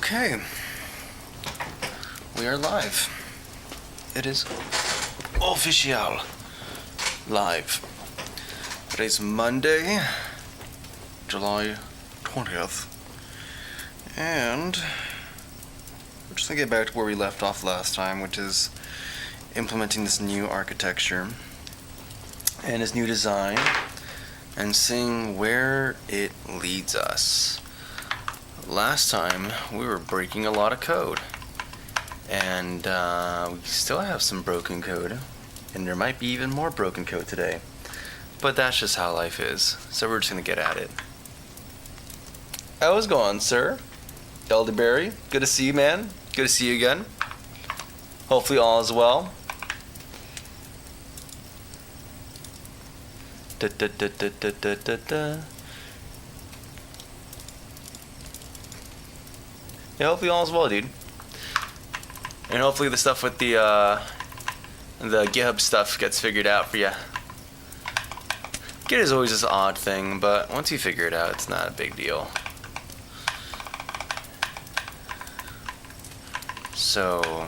Okay, we are live. It is official live. Today's Monday, July 20th, and we're just gonna get back to where we left off last time, which is implementing this new architecture and this new design and seeing where it leads us. Last time we were breaking a lot of code, and we still have some broken code, and there might be even more broken code today, but that's just how life is, so we're just gonna get at it. How's it going, sir? Elderberry, good to see you, man. Good to see you again. Hopefully all is well. Da, da, da, da, da, da, da, da. Yeah, hopefully all is well, dude. And hopefully the stuff with the GitHub stuff gets figured out for you. Git is always this odd thing, but once you figure it out, it's not a big deal. So,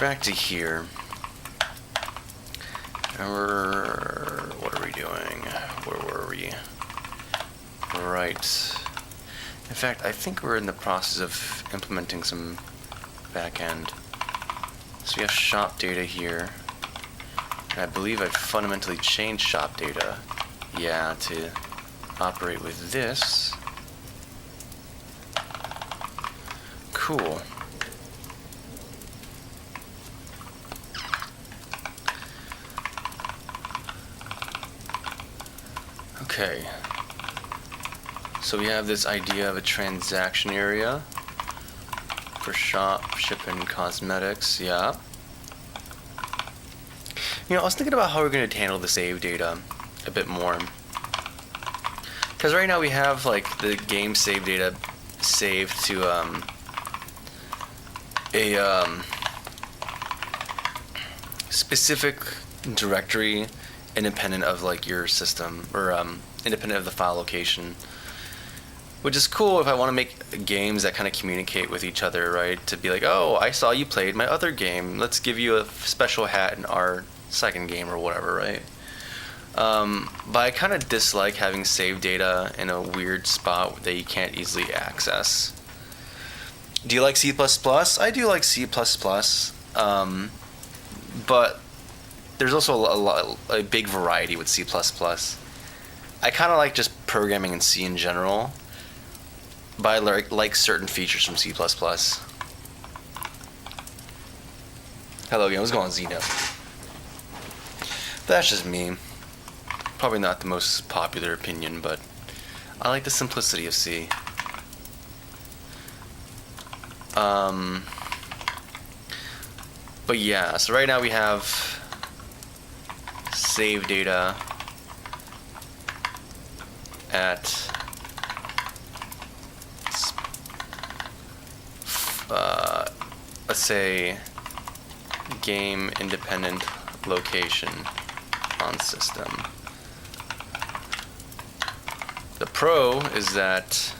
back to here. And what are we doing? Where were we? Right. In fact, I think we're in the process of implementing some backend. So we have shop data here. And I believe I've fundamentally changed shop data, yeah, to operate with this. Cool. Okay. So we have this idea of a transaction area for shop, shipping, cosmetics, yeah. You know, I was thinking about how we're going to handle the save data a bit more. Because right now we have, like, the game save data saved to, a specific directory independent of, like, your system, or, independent of the file location. Which is cool if I want to make games that kind of communicate with each other, right? To be like, oh, I saw you played my other game. Let's give you a special hat in our second game or whatever, right? But I kind of dislike having save data in a weird spot that you can't easily access. Do you like C++? I do like C++. But there's also a big variety with C++. I kind of like just programming in C in general. But I like certain features from C++. Hello again, what's going on, Zeno? That's just me. Probably not the most popular opinion, but I like the simplicity of C. But yeah, so right now we have save data at let's say game independent location on system. The pro is that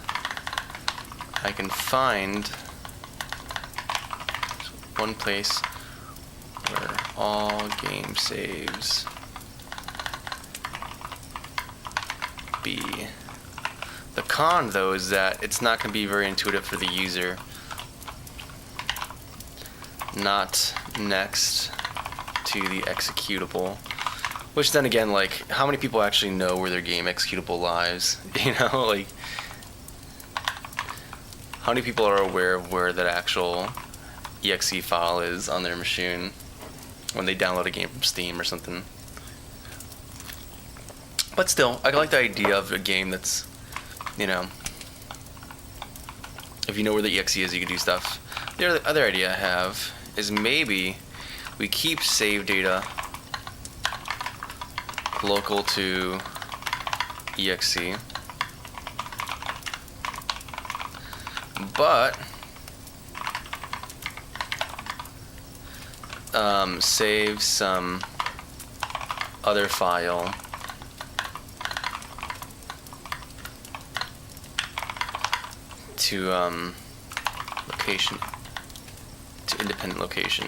I can find one place where all game saves be. The con though is that it's not going to be very intuitive for the user. Not next to the executable, which then again, like, how many people actually know where their game executable lies? You know, like, how many people are aware of where that actual exe file is on their machine when they download a game from Steam or something? But still, I like the idea of a game that's, you know, if you know where the exe is, you can do stuff. The other idea I have is maybe we keep save data local to exe, but save some other file to location, to independent location.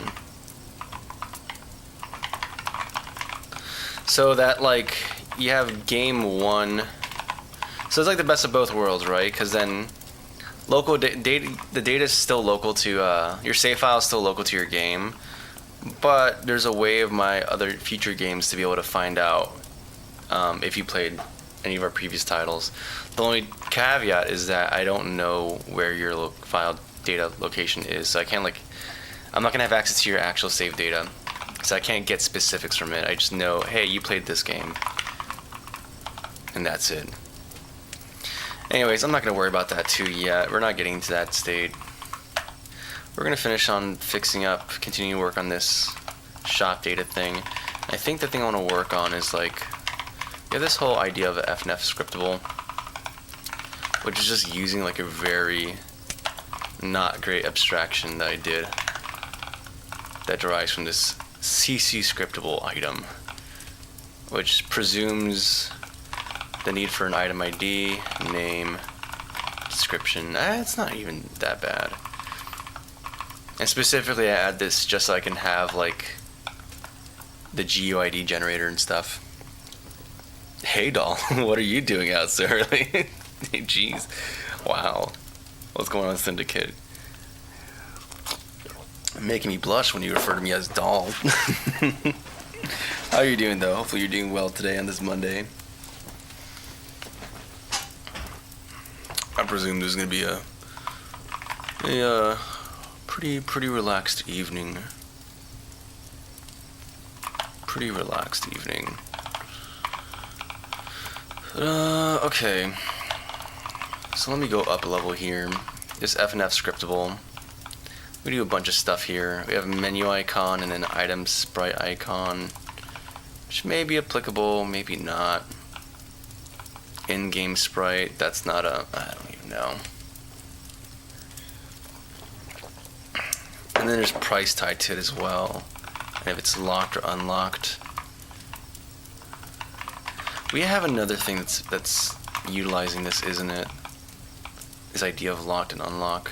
So that like you have game 1. So it's like the best of both worlds, right? Because then local data, the data is still local to your save file is still local to your game, but there's a way of my other future games to be able to find out if you played any of our previous titles. The only caveat is that I don't know where your file data location is, so I can't I'm not gonna have access to your actual save data, so I can't get specifics from it. I just know, hey, you played this game, and that's it. Anyways, I'm not gonna worry about that too yet. We're not getting to that state. We're gonna finish on fixing up, continuing to work on this shop data thing. I think the thing I want to work on is like, we have this whole idea of a FNF scriptable, which is just using like a very not great abstraction that I did that derives from this CC scriptable item, which presumes the need for an item ID, name, description. It's not even that bad. And specifically I add this just so I can have like the GUID generator and stuff. Hey doll, what are you doing out so early? Hey, jeez. Wow. What's going on, Syndicate? Making me blush when you refer to me as doll. How are you doing though? Hopefully you're doing well today on this Monday. I presume there's gonna be a pretty relaxed evening. Pretty relaxed evening. Okay. So let me go up a level here. This FNF scriptable. We do a bunch of stuff here. We have a menu icon and an item sprite icon, which may be applicable, maybe not. In-game sprite, that's not a, I don't even know. And then there's price tied to it as well, and if it's locked or unlocked. We have another thing that's utilizing this, isn't it? This idea of locked and unlock.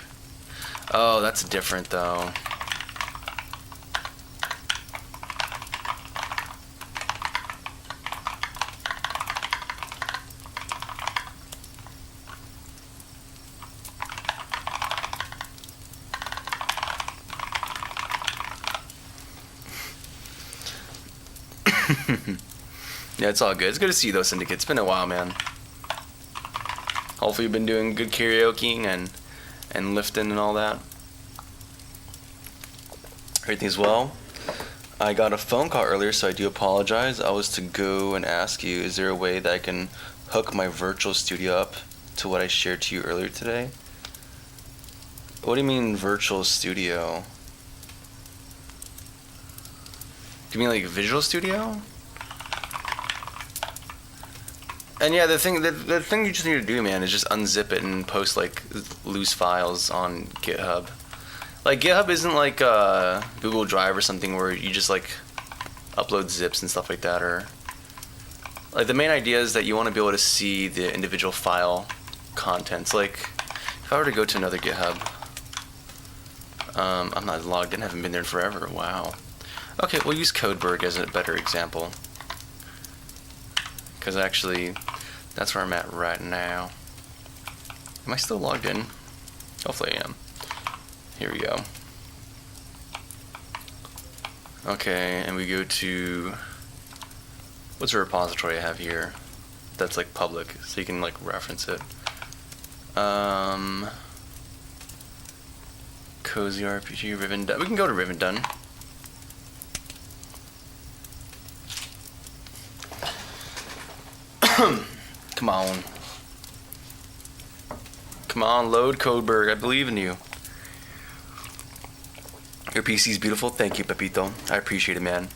Oh, that's different though. Yeah, it's all good. It's good to see you though, Syndicate. It's been a while, man. Hopefully you've been doing good karaokeing and lifting and all that. Everything's well. I got a phone call earlier, so I do apologize. I was to go and ask you, is there a way that I can hook my virtual studio up to what I shared to you earlier today? What do you mean virtual studio? Do you mean like Visual Studio? And yeah, the thing you just need to do, man, is just unzip it and post like loose files on GitHub. Like GitHub isn't like Google Drive or something where you just like upload zips and stuff like that. Or like the main idea is that you want to be able to see the individual file contents. Like if I were to go to another GitHub, I'm not logged in. I haven't been there in forever. Wow. Okay, we'll use Codeberg as a better example. Because actually, that's where I'm at right now. Am I still logged in? Hopefully I am. Here we go. Okay, and we go to... What's a repository I have here? That's like public, so you can like reference it. Cozy RPG, Rivendun. We can go to Rivendun. Come on. Come on, load Codeberg. I believe in you. Your PC's beautiful. Thank you, Pepito. I appreciate it, man.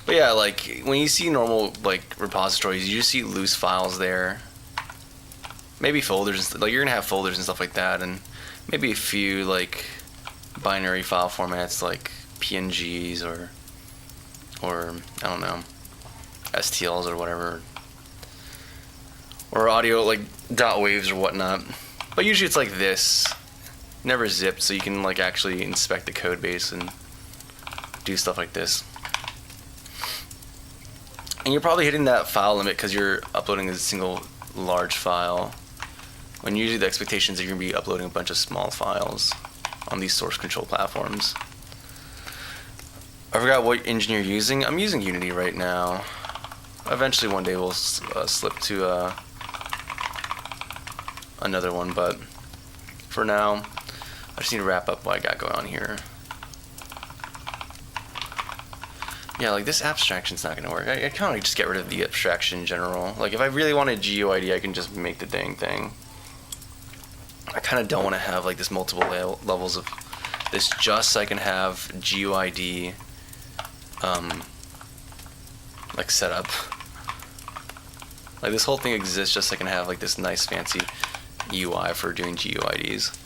But yeah, like, when you see normal, like, repositories, you just see loose files there. Maybe folders. Like, you're gonna have folders and stuff like that, and maybe a few, like, binary file formats, like PNGs or I don't know, STLs or whatever. or audio like dot waves or whatnot. But usually it's like this, never zipped, so you can like actually inspect the code base and do stuff like this. And you're probably hitting that file limit because you're uploading a single large file, when usually the expectation is you're going to be uploading a bunch of small files on these source control platforms. I forgot what engine you're using. I'm using Unity right now. Eventually one day we'll slip to another one, but for now I just need to wrap up what I got going on here. Yeah, like this abstraction's not gonna work. I kind of just get rid of the abstraction in general. Like if I really wanted GUID, I can just make the dang thing. I kind of don't want to have like this multiple levels of this just so I can have GUID like set up. Like this whole thing exists just so I can have like this nice fancy UI for doing GUIDs.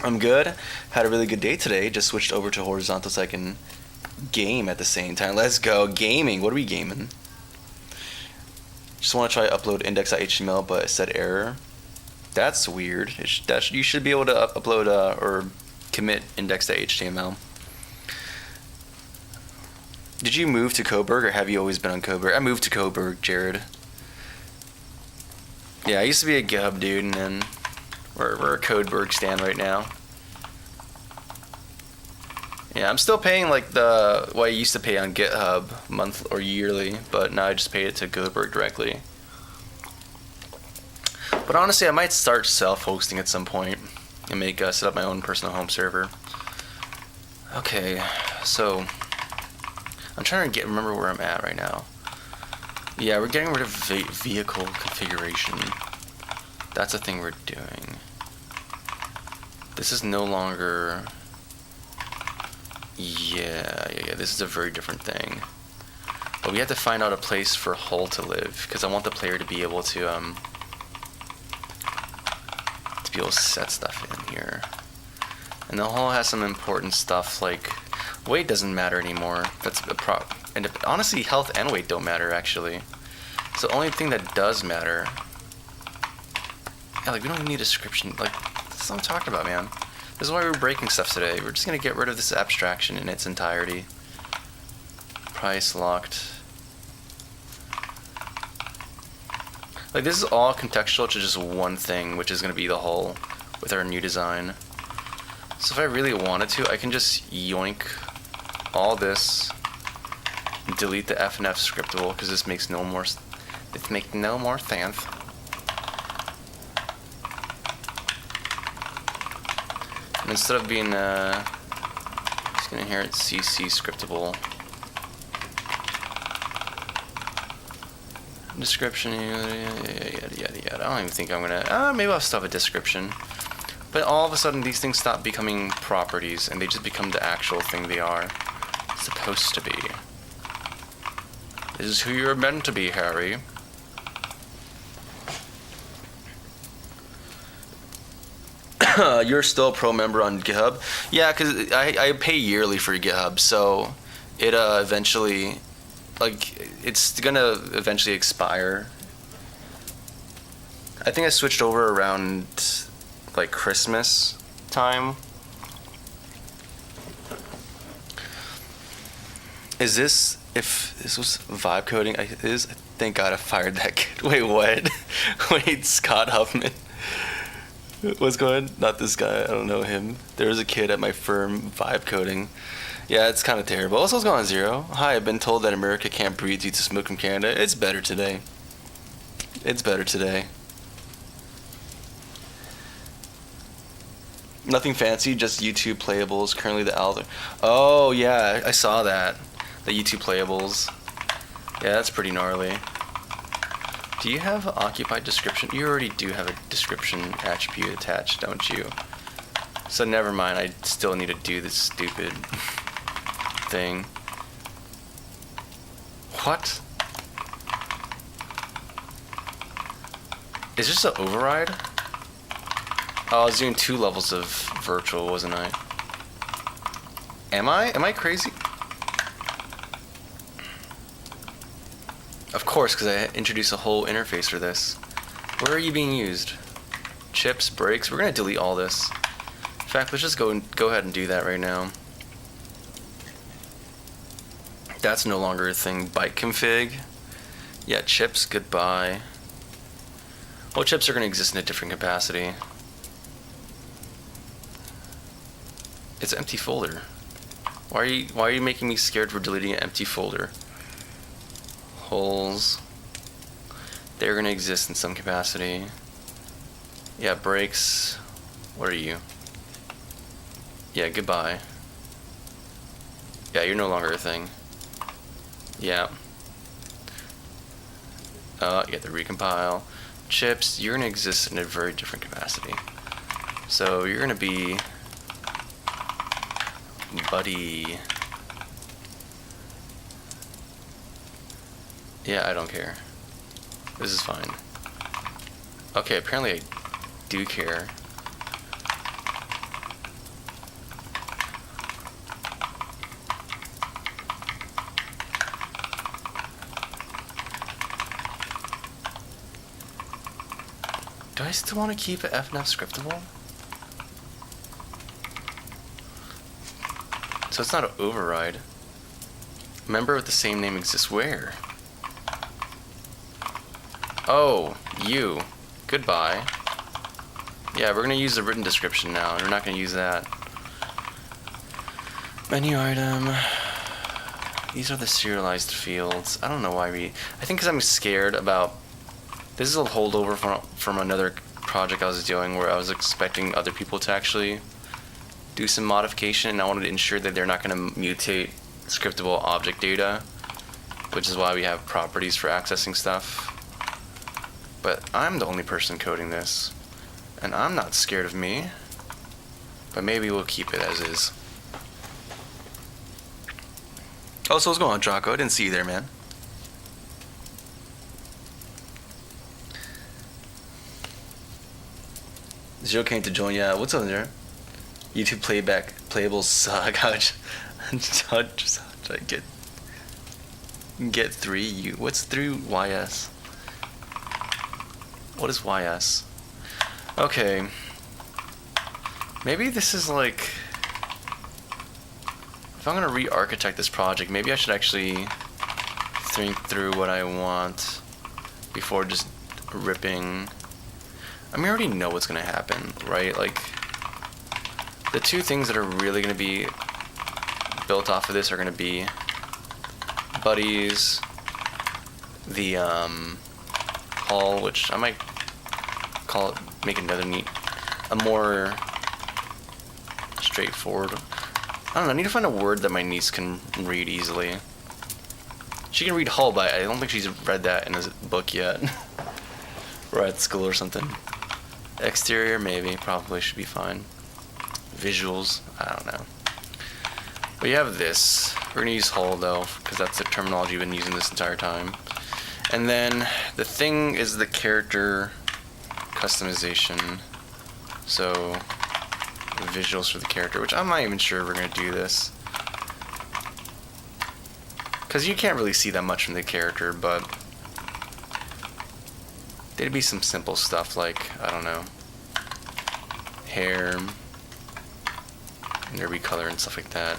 I'm good. Had a really good day today. Just switched over to horizontal so I can game at the same time. Let's go gaming. What are we gaming? Just want to try upload index.html, but it said error. That's weird. You should be able to upload or commit index.html. Did you move to Coburg or have you always been on Coburg? I moved to Coburg, Jared. Yeah, I used to be a GitHub dude, and then we're a Codeberg stand right now. Yeah, I'm still paying like what I used to pay on GitHub month or yearly, but now I just pay it to Codeberg directly. But honestly, I might start self-hosting at some point and set up my own personal home server. Okay, so I'm trying to remember where I'm at right now. Yeah, we're getting rid of vehicle configuration. That's a thing we're doing. This is no longer. Yeah, this is a very different thing. But we have to find out a place for Hull to live, because I want the player to be able to set stuff in here. And the Hull has some important stuff like weight doesn't matter anymore. That's a and honestly, health and weight don't matter actually. So the only thing that does matter. Yeah, like we don't even need a description. Like that's what I'm talking about, man. This is why we're breaking stuff today. We're just gonna get rid of this abstraction in its entirety. Price locked. Like this is all contextual to just one thing, which is gonna be the Hull with our new design. So if I really wanted to, I can just yoink all this, delete the F and F scriptable because this makes no more. It makes no more sense. And instead of being just gonna inherit CC scriptable. Description, yada. I don't even think I'm gonna. Maybe I'll still have a description. But all of a sudden, these things stop becoming properties, and they just become the actual thing they are supposed to be. This is who you're meant to be, Harry. You're still a pro member on GitHub? Yeah, because I pay yearly for GitHub, so it eventually, like, it's gonna eventually expire. I think I switched over around like Christmas time. Is this, if this was vibe coding, thank God I fired that kid. Wait, what? Wait, Scott Huffman. What's going on? Not this guy, I don't know him. There was a kid at my firm vibe coding. Yeah, it's kind of terrible. What's going on, Zero? Hi, I've been told that America can't breathe due to smoke from Canada. It's better today. It's better today. Nothing fancy, just YouTube playables. Currently the Alder. Oh, yeah, I saw that. The YouTube playables. Yeah, that's pretty gnarly. Do you have an occupied description? You already do have a description attribute attached, don't you? So never mind, I still need to do this stupid thing. What? Is this an override? Oh, I was doing 2 levels of virtual, wasn't I? Am I? Am I crazy? Of course, because I introduced a whole interface for this. Where are you being used? Chips, brakes. We're gonna delete all this. In fact, let's just go ahead and do that right now. That's no longer a thing. Byte config. Yeah, chips, goodbye. Well, chips are gonna exist in a different capacity. It's an empty folder. Why are you making me scared for deleting an empty folder? Holes. They're gonna exist in some capacity. Yeah, brakes. What are you? Yeah, goodbye. Yeah, you're no longer a thing. Yeah. You have to recompile. Chips, you're gonna exist in a very different capacity. So you're gonna be buddy. Yeah, I don't care. This is fine. Okay, apparently I do care. Do I still want to keep it FNF scriptable? So it's not an override. Member with the same name exists where? Oh, you. Goodbye. Yeah, we're gonna use the written description now, and we're not gonna use that. Menu item. These are the serialized fields. I don't know why I think because I'm scared about... This is a holdover from another project I was doing where I was expecting other people to actually do some modification, and I wanted to ensure that they're not gonna mutate scriptable object data, which is why we have properties for accessing stuff. But I'm the only person coding this, and I'm not scared of me. But maybe we'll keep it as is. Oh, so what's going on, Draco? I didn't see you there, man. Zero came to join. Yeah, what's up there? YouTube playables suck. How'd I get 3? What's 3YS? What is YS? Okay. Maybe this is like... If I'm gonna re-architect this project, maybe I should actually think through what I want before just ripping... I mean, I already know what's gonna happen, right? Like, the two things that are really gonna be built off of this are gonna be buddies, the hull, which I might call it, make another a more straightforward. I don't know, I need to find a word that my niece can read easily. She can read hull, but I don't think she's read that in a book yet. Or at school or something. Exterior, maybe, probably should be fine. Visuals, I don't know. But you have this. We're gonna use hull though, because that's the terminology you've been using this entire time. And then the thing is the character customization. So visuals for the character, which I'm not even sure we're gonna do this, because you can't really see that much from the character, but there'd be some simple stuff like, I don't know, hair, and there'd be color and stuff like that.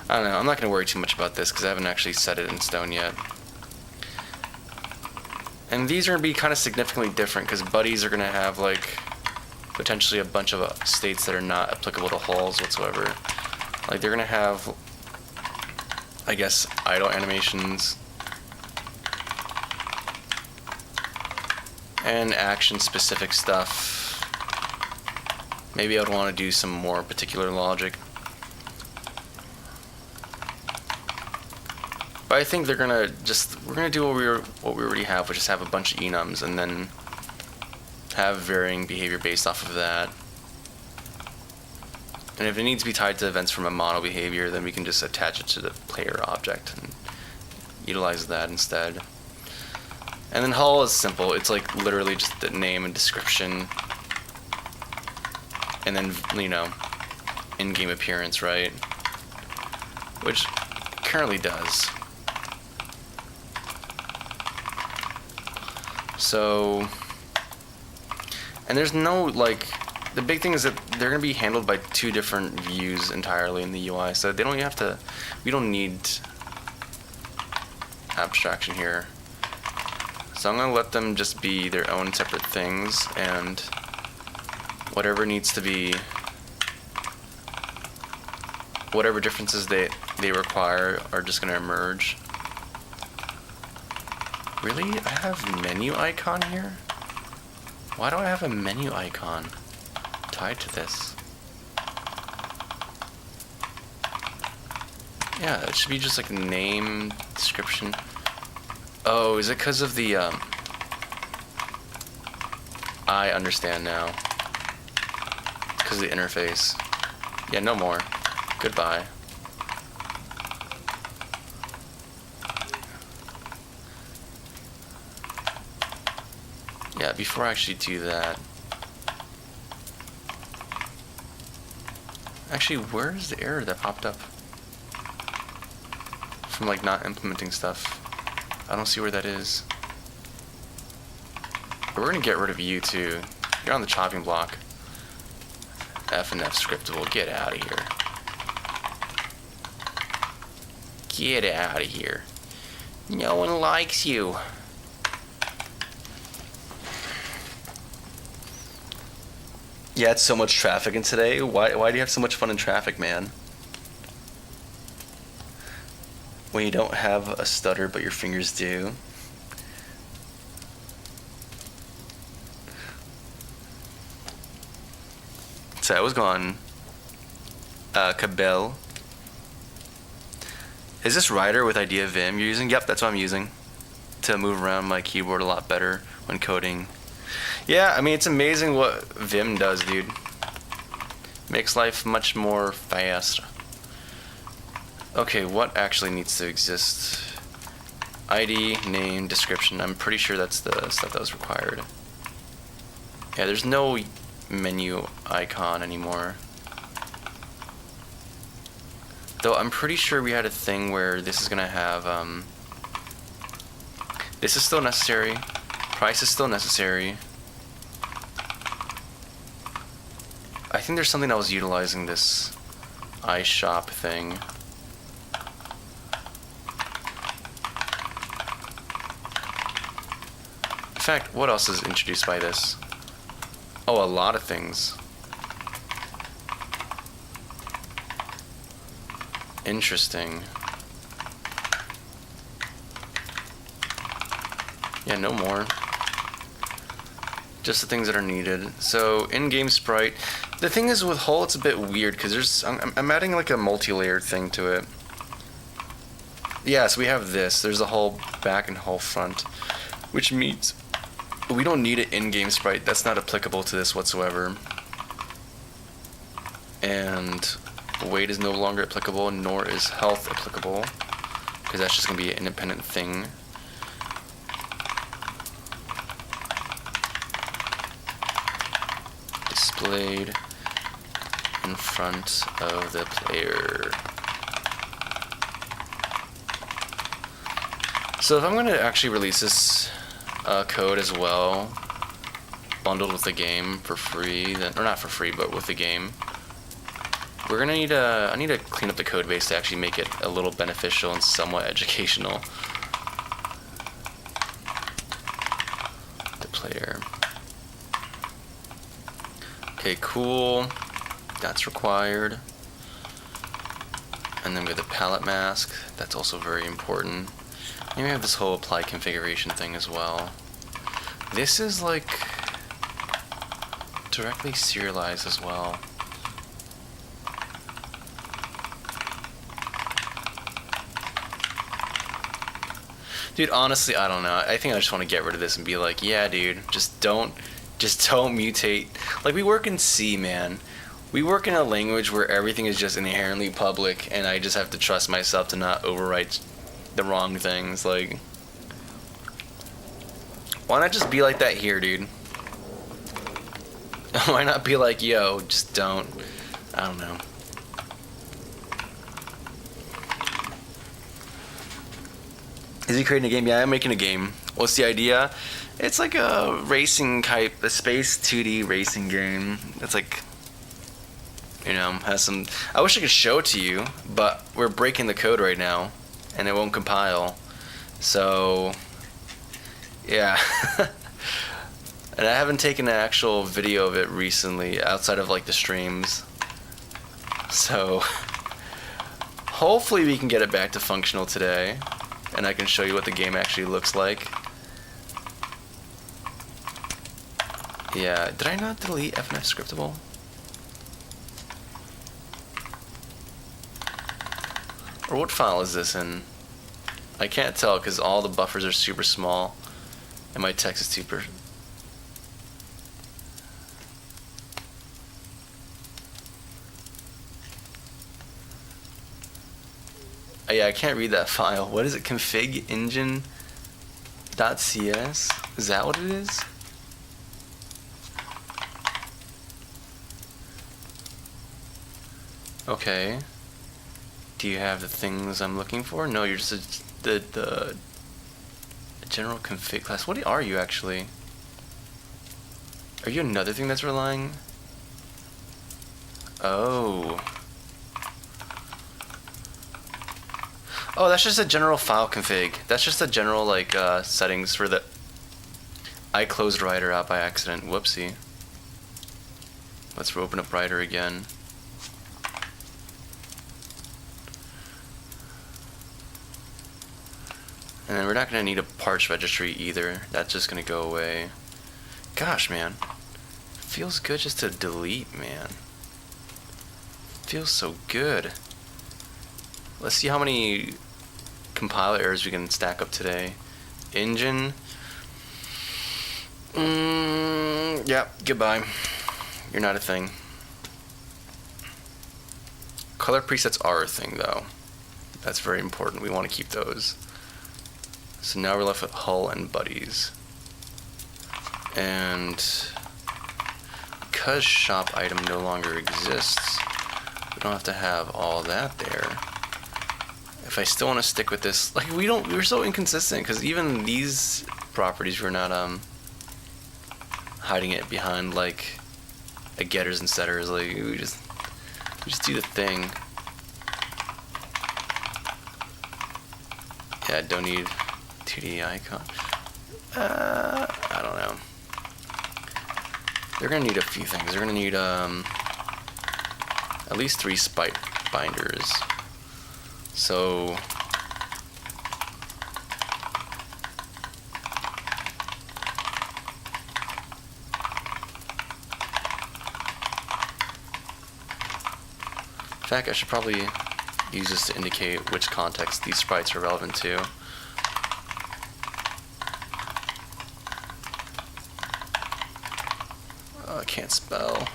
I don't know, I'm not gonna worry too much about this because I haven't actually set it in stone yet. And these are gonna be kind of significantly different because buddies are gonna have like potentially a bunch of states that are not applicable to hulls whatsoever. Like they're gonna have, I guess, idle animations and action specific stuff. Maybe I'd want to do some more particular logic. But I think they're gonna we're gonna do what we already have, which is have a bunch of enums and then have varying behavior based off of that. And if it needs to be tied to events from a model behavior, then we can just attach it to the player object and utilize that instead. And then hull is simple. It's like literally just the name and description, and then, you know, in-game appearance, right? Which currently does. So, and there's no, like, the big thing is that they're going to be handled by two different views entirely in the UI, so they don't have to, we don't need abstraction here. So I'm going to let them just be their own separate things, and whatever needs to be, whatever differences they require are just going to emerge. Really? I have menu icon here? Why do I have a menu icon tied to this? Yeah, it should be just like name, description. Oh, is it because of the, I understand now. Because of the interface. Yeah, no more. Goodbye. Yeah, before I actually do that. Actually, where's the error that popped up? From like not implementing stuff. I don't see where that is. But we're gonna get rid of you too. You're on the chopping block. F and F scriptable, get out of here. Get out of here. No one likes you. Yeah, it's so much traffic in today. Why do you have so much fun in traffic, man? When you don't have a stutter, but your fingers do. So I was gone. Cabell. Is this Rider with Idea Vim you're using? Yep, that's what I'm using. To move around my keyboard a lot better when coding. Yeah, I mean, it's amazing what Vim does, dude. Makes life much more fast. Okay, what actually needs to exist? ID, name, description. I'm pretty sure that's the stuff that was required. Yeah, there's no menu icon anymore. Though I'm pretty sure we had a thing where this is gonna have, this is still necessary. Price is still necessary. I think there's something that was utilizing this iShop thing. In fact, what else is introduced by this? Oh, a lot of things. Interesting. Yeah, no more. Just the things that are needed. So, in-game sprite. The thing is with Hull, it's a bit weird because I'm adding like a multi-layered thing to it. Yeah, so we have this. There's a Hull back and Hull front, which means we don't need an in-game sprite. That's not applicable to this whatsoever. And weight is no longer applicable, nor is health applicable, because that's just going to be an independent thing. Displayed in front of the player. So if I'm going to actually release this code as well, bundled with the game for free, then, or not for free, but with the game, we're gonna need I need to clean up the code base to actually make it a little beneficial and somewhat educational. The player. Okay, cool. That's required. And then we have the palette mask. That's also very important. And we have this whole apply configuration thing as well. This is like directly serialized as well. Dude, honestly, I don't know. I think I just want to get rid of this and be like, yeah, dude, just don't mutate. Like, we work in C, man. We work in a language where everything is just inherently public, and I just have to trust myself to not overwrite the wrong things. Like, why not just be like that here, dude? Why not be like, yo, just don't. I don't know. Is he creating a game? Yeah, I'm making a game. What's the idea? It's like a racing type, a space 2D racing game. It's like, you know, has some. I wish I could show it to you, but we're breaking the code right now, and it won't compile. So, yeah. And I haven't taken an actual video of it recently, outside of like the streams. So, hopefully we can get it back to functional today, and I can show you what the game actually looks like. Yeah, did I not delete FNF scriptable? Or what file is this in? I can't tell because all the buffers are super small, and my text is super. Yeah, I can't read that file. What is it? Config engine.cs? Is that what it is? Okay. Do you have the things I'm looking for? No, you're just the general config class. What are you actually? Are you another thing that's relying? Oh. Oh, that's just a general file config. That's just a general like settings for the. I closed Writer out by accident. Whoopsie. Let's open up Writer again. And then we're not going to need a parts registry either. That's just going to go away. Gosh, man. Feels good just to delete, man. Feels so good. Let's see how many compiler errors we can stack up today. Engine. Yeah, goodbye. You're not a thing. Color presets are a thing, though. That's very important. We want to keep those. So now we're left with hull and buddies. And because shop item no longer exists, we don't have to have all that there. If I still want to stick with this, like we're so inconsistent because even these properties we're not hiding it behind like a getters and setters. Like we just do the thing. Yeah, don't need 2D icon. I don't know. They're gonna need a few things. They're gonna need at least 3 spite binders. So in fact, I should probably use this to indicate which context these sprites are relevant to. I can't spell.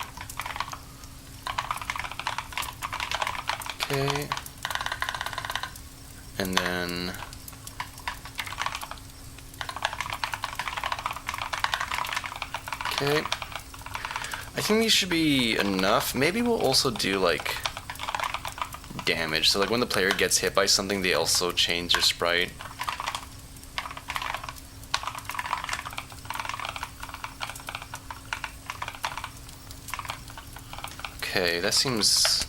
Okay. And then okay. I think these should be enough. Maybe we'll also do like damage. So like when the player gets hit by something, they also change their sprite. Okay, that seems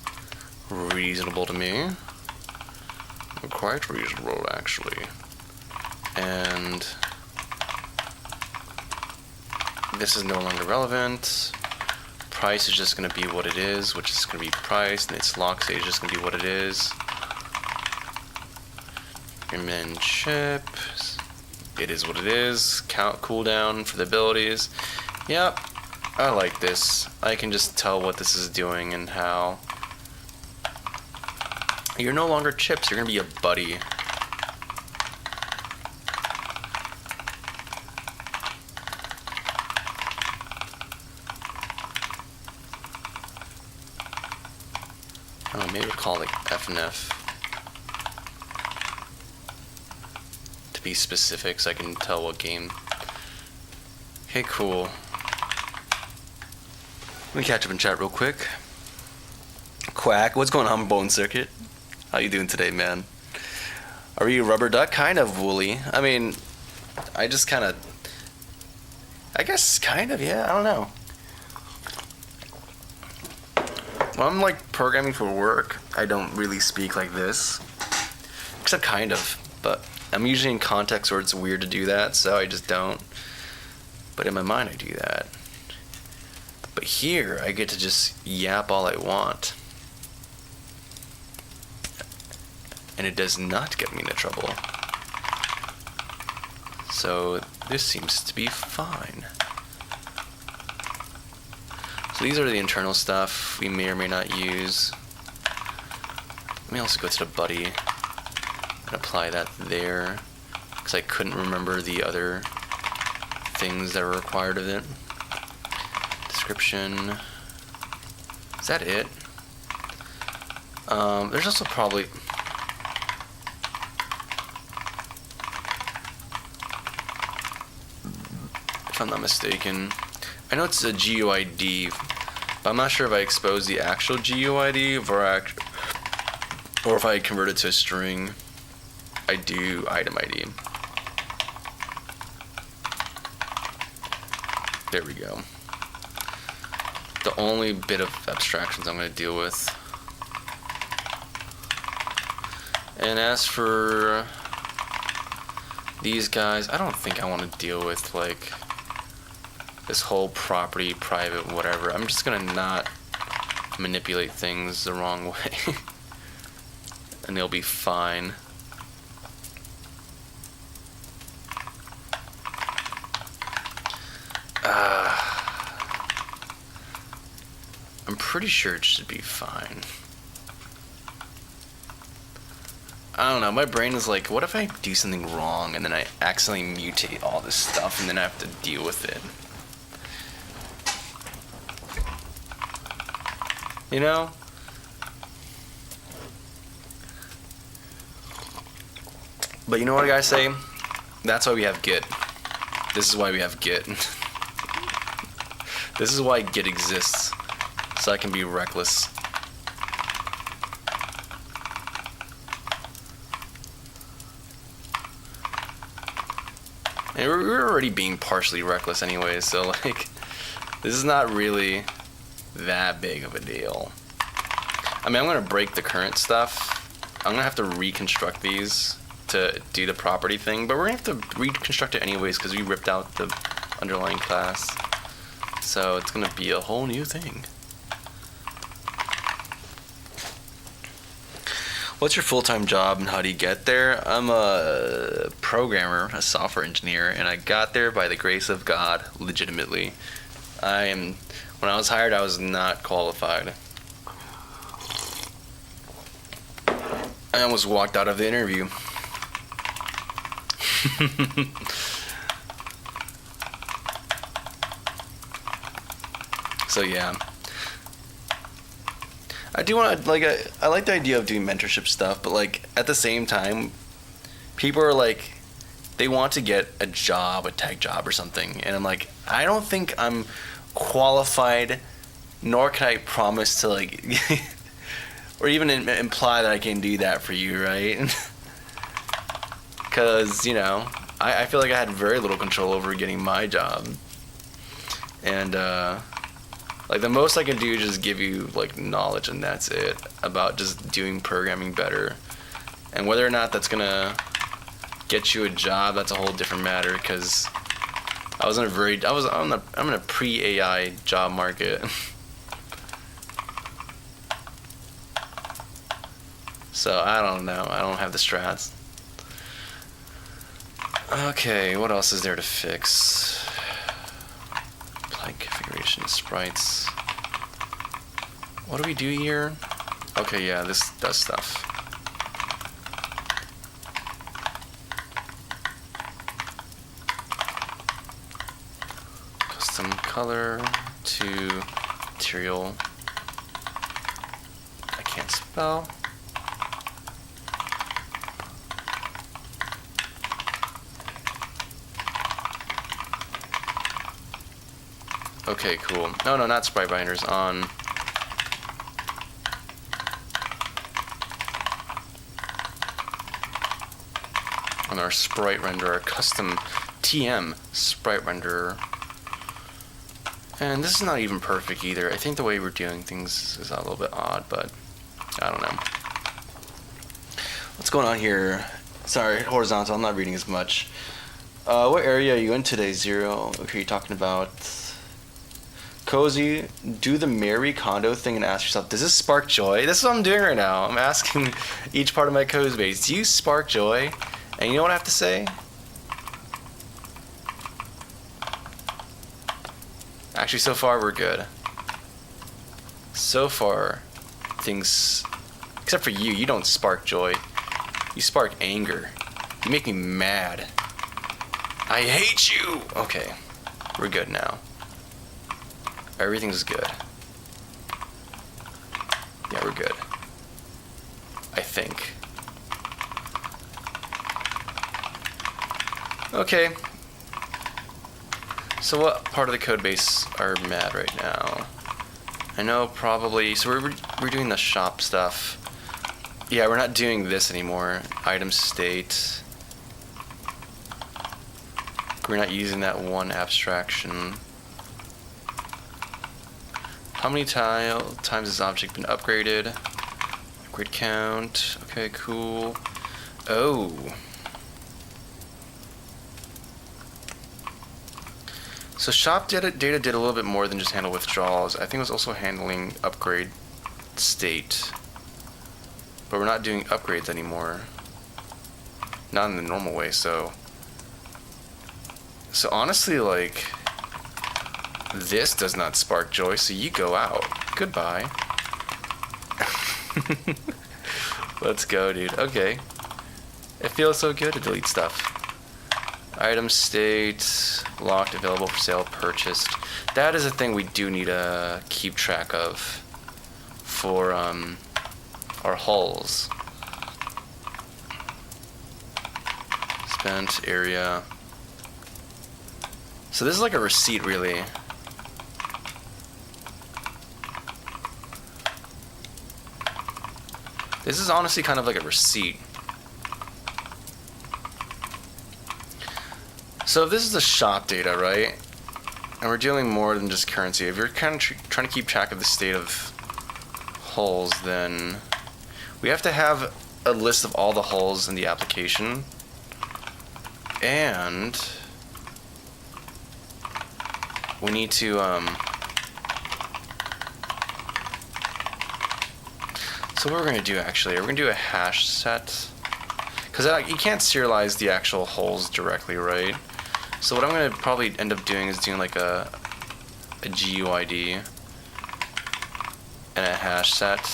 reasonable to me. Quite reasonable, actually. And this is no longer relevant. Price is just going to be what it is, which is going to be price, and its lock state is just going to be what it is. And then chip, it is what it is. Count cooldown for the abilities. Yep, I like this. I can just tell what this is doing and how. You're no longer chips, you're gonna be a buddy. Oh, maybe we'll call it like FNF to be specific so I can tell what game. Okay, cool. Let me catch up in chat real quick. Quack, what's going on, Bone Circuit? How you doing today, man? Are you a rubber duck? Kind of woolly. I mean, I just kind of... I guess kind of, yeah. I don't know. When I'm like programming for work, I don't really speak like this. Except kind of. But I'm usually in context where it's weird to do that, so I just don't. But in my mind, I do that. But here, I get to just yap all I want. And it does not get me into trouble. So this seems to be fine. So these are the internal stuff we may or may not use. Let me also go to the buddy and apply that there, because I couldn't remember the other things that were required of it. Description. Is that it? There's also probably... if I'm not mistaken. I know it's a GUID, but I'm not sure if I expose the actual GUID or if I convert it to a string. I do item ID. There we go. The only bit of abstractions I'm going to deal with. And as for these guys, I don't think I want to deal with like this whole property, private, whatever. I'm just gonna not manipulate things the wrong way. And they'll be fine. I'm pretty sure it should be fine. I don't know, my brain is like, what if I do something wrong and then I accidentally mutate all this stuff and then I have to deal with it? You know? But you know what I gotta say? That's why we have Git. This is why we have Git. This is why Git exists. So I can be reckless. And we're already being partially reckless anyway, so like, this is not really that big of a deal. I mean, I'm gonna break the current stuff. I'm gonna have to reconstruct these to do the property thing, but we're gonna have to reconstruct it anyways because we ripped out the underlying class. So it's gonna be a whole new thing. What's your full-time job and how do you get there? I'm a programmer, a software engineer, and I got there by the grace of God, legitimately. When I was hired, I was not qualified. I almost walked out of the interview. So yeah. I do want to, like, I like the idea of doing mentorship stuff, but, like, at the same time, people are, like, they want to get a job, a tech job or something, and I'm like, I don't think I'm qualified, nor can I promise to, like, or even imply that I can do that for you, right? Because, you know, I feel like I had very little control over getting my job, and, like, the most I can do is just give you, like, knowledge, and that's it, about just doing programming better. And whether or not that's gonna get you a job, that's a whole different matter, because I'm in a pre-AI job market. So, I don't know. I don't have the strats. Okay, what else is there to fix? Apply configuration sprites. What do we do here? Okay, yeah, this does stuff. Custom color to material. I can't spell. Okay, cool. No, not sprite binders. On on our sprite renderer, custom TM sprite renderer. And this is not even perfect either. I think the way we're doing things is a little bit odd, but I don't know. What's going on here? Sorry, horizontal, I'm not reading as much. What area are you in today, Zero? Okay, you're talking about Cozy. Do the Mary Kondo thing and ask yourself, does this spark joy? This is what I'm doing right now. I'm asking each part of my code base, do you spark joy? And you know what I have to say? Actually, so far we're good. So far, things, except for you, you don't spark joy. You spark anger. You make me mad. I hate you! Okay, we're good now. Everything's good. Yeah, we're good. I think. Okay. So what part of the code base are mad right now? I know probably, so we're doing the shop stuff. Yeah, we're not doing this anymore. Item state. We're not using that one abstraction. How many times has this object been upgraded? Upgrade count. Okay, cool. Oh. So shop data did a little bit more than just handle withdrawals. I think it was also handling upgrade state. But we're not doing upgrades anymore. Not in the normal way, so honestly, like, this does not spark joy, so you go out. Goodbye. Let's go, dude. Okay. It feels so good to delete stuff. Item state, locked, available for sale, purchased. That is a thing we do need to keep track of for our hulls. Spent area. So this is like a receipt, really. This is honestly kind of like a receipt. So if this is the shop data, right? And we're dealing more than just currency. If you're kind of trying to keep track of the state of hulls, then we have to have a list of all the hulls in the application. And we need to so what we're going to do actually, we're going to do a hash set, because you can't serialize the actual hulls directly, right? So what I'm going to probably end up doing is doing like a GUID and a hash set,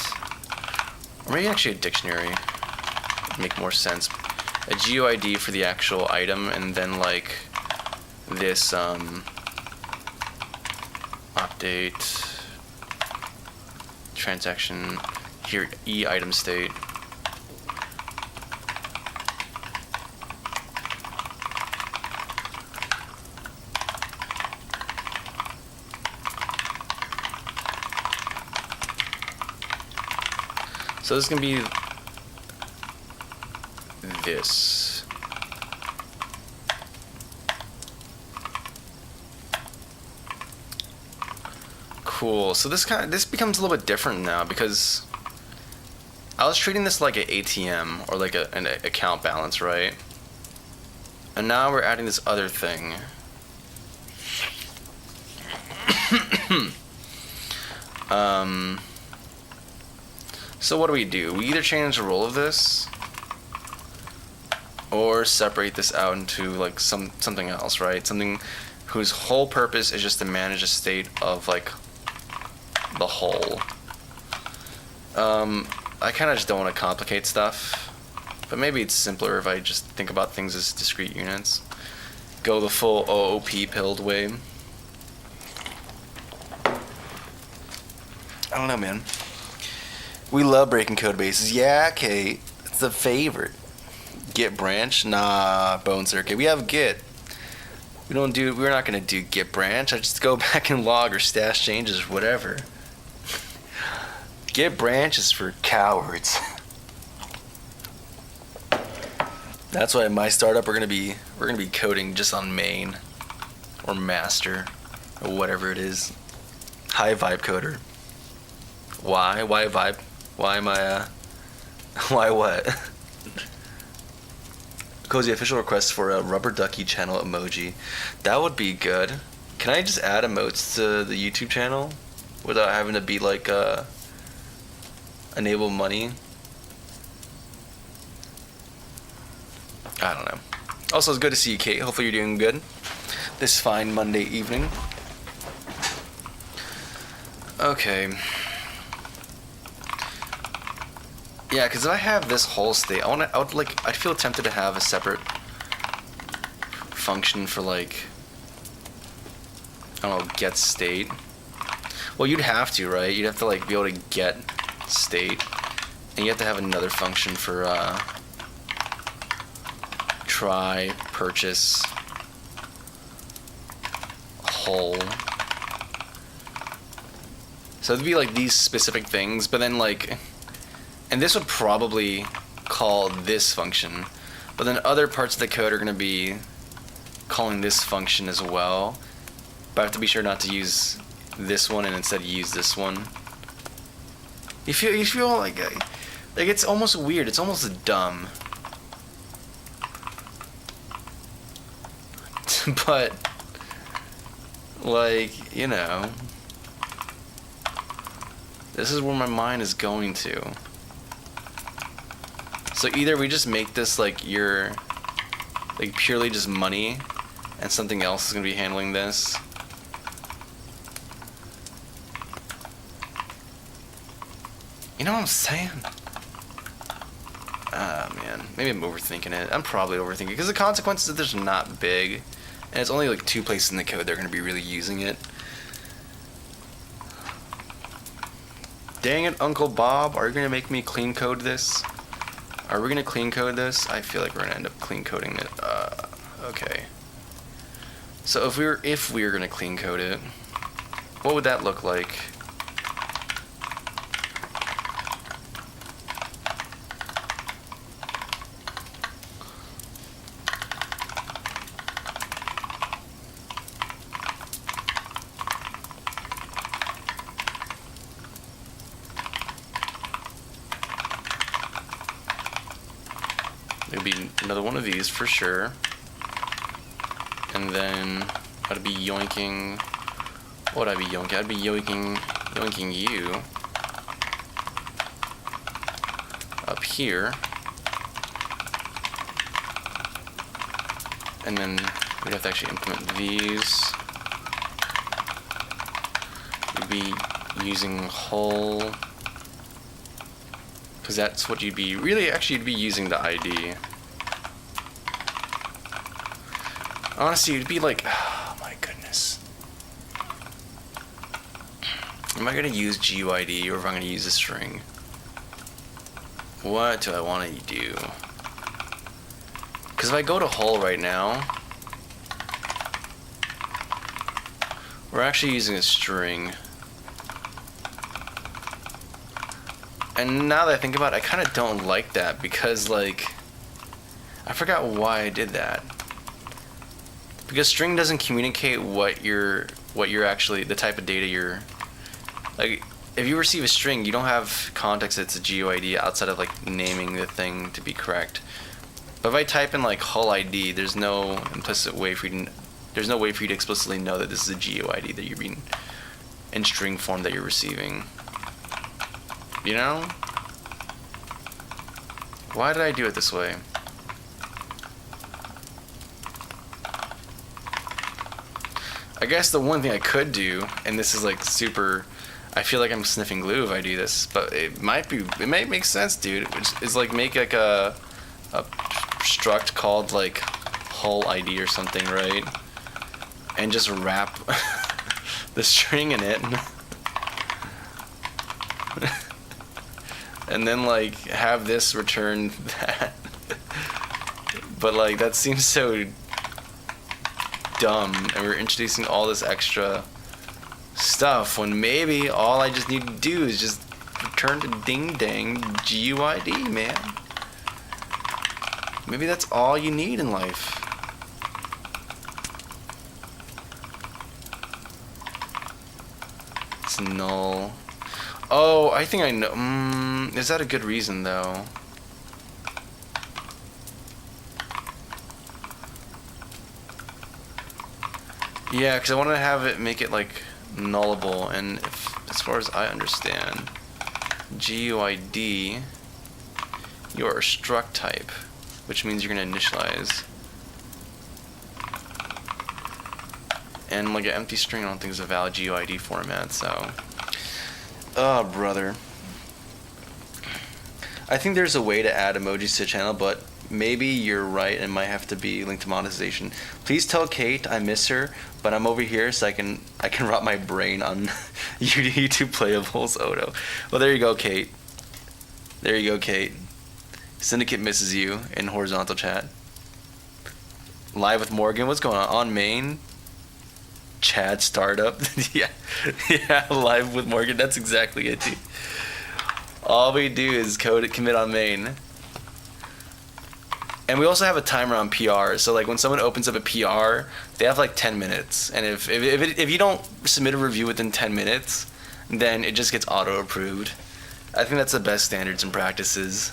or maybe actually a dictionary would make more sense. A GUID for the actual item, and then like this update transaction here, item state. So this is gonna be this. Cool. So this becomes a little bit different now, because I was treating this like an ATM or like an account balance, right? And now we're adding this other thing. So what do? We either change the role of this or separate this out into like something else, right? Something whose whole purpose is just to manage a state of like the whole. I kind of just don't want to complicate stuff, but maybe it's simpler if I just think about things as discrete units. Go the full OOP pilled way. I don't know, man. We love breaking code bases. Yeah, Kate, it's a favorite. Git branch? Nah, Bone Circuit. We have Git. We're not gonna do Git branch. I just go back and log or stash changes or whatever. Git branch is for cowards. That's why my startup we're gonna be coding just on main or master or whatever it is. High vibe coder. Why? Why vibe? Why am I why what? Cozy official request for a rubber ducky channel emoji. That would be good. Can I just add emotes to the YouTube channel without having to be like enable money? I don't know. Also, it's good to see you, Kate. Hopefully you're doing good this fine Monday evening. Okay. Yeah, because if I have this whole state, I'd feel tempted to have a separate function for like, I don't know, get state. Well, you'd have to, right? You'd have to like be able to get state, and you have to have another function for try, purchase, whole. So it'd be like these specific things, but then like, and this would probably call this function, but then other parts of the code are going to be calling this function as well. But I have to be sure not to use this one and instead use this one. You feel like it's almost weird. It's almost dumb. But like, you know, this is where my mind is going to. So either we just make this like like purely just money, and something else is gonna be handling this. You know what I'm saying? Ah, man. Maybe I'm overthinking it. I'm probably overthinking it because the consequences of this are not big, and it's only like 2 places in the code they're gonna be really using it. Dang it, Uncle Bob, are you gonna make me clean code this? Are we gonna clean code this? I feel like we're gonna end up clean coding it. Okay. So if we were gonna clean code it, what would that look like? It would be another one of these for sure. And then I'd be yoinking. What would I be yoinking? I'd be yoinking you up here. And then we'd have to actually implement these. We'd be using whole, because that's what you'd be, really actually you'd be using the ID. Honestly, it'd be like, oh my goodness. Am I gonna use GUID or if I'm gonna use a string? What do I want to do? Because if I go to whole right now, we're actually using a string. And now that I think about it, I kind of don't like that because, like, I forgot why I did that. Because string doesn't communicate what you're actually, the type of data you're, like, if you receive a string, you don't have context that it's a GUID outside of, like, naming the thing to be correct. But if I type in, like, hull ID, there's no implicit way for you to, there's no way for you to explicitly know that this is a GUID that you're being, in string form that you're receiving. You know? Why did I do it this way? I guess the one thing I could do, and this is like super, I feel like I'm sniffing glue if I do this, but it might make sense, dude. Which is like make like a struct called like hull ID or something, right? And just wrap the string in it. And then like have this return that. But like that seems so dumb, and we're introducing all this extra stuff when maybe all I just need to do is just return to ding dang GUID, man. Maybe that's all you need in life. It's null. Oh, I think I know. Is that a good reason though? Yeah, because I want to have it make it like nullable, and if, as far as I understand, GUID, you are a struct type, which means you're going to initialize. And like an empty string, I don't think is a valid GUID format, so. Oh, brother. I think there's a way to add emojis to the channel, but maybe you're right, and it might have to be linked to monetization. Please tell Kate I miss her, but I'm over here so I can rot my brain on YouTube playables. Odo. Well, there you go, Kate. There you go, Kate. Syndicate misses you in horizontal chat. Live with Morgan. What's going on main? Chad startup. Yeah, live with Morgan. That's exactly it, dude. All we do is commit on main. And we also have a timer on PR. So like when someone opens up a PR, they have like 10 minutes. And if you don't submit a review within 10 minutes, then it just gets auto approved. I think that's the best standards and practices.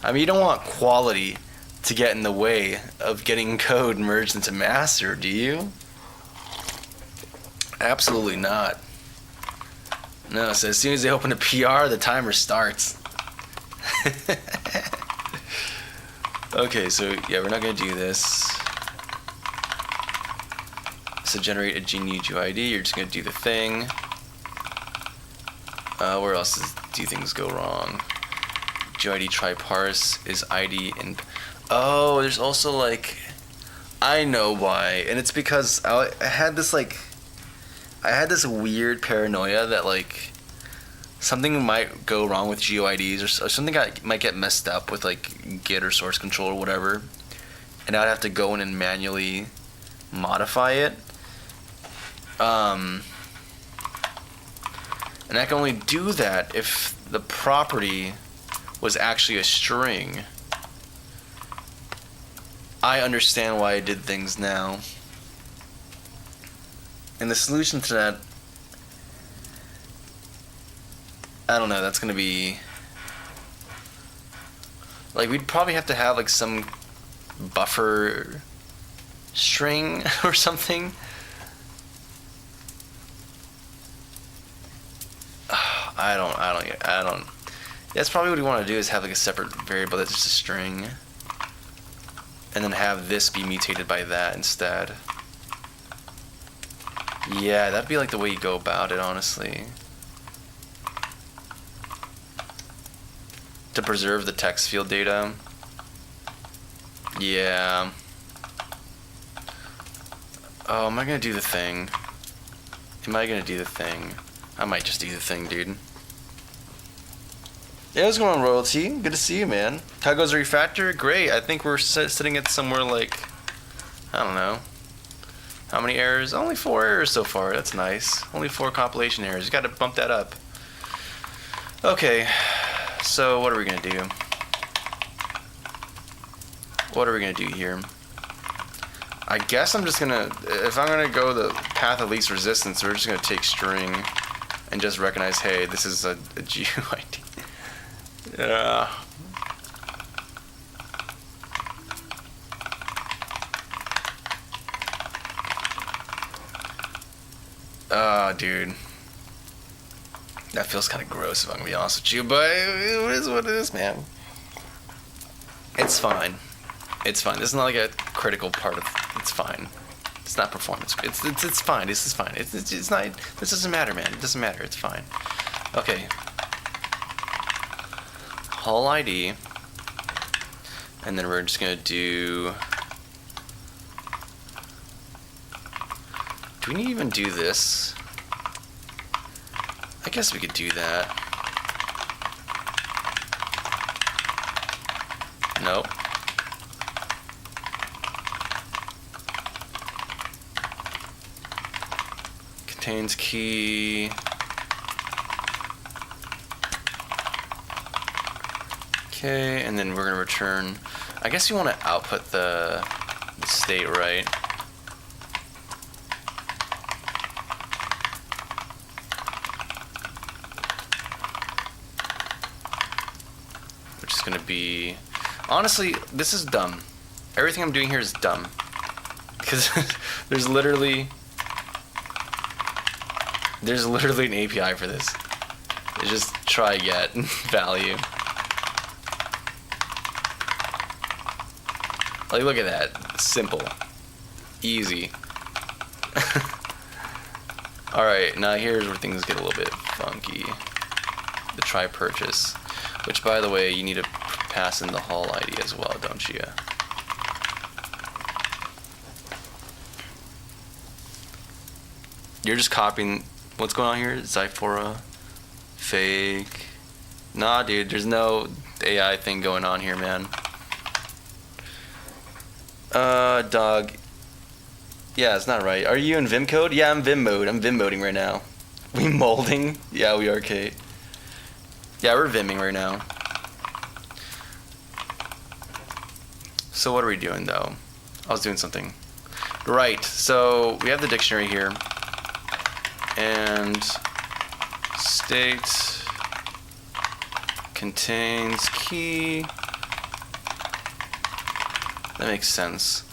I mean, you don't want quality to get in the way of getting code merged into master, do you? Absolutely not. No, so as soon as they open a PR, the timer starts. Okay, so yeah, we're not gonna do this. So generate a new GUID, you're just gonna do the thing. Where else do things go wrong? GUID try parse is ID and oh, there's also like, I know why, and it's because I had this weird paranoia that like something might go wrong with GUIDs or something might get messed up with like Git or source control or whatever, and I'd have to go in and manually modify it. And I can only do that if the property was actually a string. I understand why I did things now. And the solution to that, I don't know, that's gonna be like, we'd probably have to have like some buffer string or something. I don't. That's probably what we want to do, is have like a separate variable that's just a string, and then have this be mutated by that instead. Yeah, that'd be like the way you go about it, honestly. To preserve the text field data. Yeah. Oh, am I gonna do the thing? Am I gonna do the thing? I might just do the thing, dude. Yeah, what's going on, Royalty? Good to see you, man. How goes the refactor? Great. I think we're sitting at somewhere like, I don't know. How many errors? Only 4 errors so far. That's nice. Only 4 compilation errors. You gotta bump that up. Okay. So, what are we gonna do? What are we gonna do here? I guess I'm just gonna, if I'm gonna go the path of least resistance, we're just gonna take string and just recognize, hey, this is a GUID. Oh, dude. That feels kind of gross, if I'm gonna be honest with you, but it is what it is, man. It's fine. It's fine. This is not like a critical part of. It's fine. It's not performance. It's fine. This is fine. It's not. This doesn't matter, man. It doesn't matter. It's fine. Okay. Hull ID, and then we're just gonna do. Do we even do this? I guess we could do that. Nope. Contains key. Okay, and then we're gonna return. I guess you want to output the state, right? Which is going to be... Honestly, this is dumb. Everything I'm doing here is dumb. Because there's literally an API for this. It's just try get value. Like, look at that. Simple. Easy. Alright, now here's where things get a little bit funky. The try purchase. Which, by the way, you need to pass in the haul ID as well, don't you? You're just copying... What's going on here? Zyphora? Fake? Nah, dude, there's no AI thing going on here, man. Dog. Yeah, it's not right. Are you in Vim code? Yeah, I'm Vim mode. I'm Vim moding right now. We molding? Yeah, we are, Kate. Yeah, we're Vimming right now. So what are we doing, though? I was doing something. Right, so we have the dictionary here. And state contains key. That makes sense.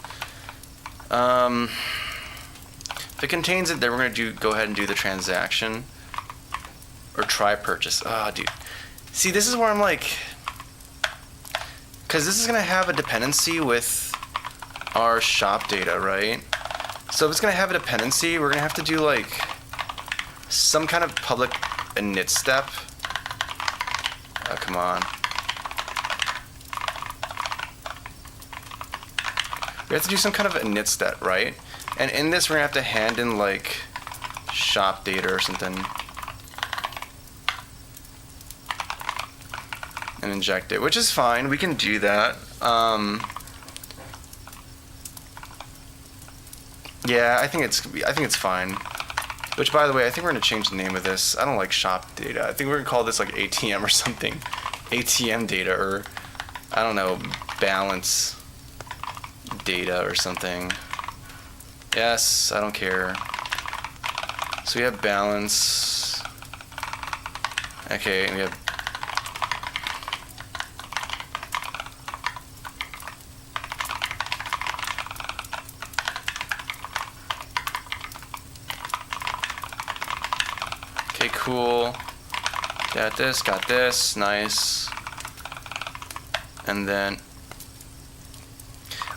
If it contains it, then we're going to go ahead and do the transaction. Or try purchase. Ah, dude. See, this is where I'm like... Because this is going to have a dependency with our shop data, right? So if it's going to have a dependency, we're going to have to do, like, some kind of public init step. Oh, come on. We have to do some kind of init step, right? And in this, we're going to have to hand in, like, shop data or something. And inject it, which is fine. We can do that. Yeah, I think it's fine. Which, by the way, I think we're going to change the name of this. I don't like shop data. I think we're going to call this, like, ATM or something. ATM data, or, I don't know, balance data or something. Yes, I don't care. So we have balance. Okay, and we have... Okay, cool. Got this, nice. And then...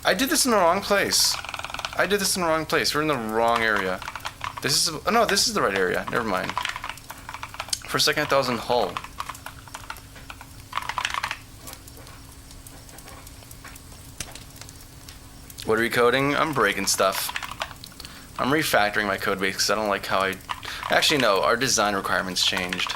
I did this in the wrong place. We're in the wrong area. This is... Oh, no, this is the right area. Never mind. For a second, I thought I was in Hull. What are we coding? I'm breaking stuff. I'm refactoring my code base because I don't like how I... Actually, no. Our design requirements changed.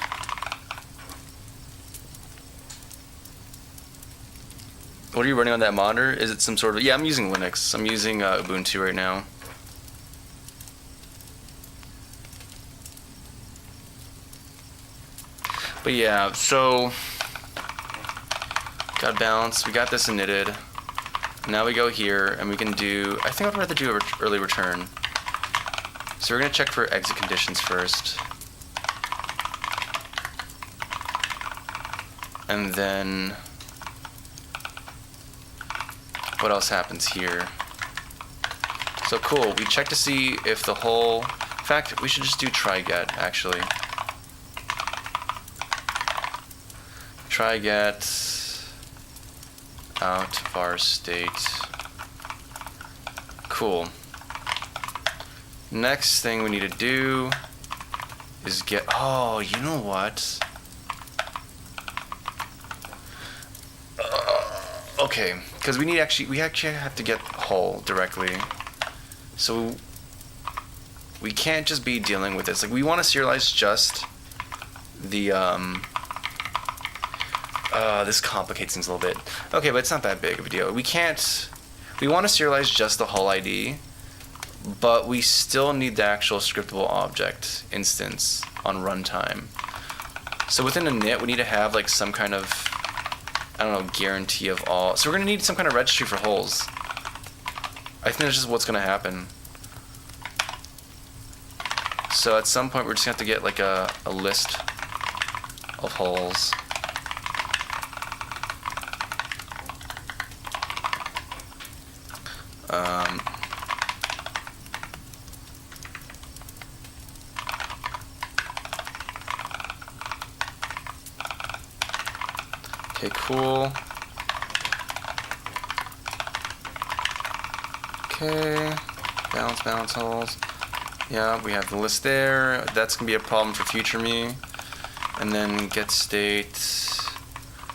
What are you running on that monitor? Is it some sort of... Yeah, I'm using Linux. I'm using Ubuntu right now. But yeah, so... Got balance. We got this initted. Now we go here, and we can do... I think I'd rather do early return. So we're going to check for exit conditions first. And then... What else happens here? So cool, we check to see if the whole... In fact, we should just do try get, actually. Try get out var state. Cool. Next thing we need to do is get... Oh, you know what? Okay, because we actually have to get whole directly. So we can't just be dealing with this. Like, we want to serialize just the this complicates things a little bit. Okay, but it's not that big of a deal. We want to serialize just the whole ID, but we still need the actual scriptable object instance on runtime. So within a init, we need to have like some kind of I don't know, guarantee of all. So we're gonna need some kind of registry for holes. I think that's just what's gonna happen. So at some point we're just gonna have to get like a list of holes. Okay, cool. Okay, balance holes. Yeah, we have the list there. That's gonna be a problem for future me. And then get state.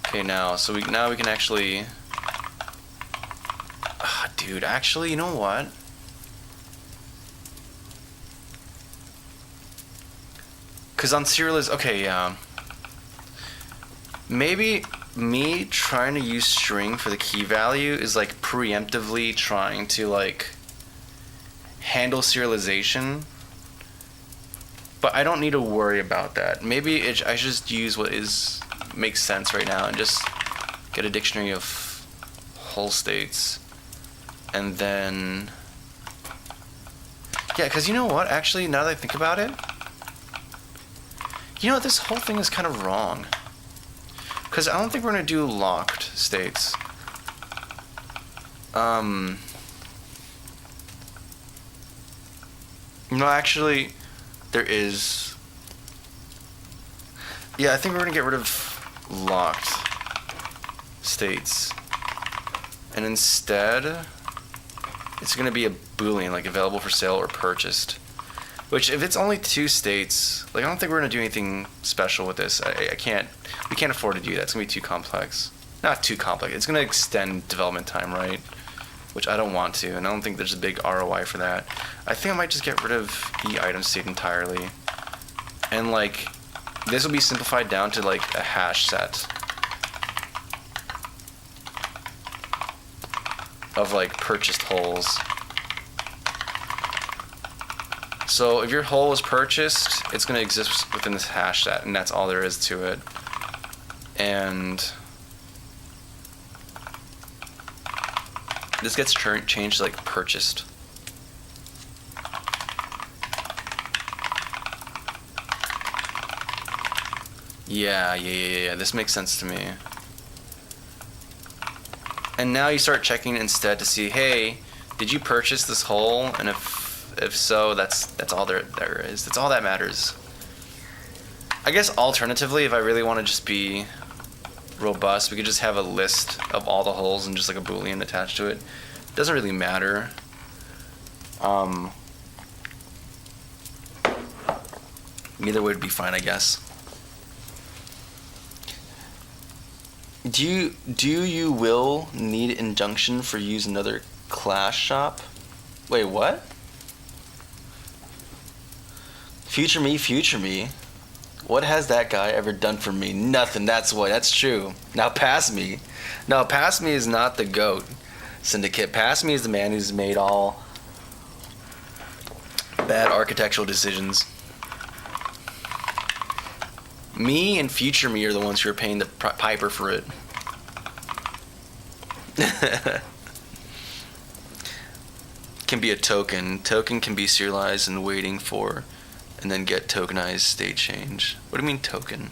Okay, now we can actually. Dude, actually, you know what? Because on serial is okay, yeah. Maybe me trying to use string for the key value is like preemptively trying to like handle serialization, but I don't need to worry about that. Maybe I should just use what makes sense right now and just get a dictionary of whole states, and then yeah, because you know what? Actually, now that I think about it, you know what? This whole thing is kind of wrong. Because I don't think we're going to do locked states. No, actually, there is. Yeah, I think we're going to get rid of locked states. And instead, it's going to be a Boolean, like available for sale or purchased. Which, if it's only 2 states, like I don't think we're gonna do anything special with this. We can't afford to do that. It's gonna be too complex. Not too complex. It's gonna extend development time, right? Which I don't want to, and I don't think there's a big ROI for that. I think I might just get rid of the item state entirely, and like this will be simplified down to like a hash set of like purchased holes. So if your hole is purchased, it's going to exist within this hash set, and that's all there is to it. And this gets changed to like purchased. Yeah, this makes sense to me. And now you start checking instead to see, hey, did you purchase this hole? And if so, that's all there is. That's all that matters. I guess alternatively, if I really want to just be robust, we could just have a list of all the holes and just like a Boolean attached to it. It doesn't really matter. Either way would be fine, I guess. Do you will need injunction for use another class shop? Wait, what? Future me. What has that guy ever done for me? Nothing. That's true. Now Pass Me. No, Pass Me is not the GOAT syndicate. Pass Me is the man who's made all bad architectural decisions. Me and Future Me are the ones who are paying the piper for it. Can be a token. Token can be serialized and waiting for, and then get tokenized state change. What do you mean token?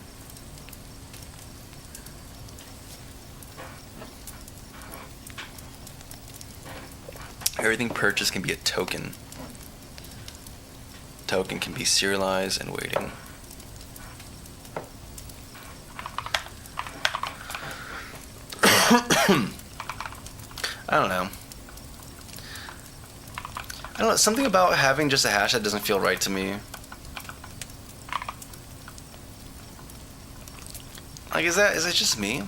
Everything purchased can be a token. Token can be serialized and waiting. I don't know. Something about having just a hash that doesn't feel right to me. Like, is that just me?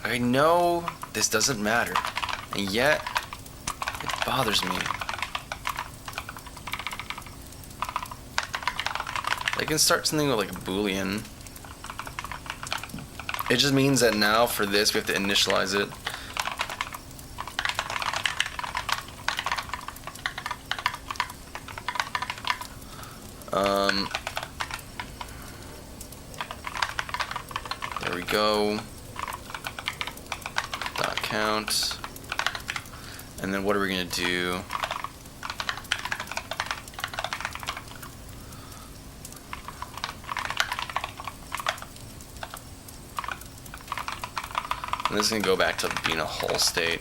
I know this doesn't matter, and yet it bothers me. I can start something with like a Boolean. It just means that now for this we have to initialize it. There we go. Dot count. And then what are we gonna do? And this is gonna go back to being a whole state.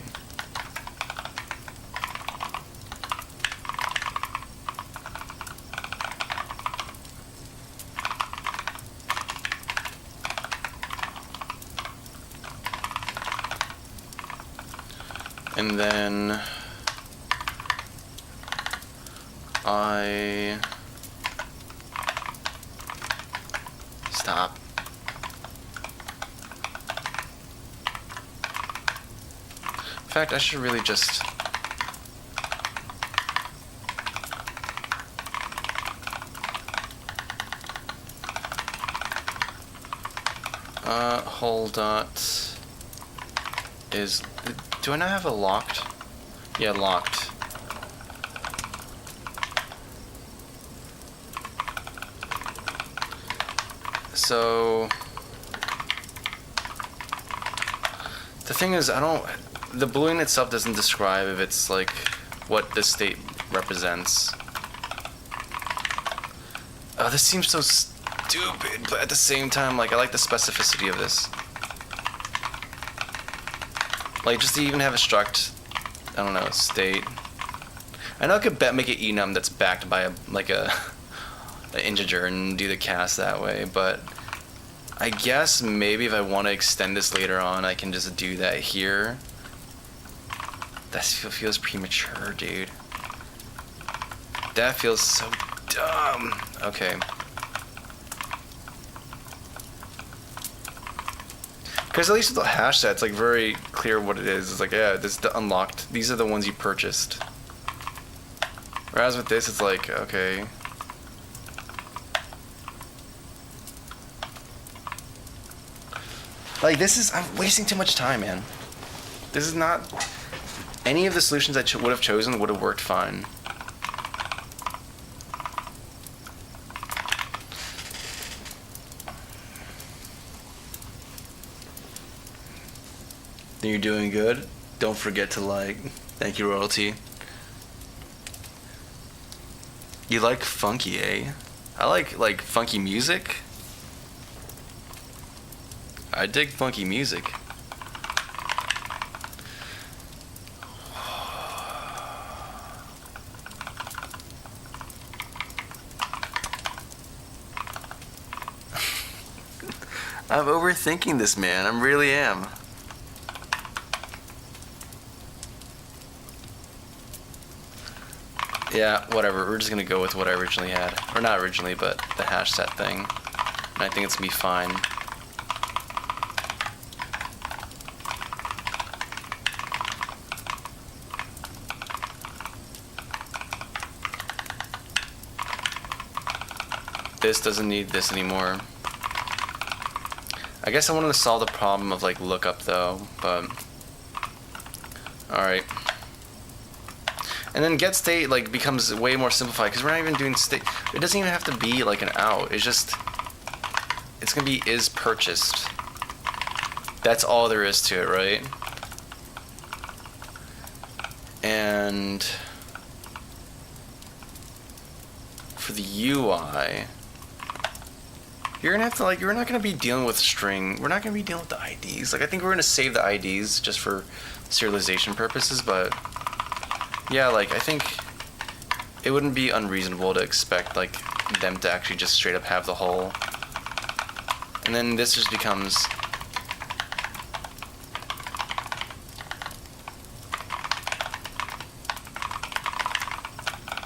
And then I stop. In fact, I should really just whole dot is, do I not have a locked? Yeah, locked. So the thing is, the boolean itself doesn't describe if it's like what this state represents. Oh, this seems so stupid, but at the same time, like, I like the specificity of this. Like, just to even have a struct, I don't know, state. I know I could make it enum that's backed by an integer and do the cast that way, but I guess maybe if I want to extend this later on, I can just do that here. That feels premature, dude. That feels so dumb. Okay. Because at least with the hash set, it's like very clear what it is. It's like, yeah, this is the unlocked. These are the ones you purchased. Whereas with this, it's like, okay. Like, this is, I'm wasting too much time, man. This is not, any of the solutions I would have chosen would have worked fine. You're doing good. Don't forget to like. Thank you, Royalty. You like funky, eh? I like funky music. I dig funky music. I'm overthinking this, man. I really am. Yeah, whatever. We're just gonna go with what I originally had. Or not originally, but the hash set thing. And I think it's gonna be fine. This doesn't need this anymore. I guess I wanted to solve the problem of like lookup though, but alright. And then get state like becomes way more simplified because we're not even doing state. It doesn't even have to be like an out. It's just, it's gonna be is purchased. That's all there is to it, right? And for the UI, you're gonna have to like, you're not gonna be dealing with string. We're not gonna be dealing with the IDs. Like, I think we're gonna save the IDs just for serialization purposes, but yeah, like, I think it wouldn't be unreasonable to expect like them to actually just straight up have the whole. And then this just becomes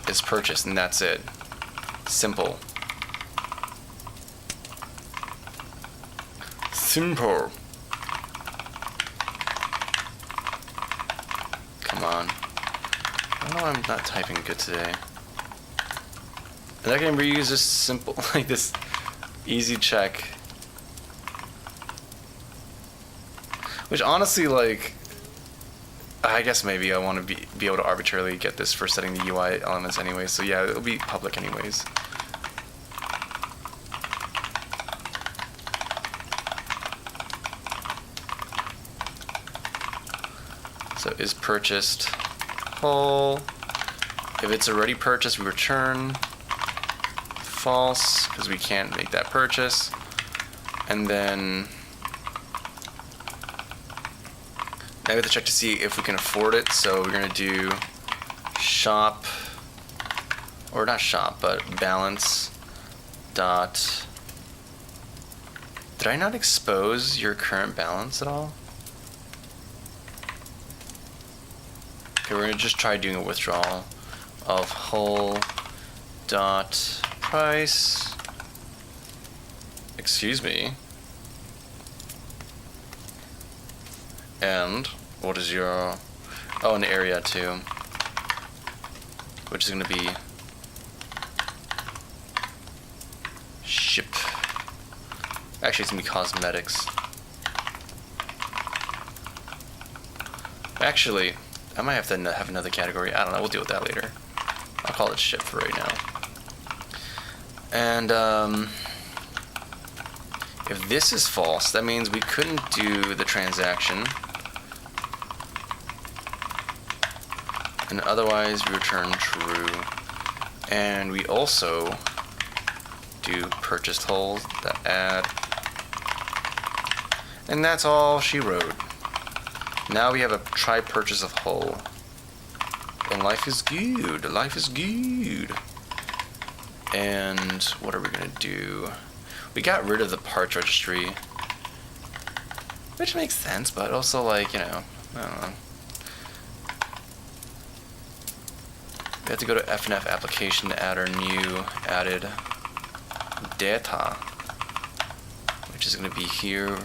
is purchased, and that's it. Simple. Simple. Come on. I don't know why I'm not typing good today. And I can reuse this simple, like this easy check. Which honestly, like, I guess maybe I want to be able to arbitrarily get this for setting the UI elements anyway. So yeah, it'll be public anyways. So is purchased whole. If it's already purchased, we return false because we can't make that purchase. And then now we have to check to see if we can afford it. So we're gonna do shop, or not shop, but balance dot. Did I not expose your current balance at all? Okay, we're gonna just try doing a withdrawal of whole dot price. Excuse me. And what is your, oh, an area too, which is gonna be ship. Actually, it's gonna be cosmetics. Actually, I might have to have another category. I don't know. We'll deal with that later. I'll call it ship for right now. And if this is false, that means we couldn't do the transaction. And otherwise, we return true. And we also do purchased whole, that add. And that's all she wrote. Now we have a try purchase of whole. And life is good. Life is good. And what are we gonna do? We got rid of the parts registry, which makes sense, but also, like, you know, I don't know. We have to go to FNF application to add our new added data, which is gonna be here.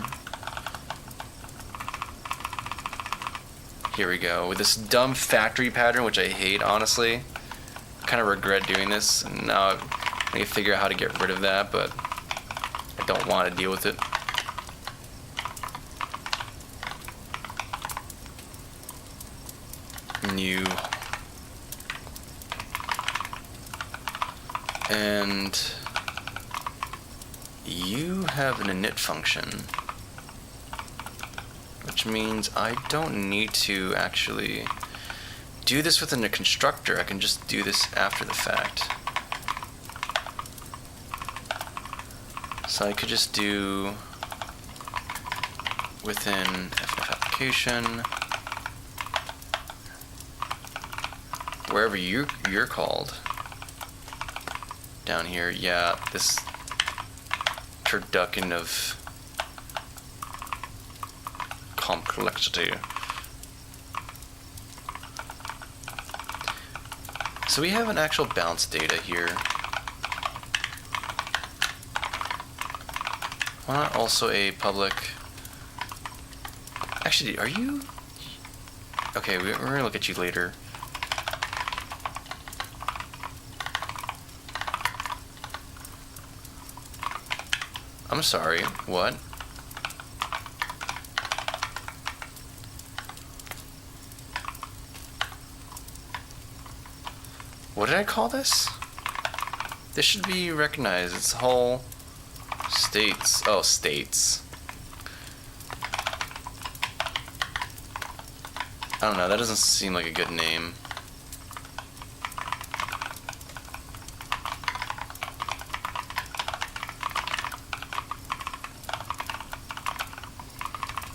Here we go, with this dumb factory pattern, which I hate, honestly. I kind of regret doing this, and now I need to figure out how to get rid of that, but I don't want to deal with it. New. And you have an init function, which means I don't need to actually do this within a constructor. I can just do this after the fact. So I could just do within FNF application, wherever you're called, down here. Yeah, this turducken of complexity. So we have an actual balance data here. Why not also a public? Actually, are you? Okay, we're gonna look at you later. I'm sorry, what? What did I call this? This should be recognized. It's whole states. Oh, states. I don't know, that doesn't seem like a good name.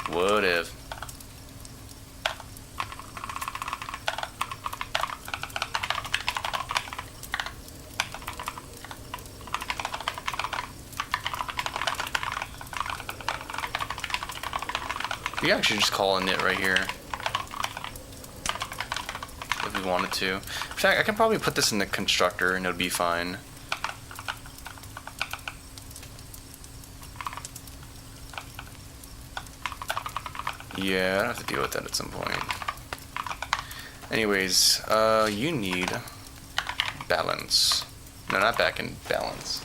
What if? We can actually just call a init right here if we wanted to. In fact, I can probably put this in the constructor and it'll be fine. Yeah, I have to deal with that at some point. Anyways, you need balance. No, not back in balance.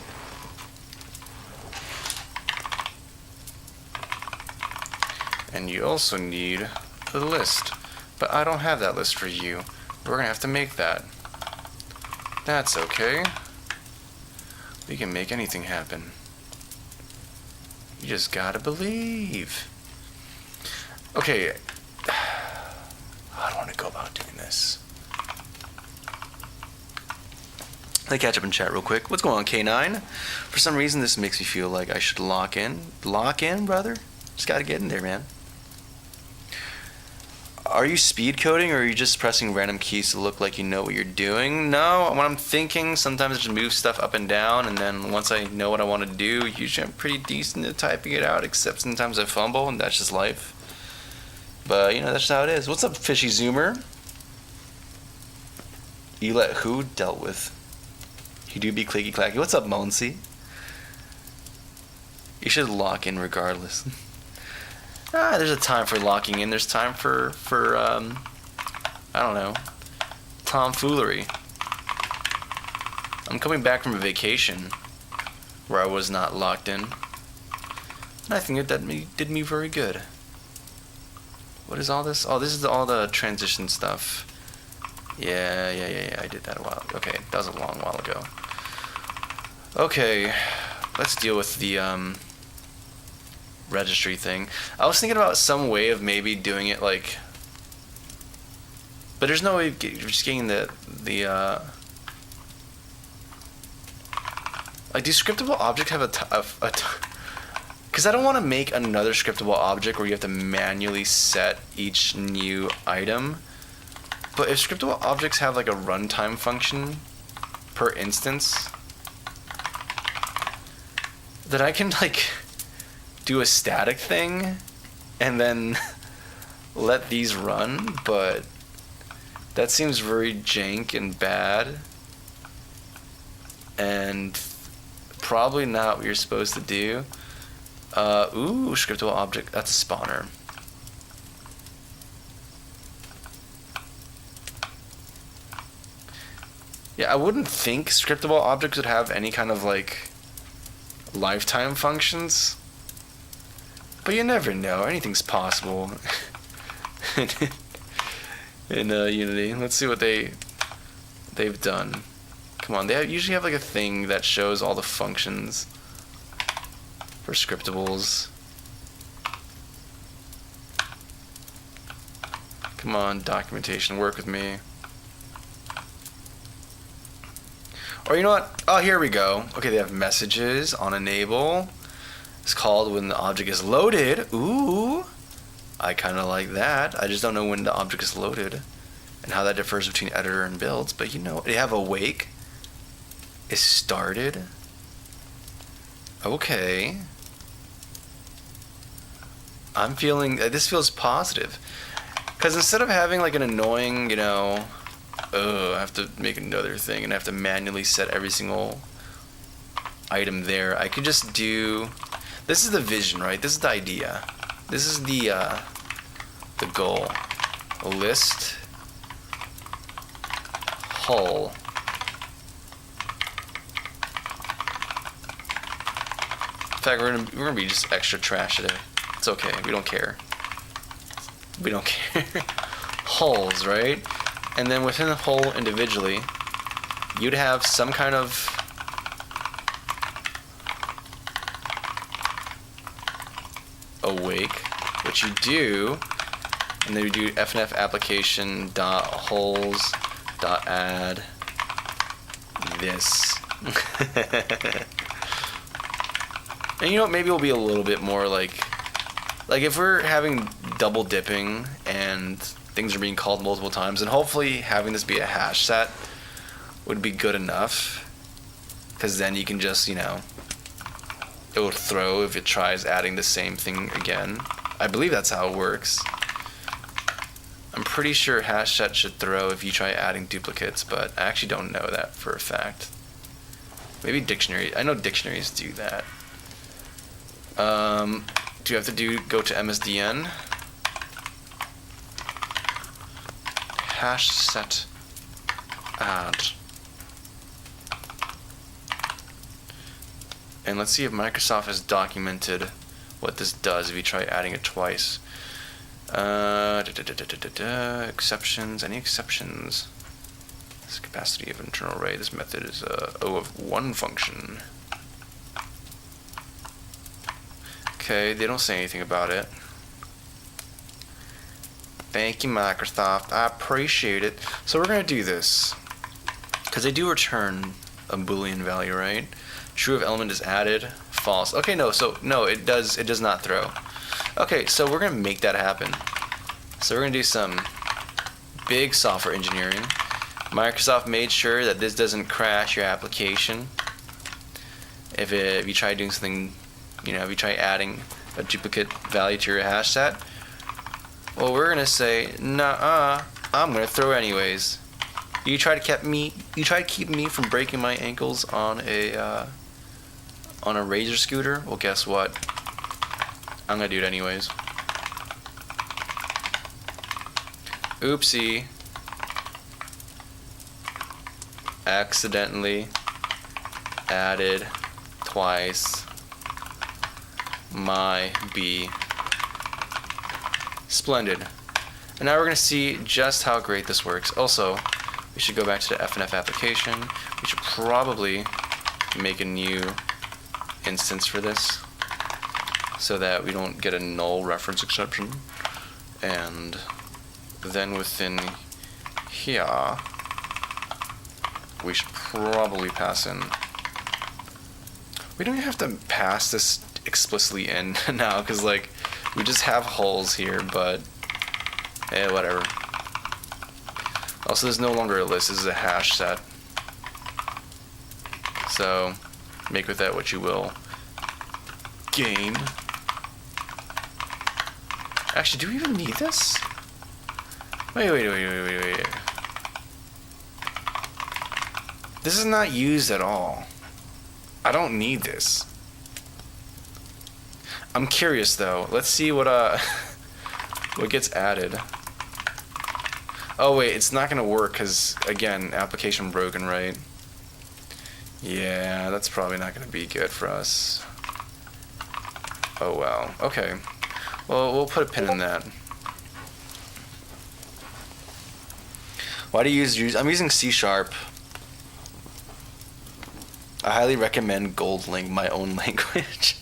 And you also need a list. But I don't have that list for you. We're gonna have to make that. That's okay. We can make anything happen. You just gotta believe. Okay. go about doing this? Let me catch up in chat real quick. What's going on, K9? For some reason, this makes me feel like I should lock in. Lock in, brother? Just gotta get in there, man. Are you speed coding, or are you just pressing random keys to look like you know what you're doing? No, when I'm thinking, sometimes I just move stuff up and down, and then once I know what I want to do, usually I'm pretty decent at typing it out, except sometimes I fumble, and that's just life. But, you know, that's just how it is. What's up, Fishy Zoomer? You let who dealt with? You do be clicky clacky. What's up, Monsi? You should lock in regardless. There's a time for locking in. There's time for I don't know, tomfoolery. I'm coming back from a vacation where I was not locked in, and I think that did me very good. What is all this? Oh, this is all the transition stuff. Yeah. I did that a while ago. Okay, that was a long while ago. Okay, let's deal with the registry thing. I was thinking about some way of maybe doing it like, but there's no way of just getting the like, do scriptable objects have a because I don't want to make another scriptable object where you have to manually set each new item. But if scriptable objects have like a runtime function per instance, then I can like do a static thing and then let these run, but that seems very jank and bad and probably not what you're supposed to do. Ooh, scriptable object, that's a spawner. Yeah, I wouldn't think scriptable objects would have any kind of like lifetime functions, but you never know. Anything's possible in Unity. Let's see what they've done. Come on, they usually have like a thing that shows all the functions for scriptables. Come on, documentation, work with me. Or you know what? Oh, here we go. Okay, they have messages on enable. It's called when the object is loaded. Ooh, I kind of like that. I just don't know when the object is loaded and how that differs between editor and builds. But you know, they have awake is started. Okay. I'm feeling, this feels positive. Because instead of having like an annoying, you know, I have to make another thing and I have to manually set every single item there, I could just do, this is the vision, right? This is the idea. This is the goal. A list, hull. In fact, we're gonna be just extra trash today. It's okay. We don't care. We don't care. Hulls, right? And then within the hull individually, you'd have some kind of awake, which you do, and then you do fnf application dot hulls dot add this. And you know what? Maybe it'll be a little bit more like if we're having double dipping and things are being called multiple times, and hopefully having this be a hash set would be good enough, because then you can just, you know, it would throw if it tries adding the same thing again. I believe that's how it works. I'm pretty sure hash set should throw if you try adding duplicates, but I actually don't know that for a fact. Maybe dictionary. I know dictionaries do that. Do you have to go to MSDN? Hash set add. And let's see if Microsoft has documented what this does if you try adding it twice. Exceptions, any exceptions? This capacity of internal array, this method is O of 1 function. Okay, they don't say anything about it. Thank you, Microsoft. I appreciate it. So we're going to do this. Because they do return a Boolean value, right? True if element is added. False. Okay, no. So, no, it does not throw. Okay, so we're going to make that happen. So we're going to do some big software engineering. Microsoft made sure that this doesn't crash your application. If you try doing something, if you try adding a duplicate value to your hash set, well, we're gonna say, nah, I'm gonna throw anyways. You try to keep me from breaking my ankles on a razor scooter. Well, guess what? I'm gonna do it anyways. Oopsie. Accidentally added twice my B. Splendid. And now we're going to see just how great this works. Also, we should go back to the FNF application. We should probably make a new instance for this so that we don't get a null reference exception. And then within here, we should probably pass in. We don't even have to pass this explicitly in now, because like we just have holes here, but whatever. Also, there's no longer a list. This is a hash set. So make with that what you will. Game. Actually, do we even need this? Wait. This is not used at all. I don't need this. I'm curious though. Let's see what what gets added. Oh wait, it's not gonna work because again, application broken, right? Yeah, that's probably not gonna be good for us. Oh well. Okay. Well, we'll put a pin in that. Why do you use? I'm using C#. I highly recommend Goldlink, my own language.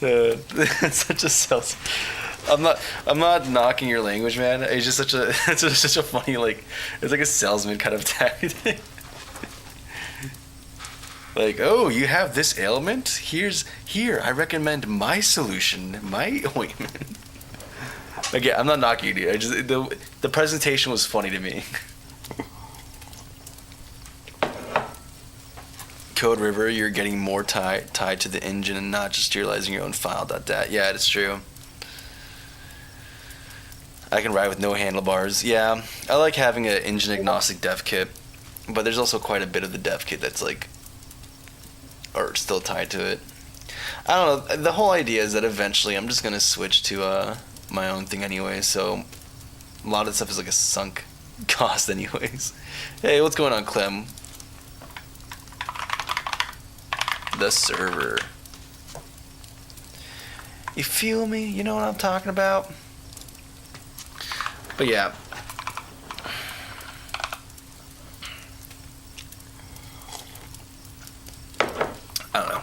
It's such a sales. I'm not knocking your language, man. It's just such a such a funny, like, it's like a salesman kind of tactic. Like, oh, you have this ailment? Here, I recommend my solution, my ointment. Again, I'm not knocking you. The presentation was funny to me. Code River, you're getting more tied to the engine and not just serializing your own file.dat. Yeah, it's true. I can ride with no handlebars. Yeah, I like having an engine agnostic dev kit, but there's also quite a bit of the dev kit that's like, or still tied to it. I don't know. The whole idea is that eventually I'm just gonna switch to my own thing anyway. So a lot of stuff is like a sunk cost anyways. Hey, what's going on, Clem? The server. You feel me? You know what I'm talking about? But yeah. I don't know.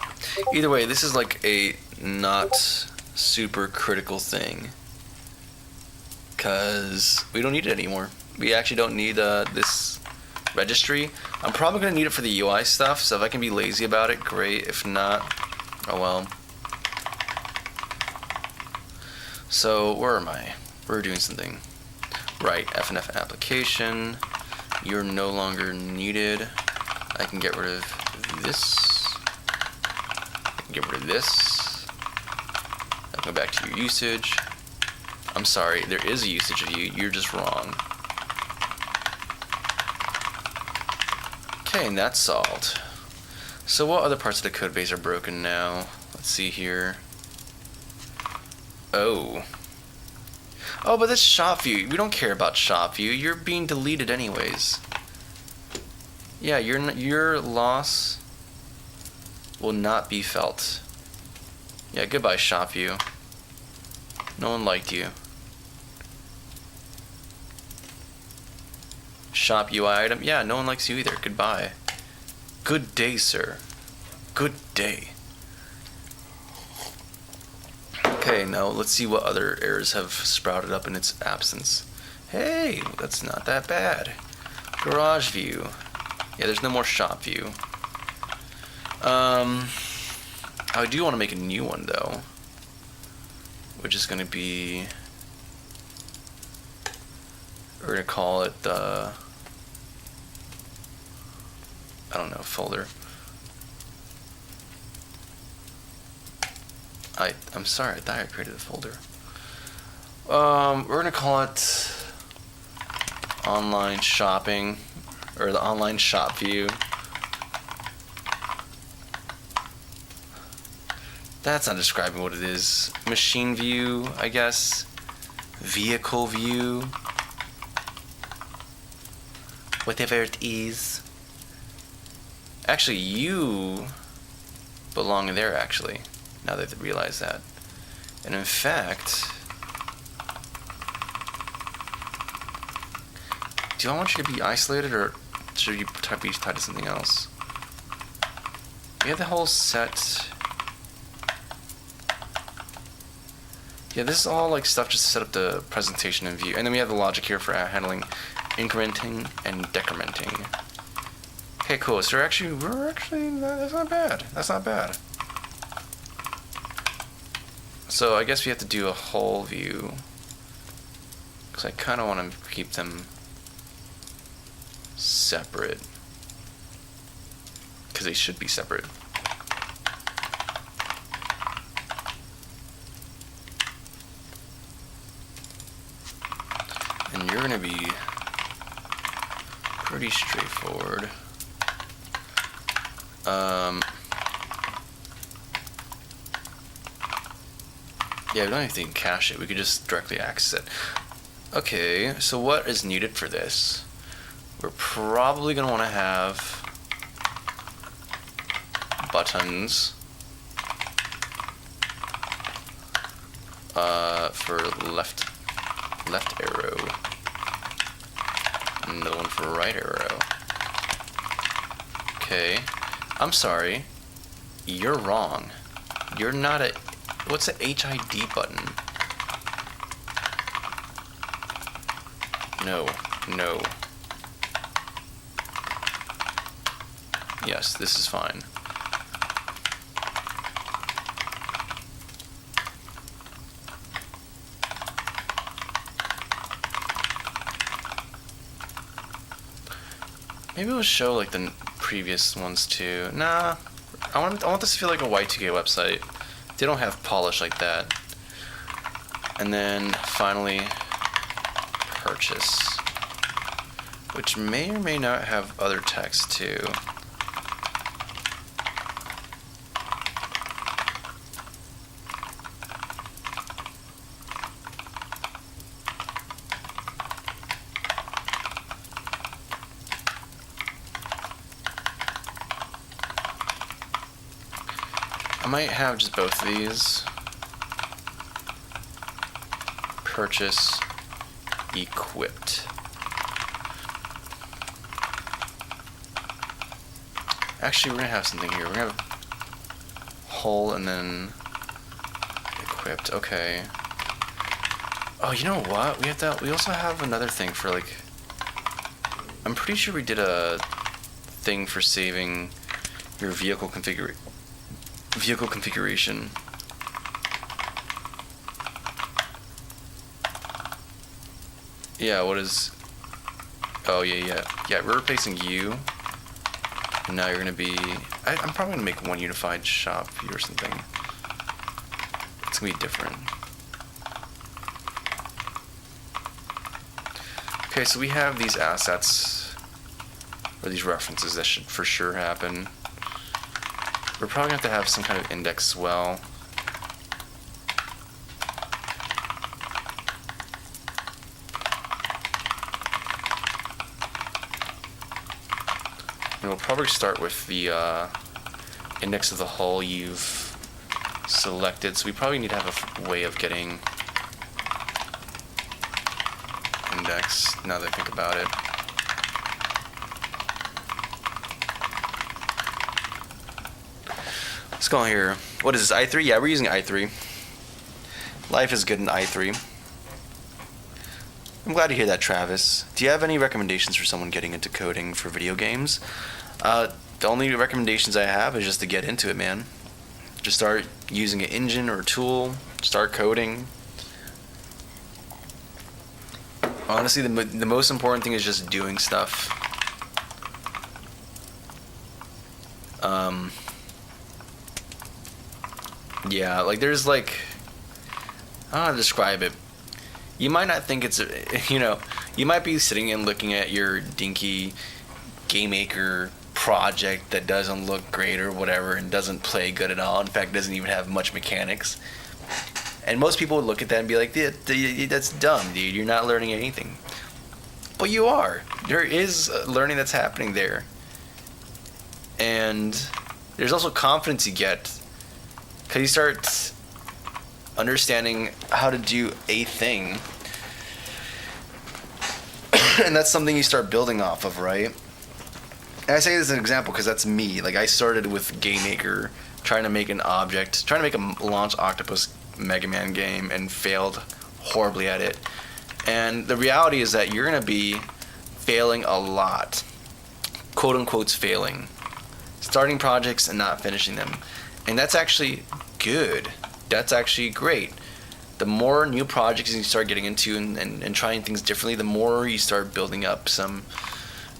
Either way, this is like a not super critical thing. Because we don't need it anymore. We actually don't need this registry. I'm probably going to need it for the UI stuff, so if I can be lazy about it, great. If not, oh well. So, where am I? We're doing something. Right, FNF application. You're no longer needed. I can get rid of this. I can get rid of this. I can go back to your usage. I'm sorry, there is a usage of you. You're just wrong. Okay, and that's solved. So what other parts of the code base are broken now? Let's see here. Oh, but that's shop view. We don't care about shop view. You're being deleted anyways. Yeah, your loss will not be felt. Yeah, goodbye shop view. No one liked you. Shop UI item. Yeah, no one likes you either. Goodbye. Good day, sir. Good day. Okay, now let's see what other errors have sprouted up in its absence. Hey, that's not that bad. Garage view. Yeah, there's no more shop view. I do want to make a new one though, which is going to be, we're going to call it the, I don't know, folder. I'm sorry, I thought I created a folder. We're going to call it online shopping, or the online shop view. That's not describing what it is. Machine view, I guess. Vehicle view. Whatever it is. Actually, you belong there, actually, now that I realize that. And in fact, do I want you to be isolated, or should you be tied to something else? We have the whole set. Yeah, this is all like stuff just to set up the presentation and view. And then we have the logic here for handling incrementing and decrementing. Okay, cool. So that's not bad. That's not bad. So I guess we have to do a whole view, because I kind of want to keep them separate, because they should be separate. And you're going to be pretty straightforward. Yeah, we don't even cache it. We could just directly access it. Okay, so what is needed for this? We're probably going to want to have buttons for left arrow, another one for right arrow. Okay, I'm sorry, you're wrong. You're not a, what's a HID button? No. Yes, this is fine. Maybe we'll show like the previous ones too. Nah, I want this to feel like a Y2K website. They don't have polish like that. And then finally, purchase, which may or may not have other text too. I might have just both of these. Purchase equipped. Actually, we're gonna have something here. We're gonna have whole and then equipped. Okay. Oh, you know what? We also have another thing for like. I'm pretty sure we did a thing for saving your vehicle configuration. Yeah, what is... Oh, yeah. We're replacing you. And now you're going to be... I'm probably going to make one unified shop view or something. It's going to be different. Okay, so we have these assets, or these references that should for sure happen. We're probably going to have some kind of index as well. And we'll probably start with the index of the hull you've selected. So we probably need to have a way of getting index, now that I think about it. Let's go on here. What is this, i3? Yeah, we're using i3. Life is good in i3. I'm glad to hear that, Travis. Do you have any recommendations for someone getting into coding for video games? The only recommendations I have is just to get into it, man. Just start using an engine or a tool. Start coding. Honestly, the most important thing is just doing stuff. Yeah, like there's like, I don't know how to describe it. You might not think it's, you might be sitting and looking at your dinky Game Maker project that doesn't look great or whatever and doesn't play good at all. In fact, doesn't even have much mechanics. And most people would look at that and be like, that's dumb, dude. You're not learning anything. But you are. There is learning that's happening there. And there's also confidence you get because you start understanding how to do a thing. And that's something you start building off of, right? And I say this as an example because that's me. Like, I started with Game Maker, trying to make an object, trying to make a Launch Octopus Mega Man game, and failed horribly at it. And the reality is that you're going to be failing a lot. Quote unquote failing. Starting projects and not finishing them. And that's actually good. That's actually great. The more new projects you start getting into and trying things differently, the more you start building up some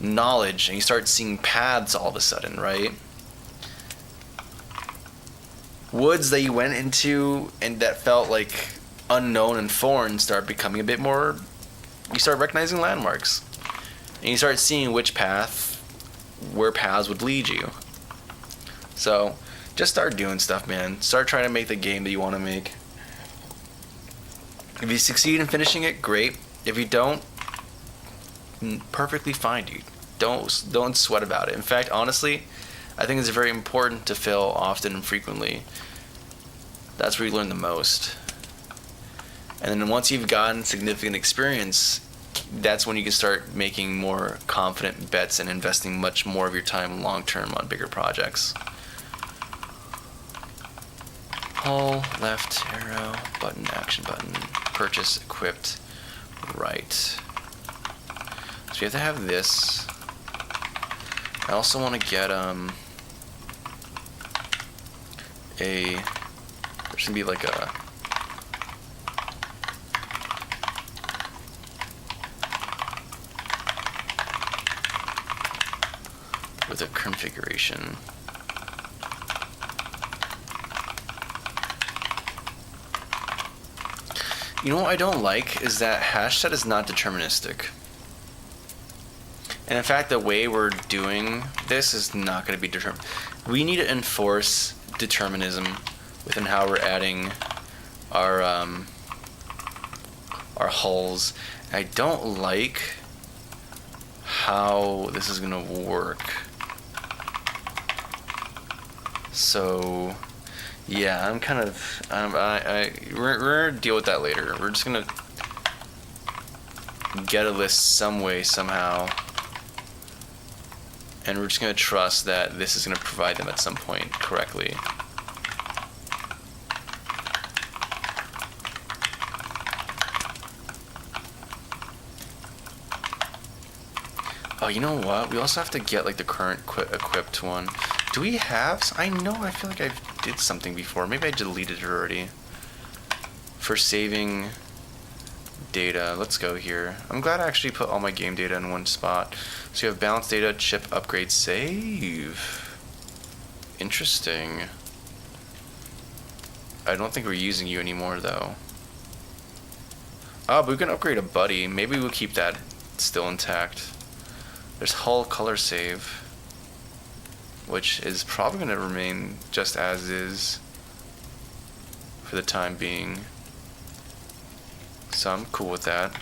knowledge and you start seeing paths all of a sudden, right? Woods that you went into and that felt like unknown and foreign start becoming a bit more, you start recognizing landmarks. And you start seeing where paths would lead you. So, just start doing stuff, man. Start trying to make the game that you want to make. If you succeed in finishing it, great. If you don't, perfectly fine, dude. Don't sweat about it. In fact, honestly, I think it's very important to fail often and frequently. That's where you learn the most. And then once you've gotten significant experience, that's when you can start making more confident bets and investing much more of your time long term on bigger projects. Hull, left arrow, button, action button, purchase, equipped, right. So you have to have this. I also want to get there's gonna be like a with a configuration. You know what I don't like is that hash set is not deterministic. And in fact, the way we're doing this is not going to be determined. We need to enforce determinism within how we're adding our hulls. I don't like how this is going to work. So, yeah, I'm kind of we're gonna deal with that later. We're just gonna get a list some way, somehow, and we're just gonna trust that this is gonna provide them at some point correctly. Oh, you know what? We also have to get like the current equipped one. Do we have? I feel like I did something before. Maybe I deleted it already. For saving data. Let's go here. I'm glad I actually put all my game data in one spot. So you have balance data, chip, upgrade, save. Interesting. I don't think we're using you anymore though. Oh, but we can upgrade a buddy. Maybe we'll keep that still intact. There's hull color save, which is probably going to remain just as is for the time being. So I'm cool with that.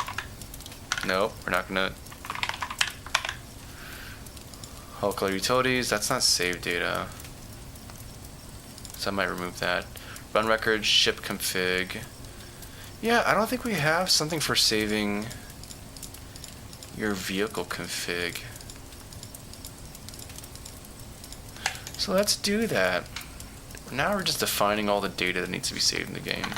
Nope, we're not going to. Hull color utilities, that's not save data. So I might remove that. Run record, ship config. Yeah, I don't think we have something for saving your vehicle config. So let's do that. Now we're just defining all the data that needs to be saved in the game.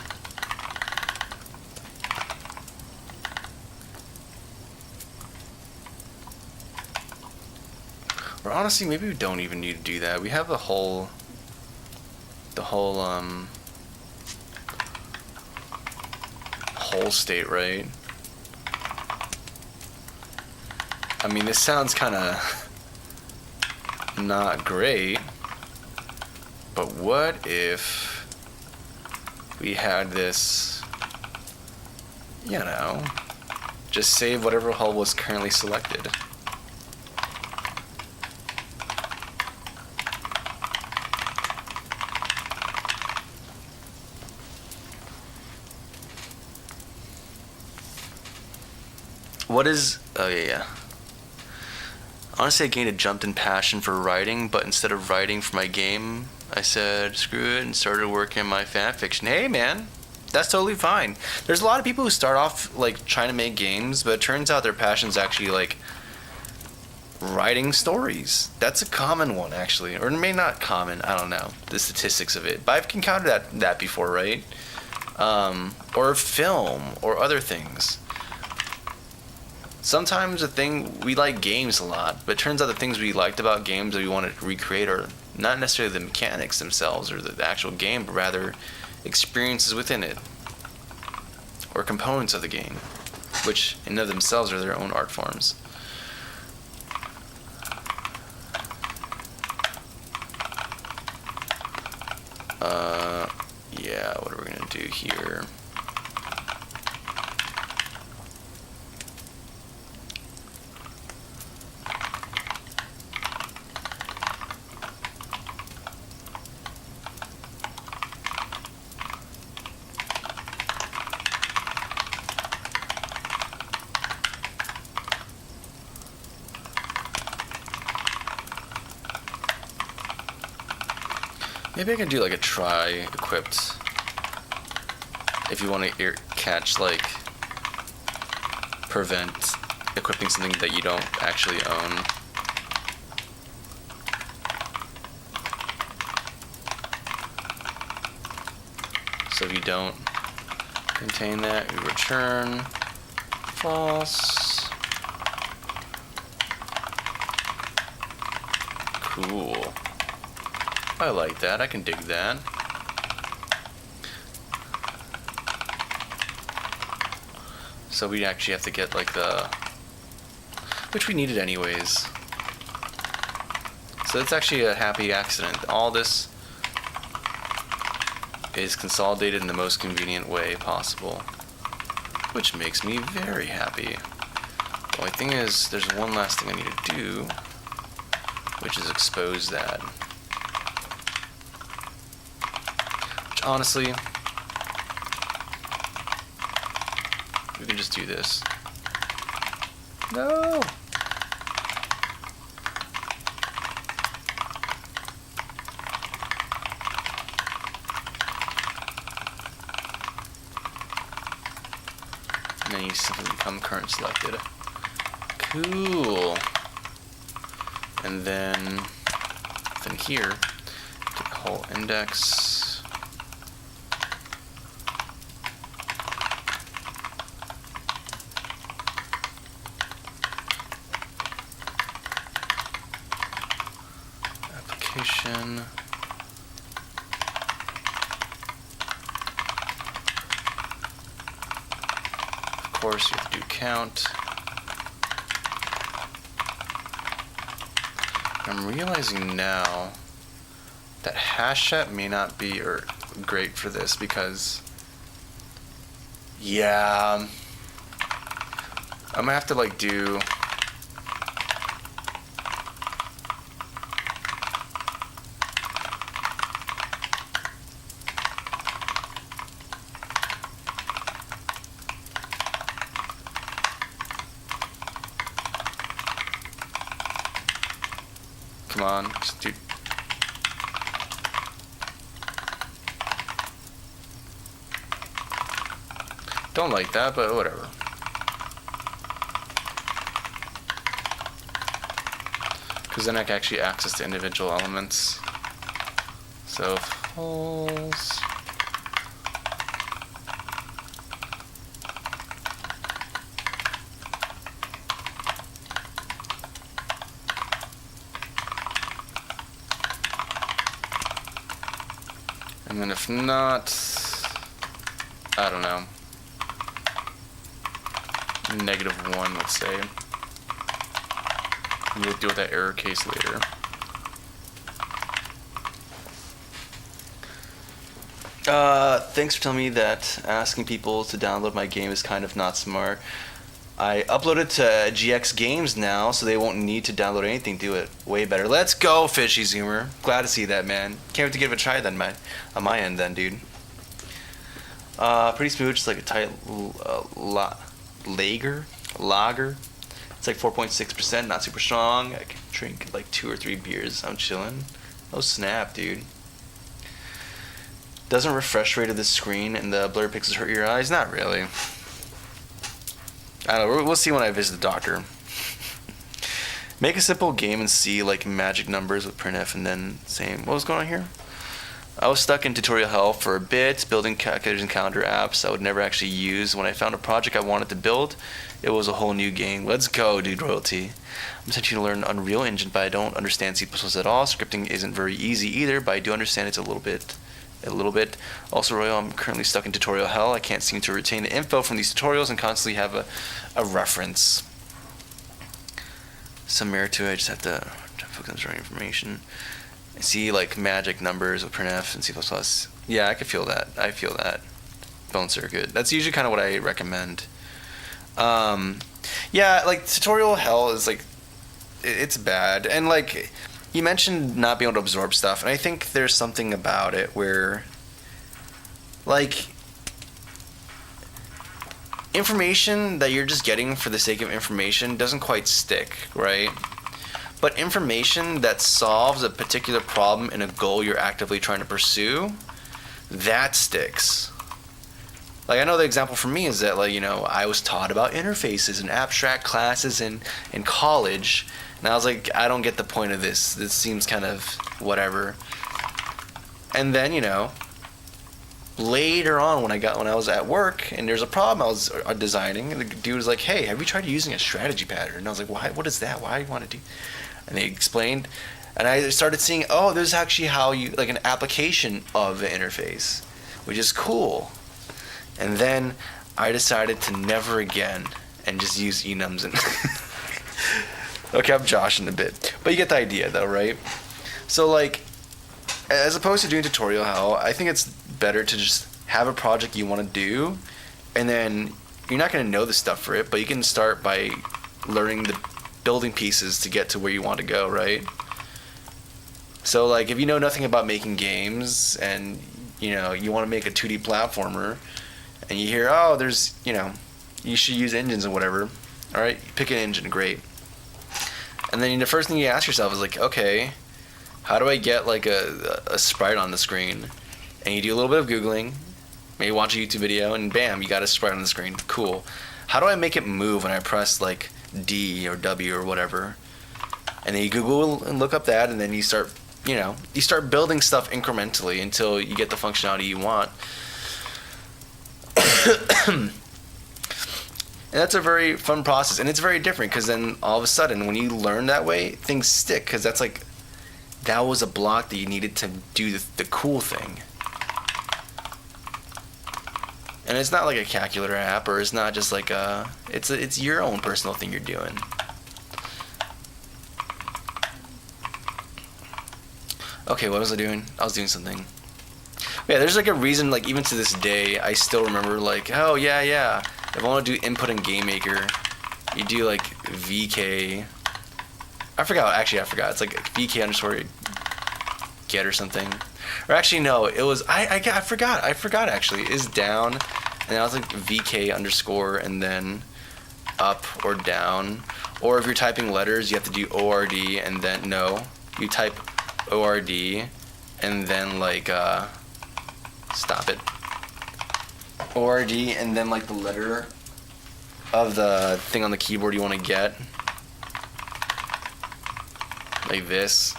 Or honestly, maybe we don't even need to do that. We have the whole whole state, right? I mean, this sounds kind of not great, but what if we had this, you know, just save whatever hull was currently selected. What is, oh yeah. Honestly, I gained a jump in passion for writing, but instead of writing for my game, I said screw it and started working on my fanfiction. Hey man, that's totally fine. There's a lot of people who start off like trying to make games, but it turns out their passion's actually like writing stories. That's a common one actually, or maybe not common. I don't know the statistics of it, but I've encountered that before, right? Or film or other things. Sometimes we like games a lot, but it turns out the things we liked about games that we want to recreate are not necessarily the mechanics themselves or the actual game, but rather experiences within it or components of the game, which in and of themselves are their own art forms. Yeah, what are we gonna do here? Maybe I can do like a try equipped if you want to catch like prevent equipping something that you don't actually own. So if you don't contain that, you return false. Cool. I like that. I can dig that. So we actually have to get like which we needed anyways. So it's actually a happy accident. All this is consolidated in the most convenient way possible, which makes me very happy. The only thing is, there's one last thing I need to do, which is expose that. Which honestly, we can just do this. No! And then you simply become current selected. Cool. And then here, take the whole index. Application. Of course, you have to do count. I'm realizing now that hashtag may not be great for this because, yeah, I'm gonna have to like do. Come on, just do. Don't like that, but whatever. Because then I can actually access the individual elements. So false. And then if not, I don't know, -1, let's say. You'll deal with that error case later. Thanks for telling me that asking people to download my game is kind of not smart. I uploaded to GX Games now, so they won't need to download anything. Do it way better. Let's go, Fishy Zoomer. Glad to see that, man. Can't wait to give it a try then, on my end then, dude. Pretty smooth, just like a tight lager. It's like 4.6%, not super strong. I can drink like 2 or 3 beers. I'm chilling. Oh snap, dude. Doesn't refresh rate of the screen and the blur pixels hurt your eyes? Not really. I don't know. We'll see when I visit the doctor. Make a simple game and see like magic numbers with printf and then same. What was going on here? I was stuck in tutorial hell for a bit, building calculators and calendar apps I would never actually use. When I found a project I wanted to build, it was a whole new game. Let's go, dude, royalty. I'm attempting to learn Unreal Engine, but I don't understand C++ at all. Scripting isn't very easy either, but I do understand it a little bit. Also, Royal, I'm currently stuck in tutorial hell. I can't seem to retain the info from these tutorials and constantly have a reference. Some merit to it. I just have to focus on storing information. I see like magic numbers with printf and C++. Yeah, I could feel that. I feel that. Bone circuit. That's usually kind of what I recommend. Yeah, like tutorial hell is like, it's bad. And like, you mentioned not being able to absorb stuff, and I think there's something about it where, like, information that you're just getting for the sake of information doesn't quite stick, right? But information that solves a particular problem in a goal you're actively trying to pursue, that sticks. Like, I know the example for me is that, like, you know, I was taught about interfaces and abstract classes in college, and I was like, I don't get the point of this. This seems kind of whatever. And then, you know, later on when I was at work and there's a problem I was designing, and the dude was like, hey, have you tried using a strategy pattern? And I was like, why? What is that? Why do you want to do? And they explained, and I started seeing, oh, there's actually how you, like, an application of the interface, which is cool. And then I decided to never again and just use enums and okay, I'm joshing a bit, but you get the idea though, right? So like, as opposed to doing tutorial hell, I think it's better to just have a project you want to do, and then you're not going to know the stuff for it, but you can start by learning the building pieces to get to where you want to go, right? So like, if you know nothing about making games and, you know, you want to make a 2D platformer, and you hear, oh, there's, you know, you should use engines and whatever, all right, pick an engine, great. And then the first thing you ask yourself is like, okay, how do I get like a sprite on the screen? And you do a little bit of Googling, maybe watch a YouTube video, and bam, you got a sprite on the screen. Cool. How do I make it move when I press like D or W or whatever? And then you Google and look up that, and then you start, you know, you start building stuff incrementally until you get the functionality you want. And that's a very fun process, and it's very different because then all of a sudden when you learn that way, things stick, because that's like, that was a block that you needed to do the cool thing. And it's not like a calculator app, or it's not just like it's your own personal thing you're doing. Okay, what was I doing? I was doing something. Yeah, there's like a reason, like even to this day, I still remember like, oh yeah, if I want to do input in GameMaker, you do like VK. I forgot. It's like VK underscore get or something. Or actually no, it was I forgot actually. It is down, and I was like VK underscore and then up or down. Or if you're typing letters, you have to do ORD and then no, you type ORD and then like stop it. ORD and then like the letter of the thing on the keyboard you want to get. Like this.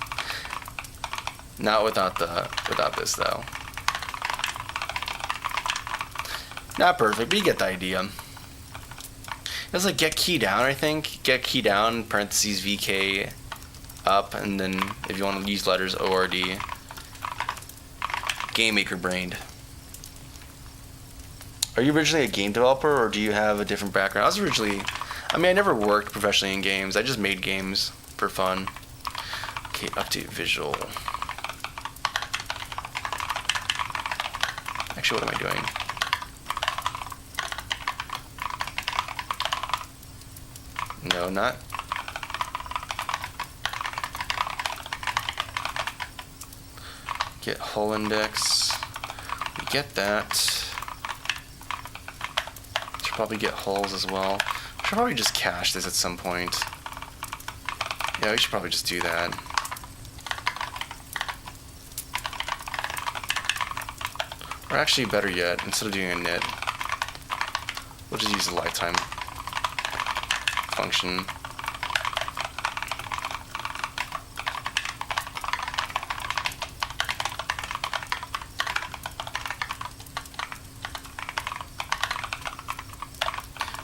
Not without this though. Not perfect, but you get the idea. It was like get key down, I think. Get key down, parentheses VK up, and then if you want to use letters, ORD. Game Maker brained. Are you originally a game developer, or do you have a different background? I never worked professionally in games. I just made games for fun. Okay, update visual. Actually, what am I doing? No, not. Get hull index. We get that. Should probably get hulls as well. Should probably just cache this at some point. Yeah, we should probably just do that. Or actually, better yet, instead of doing a knit, we'll just use the lifetime function.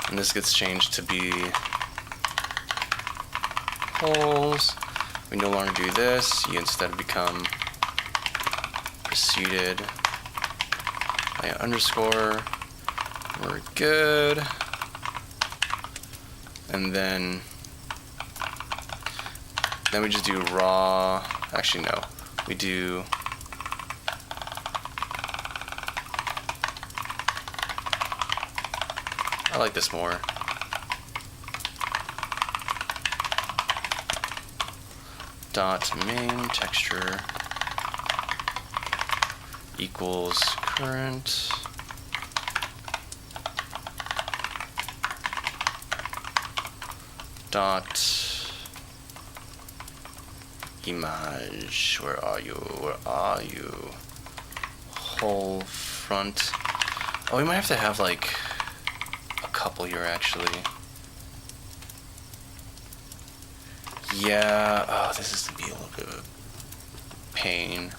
And this gets changed to be holes. We no longer do this. You instead become preceded by an underscore. We're good. And then we just do raw. Actually, no. We do I like this more. Dot main texture equals current dot image. Where are you? Where are you? Whole front. Oh, we might have to have like a couple here actually. Yeah. Oh, this is gonna be a little bit of a pain.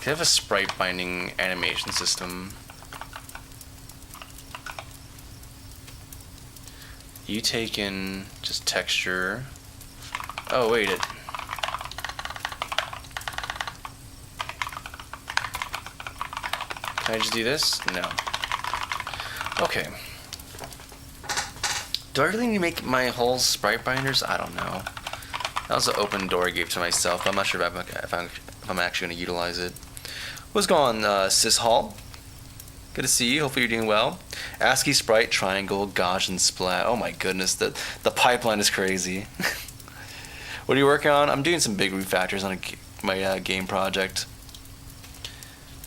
They have a sprite binding animation system. You take in just texture. Oh, wait, Can I just do this? No. Okay. Do I really need to make my whole sprite binders? I don't know. That was an open door I gave to myself, but I'm not sure if I'm actually going to utilize it. What's going on, Sis Hall? Good to see you. Hopefully you're doing well. ASCII sprite, triangle, Gaussian splat. Oh my goodness, the pipeline is crazy. What are you working on? I'm doing some big refactors on my game project.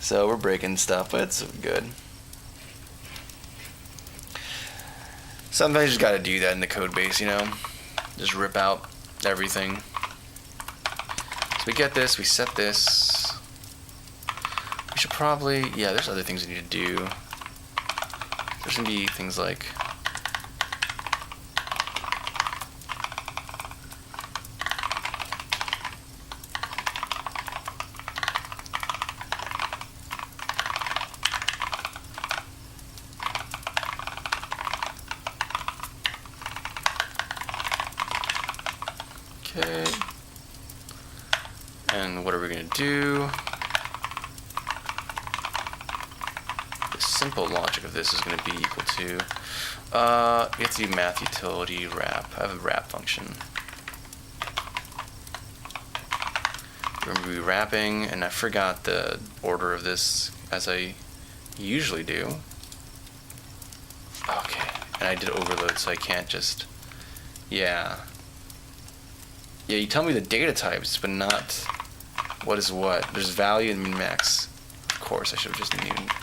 So we're breaking stuff, but it's good. Sometimes you just gotta do that in the code base, you know? Just rip out everything. So we get this, we set this. We should probably, yeah, there's other things we need to do. There's gonna be things like okay. And what are we gonna do? The simple logic of this is going to be equal to, we have to do math utility wrap. I have a wrap function. We're going to be wrapping, and I forgot the order of this as I usually do. Okay, and I did overload, so I can't just, yeah. Yeah, you tell me the data types, but not what is what. There's value and min-max. Of course, I should have just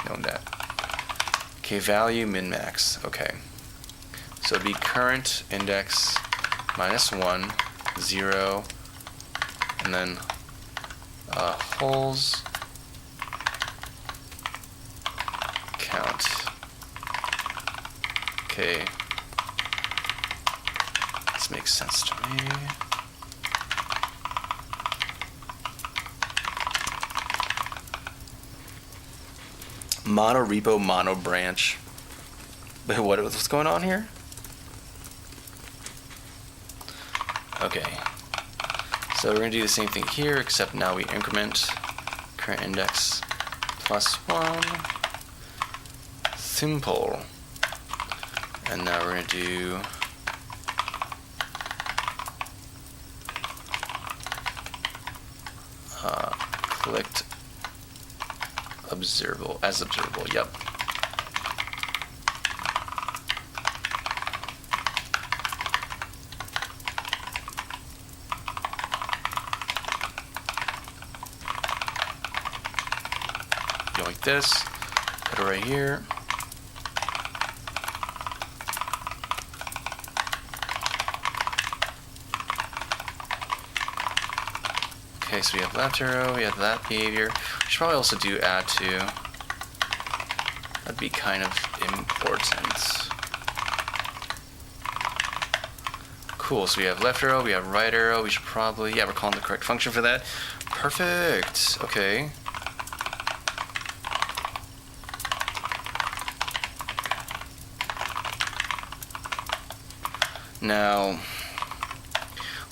known that. Okay, value, min-max. Okay. So it'd be current index -1, 0, and then holes count. Okay. This makes sense to me. Mono repo, mono branch. Wait, what's going on here? Okay. So we're gonna do the same thing here, except now we increment current index +1. Simple. And now we're going to do clicked observable as observable. Yep. Go like this. Put it right here. Okay, so we have left arrow, we have that behavior. We should probably also do add to. That'd be kind of important. Cool, so we have left arrow, we have right arrow. We should probably, yeah, we're calling the correct function for that. Perfect, okay. Now,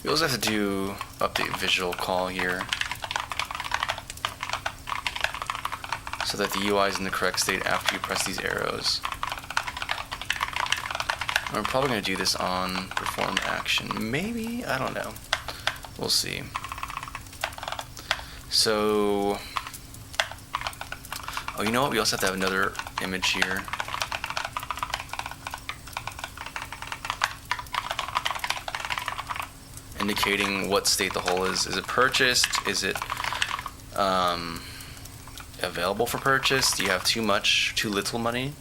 we also have to do update visual call here so that the UI is in the correct state after you press these arrows. We're probably going to do this on perform action. Maybe? I don't know. We'll see. So, oh, you know what? We also have to have another image here. Indicating what state the hole is. Is it purchased? Is it available for purchase? Do you have too much, too little money?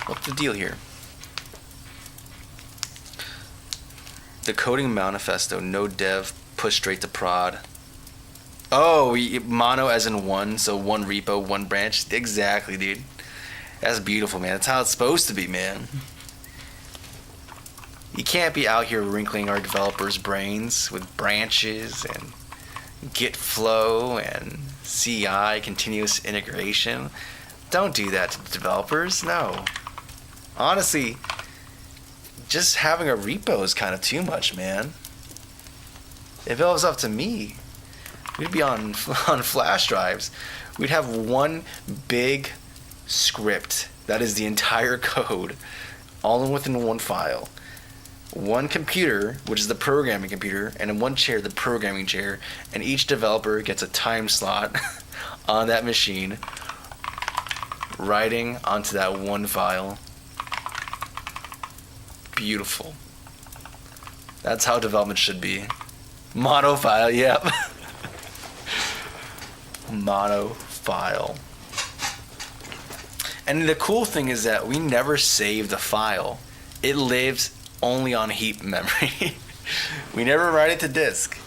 What's the deal here? The coding manifesto, no dev, push straight to prod. Oh, mono as in one, so one repo, one branch. Exactly, dude. That's beautiful, man. That's how it's supposed to be, man. You can't be out here wrinkling our developers' brains with branches and Git flow and CI, continuous integration. Don't do that to the developers, no. Honestly, just having a repo is kind of too much, man. If it was up to me, we'd be on flash drives. We'd have one big script that is the entire code, all within one file. One computer, which is the programming computer, and in one chair, the programming chair, and each developer gets a time slot on that machine, writing onto that one file. Beautiful. That's how development should be. Mono file, yep. Mono file. And the cool thing is that we never save the file. It lives only on heap memory. We never write it to disk.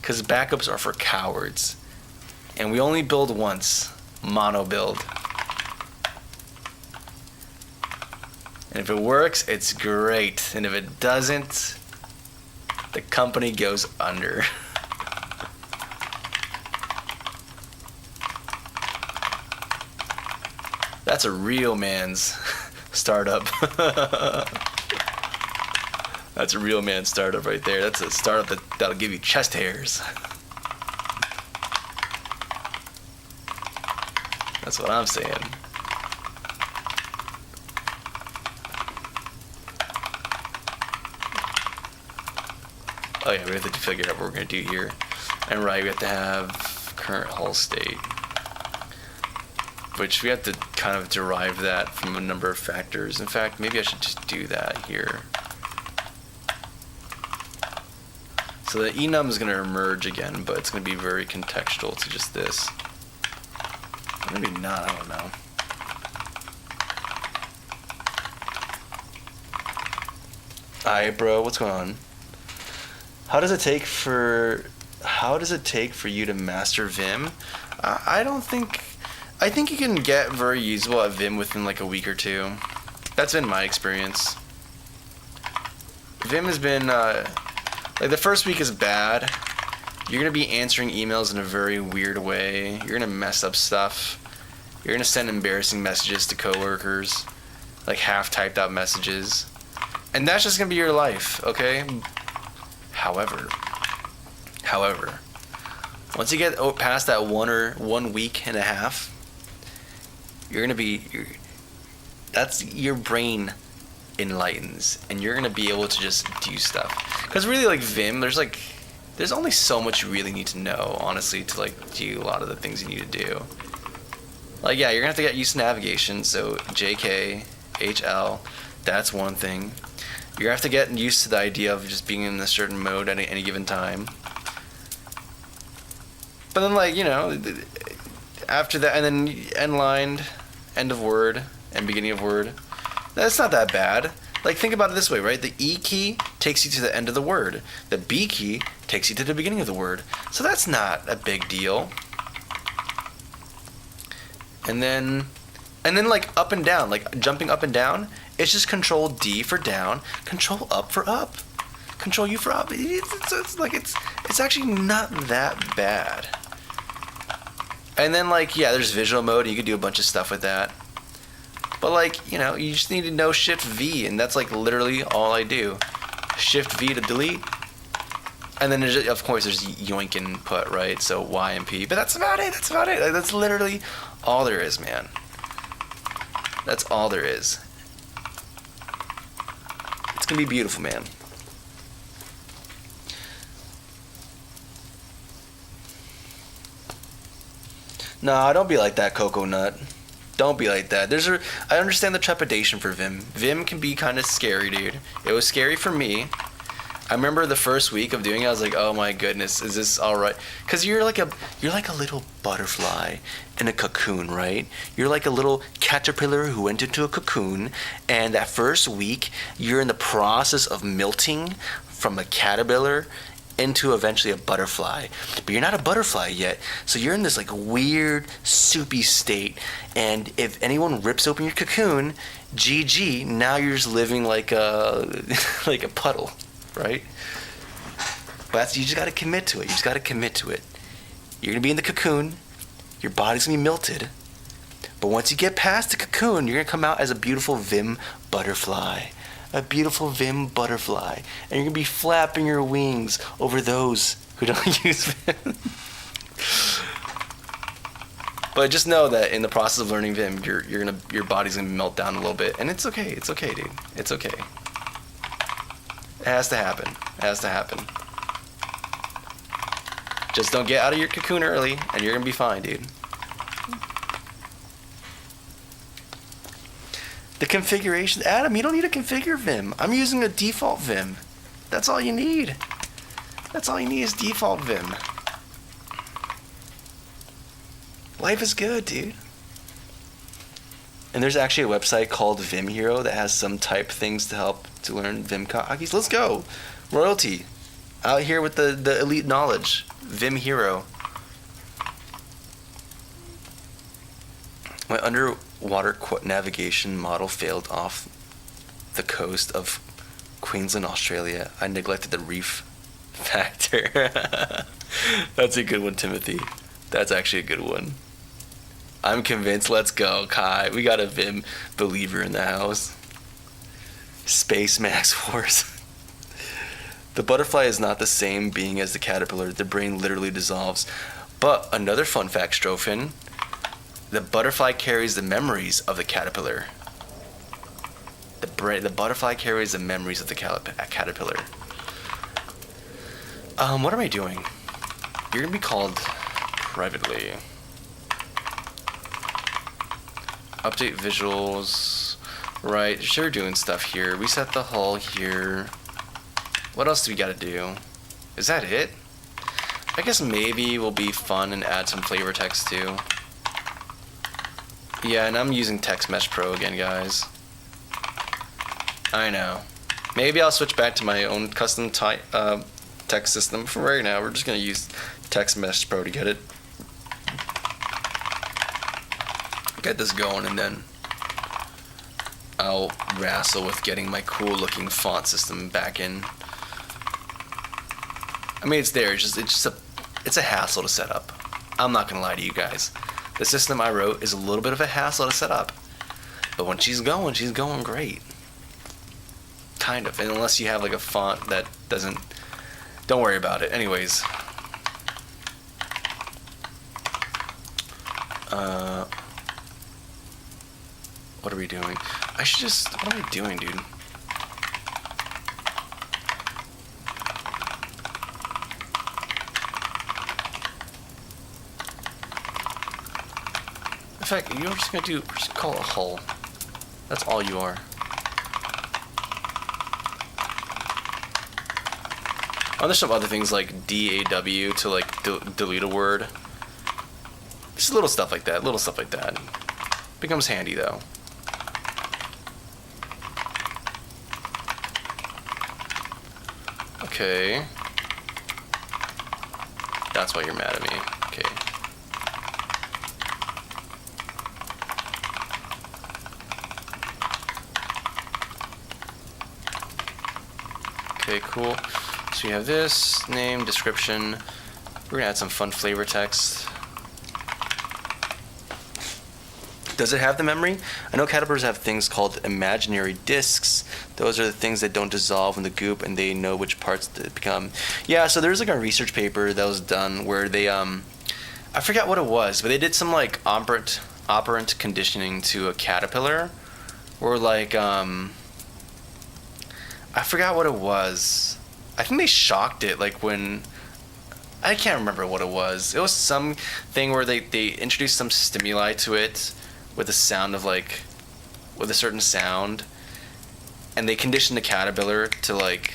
Because backups are for cowards. And we only build once. Mono build. And if it works, it's great. And if it doesn't, the company goes under. That's a real man's startup. That's a real man startup right there. That's a startup that'll give you chest hairs. That's what I'm saying. Oh yeah, we have to figure out what we're gonna do here. And right, we have to have current hull state, which we have to kind of derive that from a number of factors. In fact, maybe I should just do that here. So the enum is going to emerge again, but it's going to be very contextual to just this. Or maybe not, I don't know. Alright, bro, what's going on? How does it take for you to master Vim? I think you can get very usable at Vim within like a week or two. That's been my experience. Vim has been, like the first week is bad. You're going to be answering emails in a very weird way. You're going to mess up stuff. You're going to send embarrassing messages to coworkers. Like half typed out messages. And that's just going to be your life, okay? However, Once you get past that 1 week and a half, you're gonna be, that's your brain enlightens, and you're gonna be able to just do stuff. Because really, like Vim, there's only so much you really need to know, honestly, to like do a lot of the things you need to do. Like, yeah, you're gonna have to get used to navigation. So JK, HL, that's one thing. You're gonna have to get used to the idea of just being in a certain mode at any given time. But then, like, you know, after that, and then end-lined, end of word, and beginning of word. That's not that bad. Like, think about it this way, right? The E key takes you to the end of the word. The B key takes you to the beginning of the word. So that's not a big deal. And then like up and down, like jumping up and down, it's just Control D for down, Control up for up, Control U for up. It's actually not that bad. And then, like, yeah, there's visual mode. You could do a bunch of stuff with that. But, like, you know, you just need to know Shift V, and that's like literally all I do. Shift V to delete. And then there's, of course, there's yoink input, right? So Y and P. But that's about it. Like, that's literally all there is, man. That's all there is. It's gonna be beautiful, man. Nah, don't be like that, Coco Nut. Don't be like that. I understand the trepidation for Vim. Vim can be kind of scary, dude. It was scary for me. I remember the first week of doing it, I was like, oh my goodness, is this alright? Because you're like a little butterfly in a cocoon, right? You're like a little caterpillar who went into a cocoon, and that first week, you're in the process of melting from a caterpillar into eventually a butterfly. But you're not a butterfly yet, so you're in this like weird, soupy state, and if anyone rips open your cocoon, GG, now you're just living like a like a puddle. Right? But you just gotta commit to it. You're gonna be in the cocoon. Your body's gonna be melted. But once you get past the cocoon, you're gonna come out as a beautiful Vim butterfly. And you're gonna be flapping your wings over those who don't use Vim. But just know that in the process of learning Vim, your body's gonna melt down a little bit, and it's okay. It's okay, dude. It's okay. It has to happen. Just don't get out of your cocoon early, and you're gonna be fine, dude. The configuration, Adam, you don't need to configure Vim. I'm using a default Vim. That's all you need. That's all you need is default Vim. Life is good, dude. And there's actually a website called Vim Hero that has some type things to help to learn Vim hotkeys. Let's go. Royalty. Out here with the elite knowledge. Vim Hero. My underwater navigation model failed off the coast of Queensland, Australia. I neglected the reef factor. That's a good one, Timothy. That's actually a good one. I'm convinced. Let's go, Kai. We got a Vim believer in the house. Space Max Force. The butterfly is not the same being as the caterpillar. The brain literally dissolves. But another fun fact, Strophin. The butterfly carries the memories of the caterpillar. The butterfly carries the memories of the caterpillar. What am I doing? You're gonna be called privately. Update visuals. Right, sure, doing stuff here. Reset the hull here. What else do we gotta do? Is that it? I guess maybe we'll be fun and add some flavor text too. Yeah, and I'm using Text Mesh Pro again, guys. I know. Maybe I'll switch back to my own custom text system. For right now, we're just gonna use Text Mesh Pro to get this going, and then I'll wrestle with getting my cool looking font system back in. I mean, it's there. It's a hassle to set up. I'm not gonna lie to you guys. The system I wrote is a little bit of a hassle to set up, but when she's going great. Kind of, and unless you have like a font that doesn't. Don't worry about it. Anyways, What are we doing? I should just... What am I doing, dude? In fact, you're just gonna do... Just call it a hull. That's all you are. Oh, there's some other things like DAW to like delete a word. Just little stuff like that. Little stuff like that. Becomes handy though. Okay. That's why you're mad at me. Okay. Okay, cool. So we have this, name, description. We're gonna add some fun flavor text. Does it have the memory? I know caterpillars have things called imaginary discs. Those are the things that don't dissolve in the goop and they know which parts to become. Yeah, so there's like a research paper that was done where they, I forgot what it was, but they did some like operant conditioning to a caterpillar. Or like, I forgot what it was. I think they shocked it like when... I can't remember what it was. It was some thing where they introduced some stimuli to it with a sound of like... with a certain sound. And they conditioned the caterpillar to like,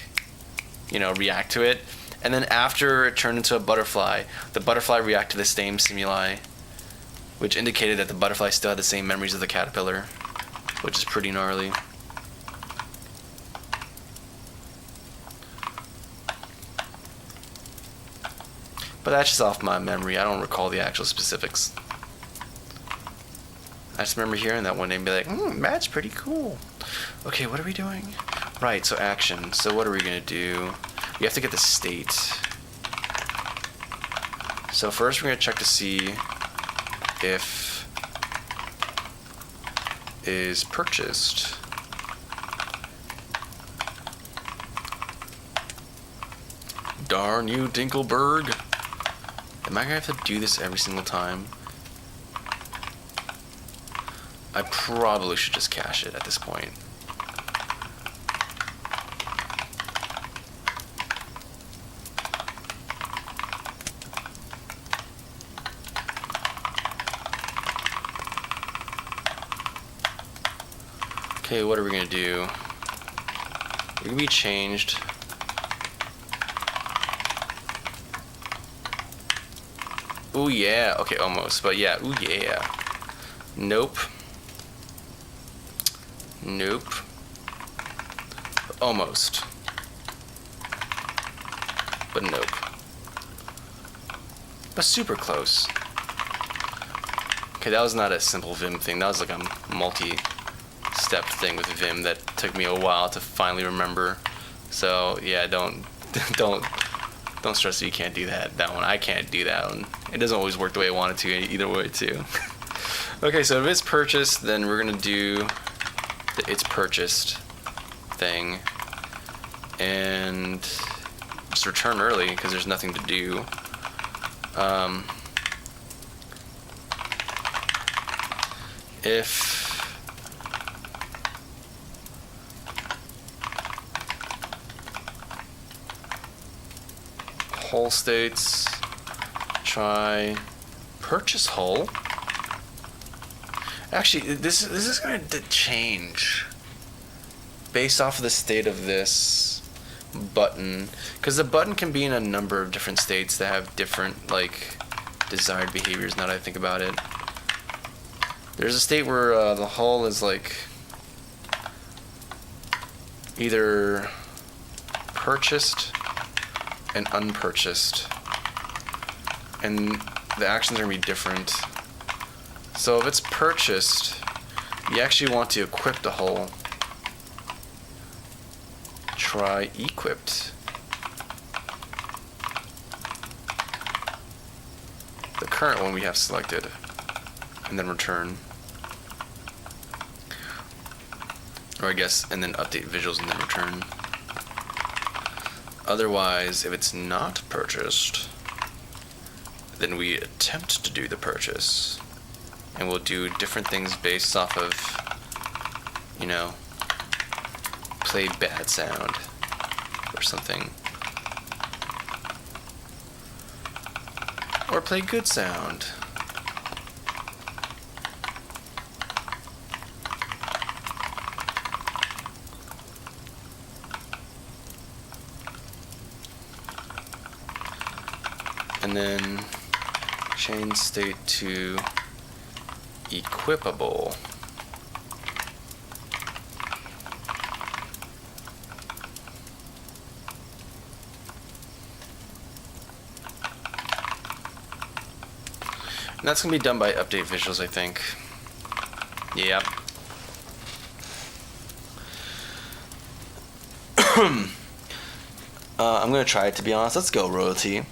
you know, react to it. And then after it turned into a butterfly, the butterfly reacted to the same stimuli. Which indicated that the butterfly still had the same memories of the caterpillar. Which is pretty gnarly. But that's just off my memory. I don't recall the actual specifics. I just remember hearing that one day and be like, Matt's pretty cool. Okay, what are we doing? Right, so action. So what are we going to do? We have to get the state. So first we're going to check to see if is purchased. Darn you, Dinkelberg. Am I going to have to do this every single time? I probably should just cache it at this point. Okay, what are we going to do? We're going to be changed. Ooh, yeah. Okay, almost. But yeah, ooh, yeah. Nope. Nope. Almost. But nope. But super close. Okay, that was not a simple Vim thing. That was like a multi-step thing with Vim that took me a while to finally remember. So yeah, don't stress if you can't do that one. I can't do that one. It doesn't always work the way I want it to either way too. Okay, so if it's purchased, then we're gonna do the it's purchased thing and just return early because there's nothing to do. If hull states try purchase hull. Actually, this is going to change based off of the state of this button, because the button can be in a number of different states that have different like desired behaviors. Now that I think about it, there's a state where the hull is like either purchased and unpurchased, and the actions are going to be different. So if it's purchased, you actually want to equip the hull. Try equipped. The current one we have selected, and then return. Or I guess, and then update visuals and then return. Otherwise, if it's not purchased, then we attempt to do the purchase. and we'll do different things based off of, you know, play bad sound or something. Or play good sound. And then change state to equipable. And that's going to be done by update visuals, I think. Yep. I'm going to try it, to be honest. Let's go, royalty.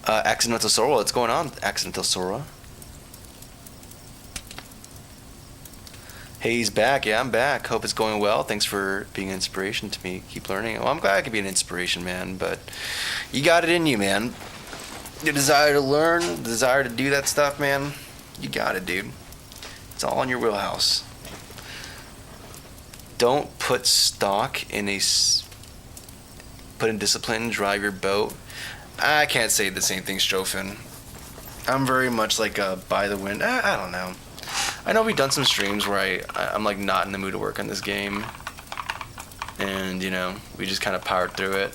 Accidental Sora, what's going on, Accidental Sora? Hey, he's back. Yeah, I'm back. Hope it's going well. Thanks for being an inspiration to me. Keep learning. Well, I'm glad I could be an inspiration, man. But you got it in you, man. The desire to learn, the desire to do that stuff, man. You got it, dude. It's all in your wheelhouse. Don't put stock in put in discipline, drive your boat. I can't say the same thing, Strofin. I'm very much like a by the wind. I don't know. I know we've done some streams where I'm like not in the mood to work on this game. And, you know, we just kind of powered through it.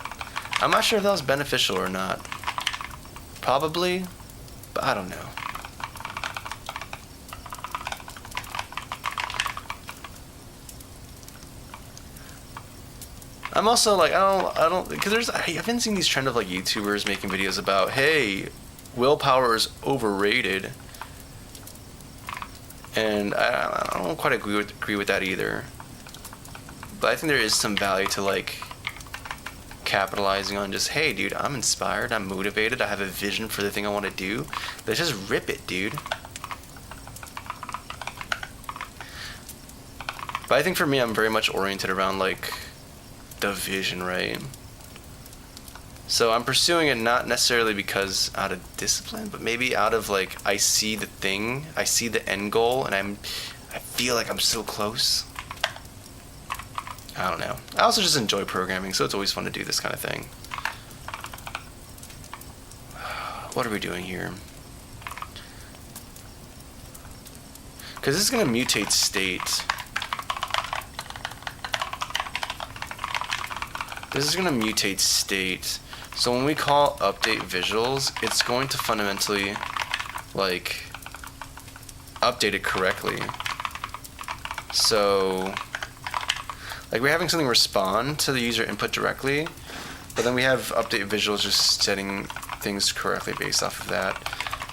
I'm not sure if that was beneficial or not. Probably, but I don't know. I'm also like, I don't, because I've been seeing these trend of like YouTubers making videos about, hey, willpower is overrated. And I don't quite agree with that either. But I think there is some value to like capitalizing on just, hey, dude, I'm inspired, I'm motivated, I have a vision for the thing I want to do. Let's just rip it, dude. But I think for me, I'm very much oriented around like the vision, right? So I'm pursuing it not necessarily because out of discipline, but maybe out of like I see the thing, I see the end goal, and I feel like I'm so close. I don't know. I also just enjoy programming, so it's always fun to do this kind of thing. What are we doing here? Because this is going to mutate state. This is going to mutate state. So when we call update visuals, it's going to fundamentally like update it correctly. So like we're having something respond to the user input directly, but then we have update visuals just setting things correctly based off of that.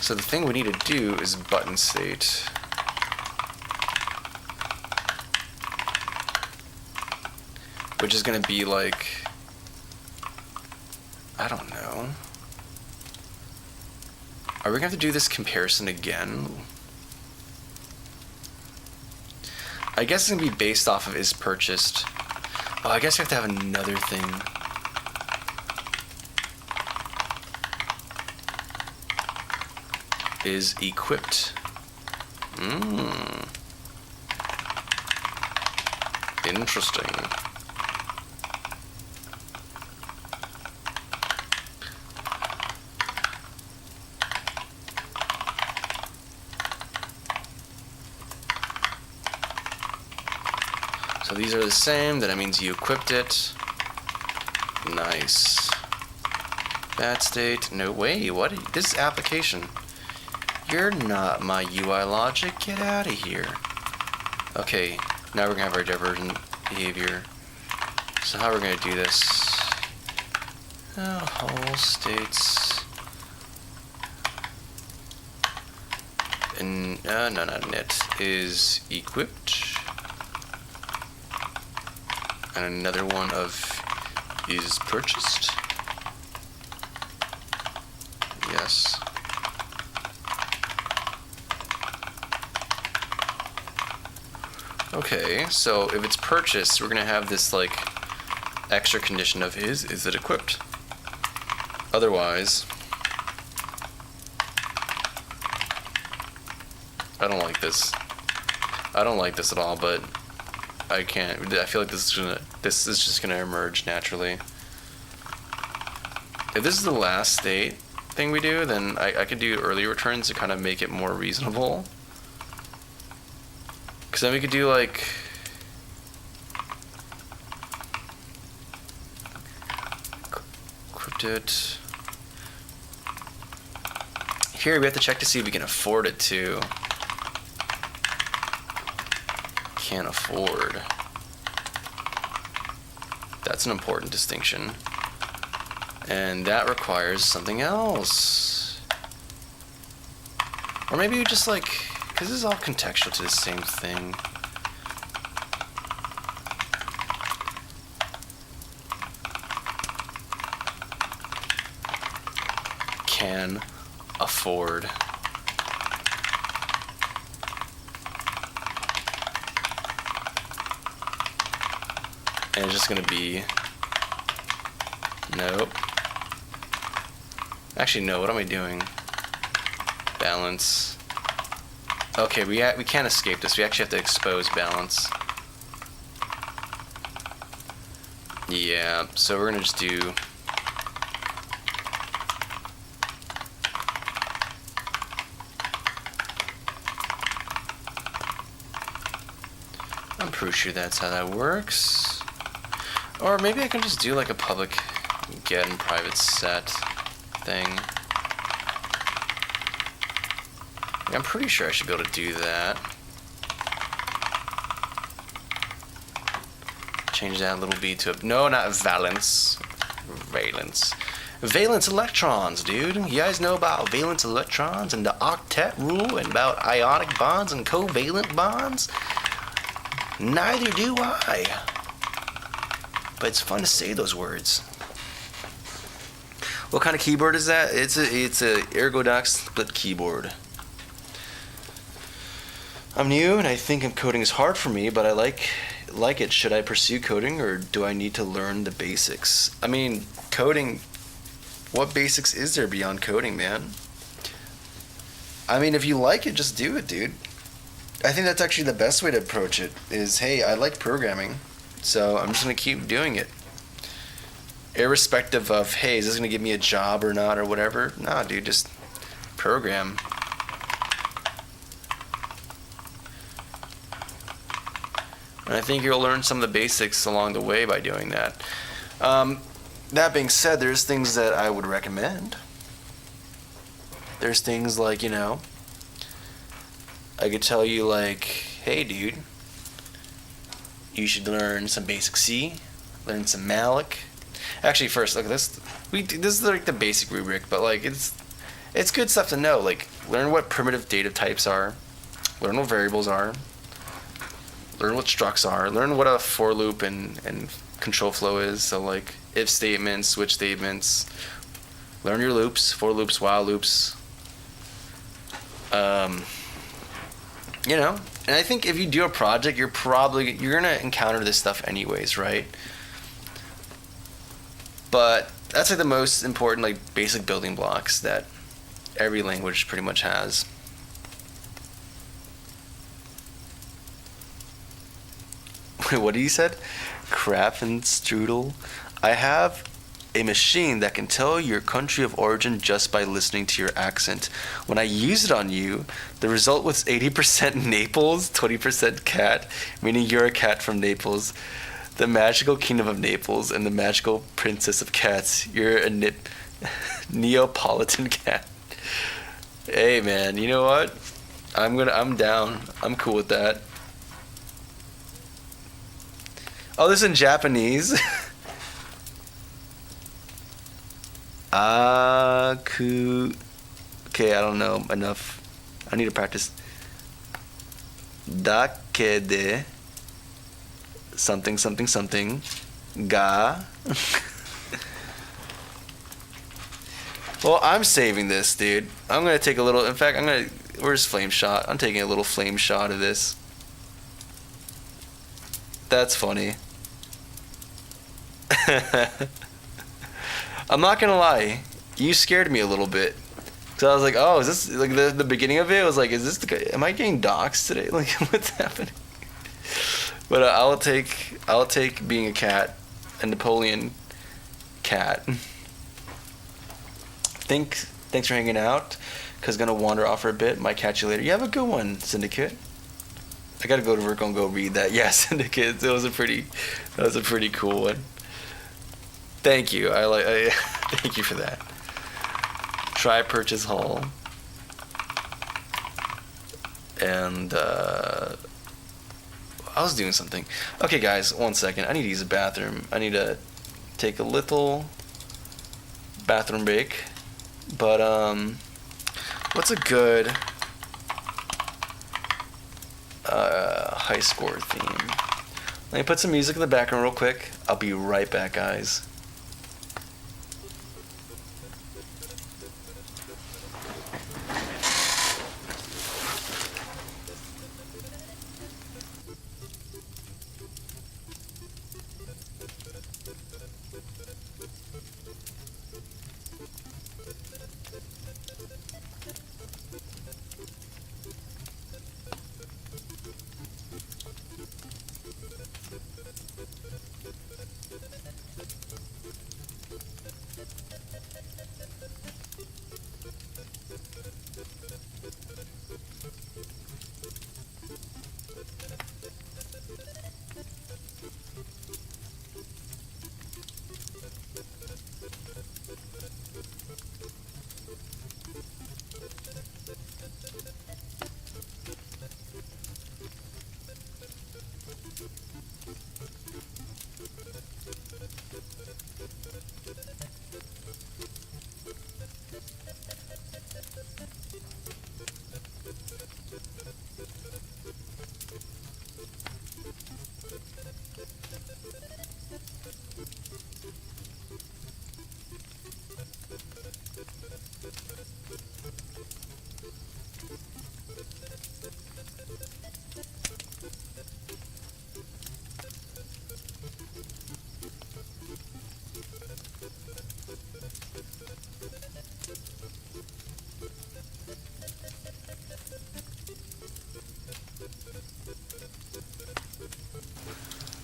So the thing we need to do is button state. Which is going to be like, I don't know. Are we going to have to do this comparison again? I guess it's going to be based off of is purchased. Oh, I guess we have to have another thing. Is equipped. Interesting. So these are the same, that means you equipped it. Nice. Bad state, no way, what? This is application. You're not my UI logic, get out of here. Okay, now we're gonna have our divergent behavior. So how we're gonna do this? Whole states. And, no, not net, is equipped. And another one of is purchased. Yes. Okay, so if it's purchased, we're gonna have this like extra condition of is it equipped? Otherwise, I don't like this. I don't like this at all, but I can't. I feel like this is just gonna emerge naturally. If this is the last state thing we do, then I could do early returns to kind of make it more reasonable. Because then we could do like... Cryptid. Here we have to check to see if we can afford it too. Can't afford. That's an important distinction. And that requires something else. Or maybe you just like, because this is all contextual to the same thing. Can afford. And it's just gonna be, nope. Actually, no, what am I doing? Balance. Okay, we can't escape this. We actually have to expose balance. Yeah, so we're gonna just do... I'm pretty sure that's how that works. Or maybe I can just do like a public get and private set thing. I'm pretty sure I should be able to do that. Change that little b to a... No, not valence. Valence. Valence electrons, dude. You guys know about valence electrons and the octet rule and about ionic bonds and covalent bonds? Neither do I. But it's fun to say those words. What kind of keyboard is that? It's a Ergodox split keyboard. I'm new and I think coding is hard for me, but I like it. Should I pursue coding or do I need to learn the basics? I mean, coding, what basics is there beyond coding, man? I mean, if you like it, just do it, dude. I think that's actually the best way to approach it is, hey, I like programming, so I'm just going to keep doing it. Irrespective of, hey, is this going to give me a job or not or whatever? Nah, dude, just program. And I think you'll learn some of the basics along the way by doing that. That being said, there's things that I would recommend. There's things like, you know, I could tell you like, hey dude, you should learn some basic C, learn some malloc. Actually, first, look, this is like the basic rubric, but like it's good stuff to know. Like, learn what primitive data types are, learn what variables are, learn what structs are, learn what a for loop and control flow is. So like if statements, switch statements, learn your loops, for loops, while loops. You know, and I think if you do a project, you're gonna encounter this stuff anyways, right? But that's like the most important, like, basic building blocks that every language pretty much has. Wait, what did you said? Crap and strudel. I have a machine that can tell your country of origin just by listening to your accent. When I used it on you, the result was 80% Naples, 20% cat, meaning you're a cat from Naples. The magical kingdom of Naples and the magical princess of cats. You're a Neapolitan cat. Hey man, you know what? I'm down. I'm cool with that. Oh, this is in Japanese. Okay, I don't know enough. I need to practice. Dakede something something something ga. Well, I'm saving this, dude. I'm gonna take a little. In fact, where's flame shot? I'm taking a little flame shot of this. That's funny. I'm not gonna lie, you scared me a little bit. So I was like, oh, is this like the beginning of it? I was like, is this am I getting doxxed today? Like, what's happening? But I'll take being a cat, a Napoleon cat. Thanks for hanging out. Cause gonna wander off for a bit. Might catch you later. You have a good one, Syndicate. I gotta go to work and go read that. Yeah, Syndicate. That was a pretty cool one. Thank you. Thank you for that. Try purchase haul. And I was doing something. Okay, guys, 1 second. I need to use the bathroom. I need to take a little bathroom break. But what's a good high score theme? Let me put some music in the background real quick. I'll be right back, guys.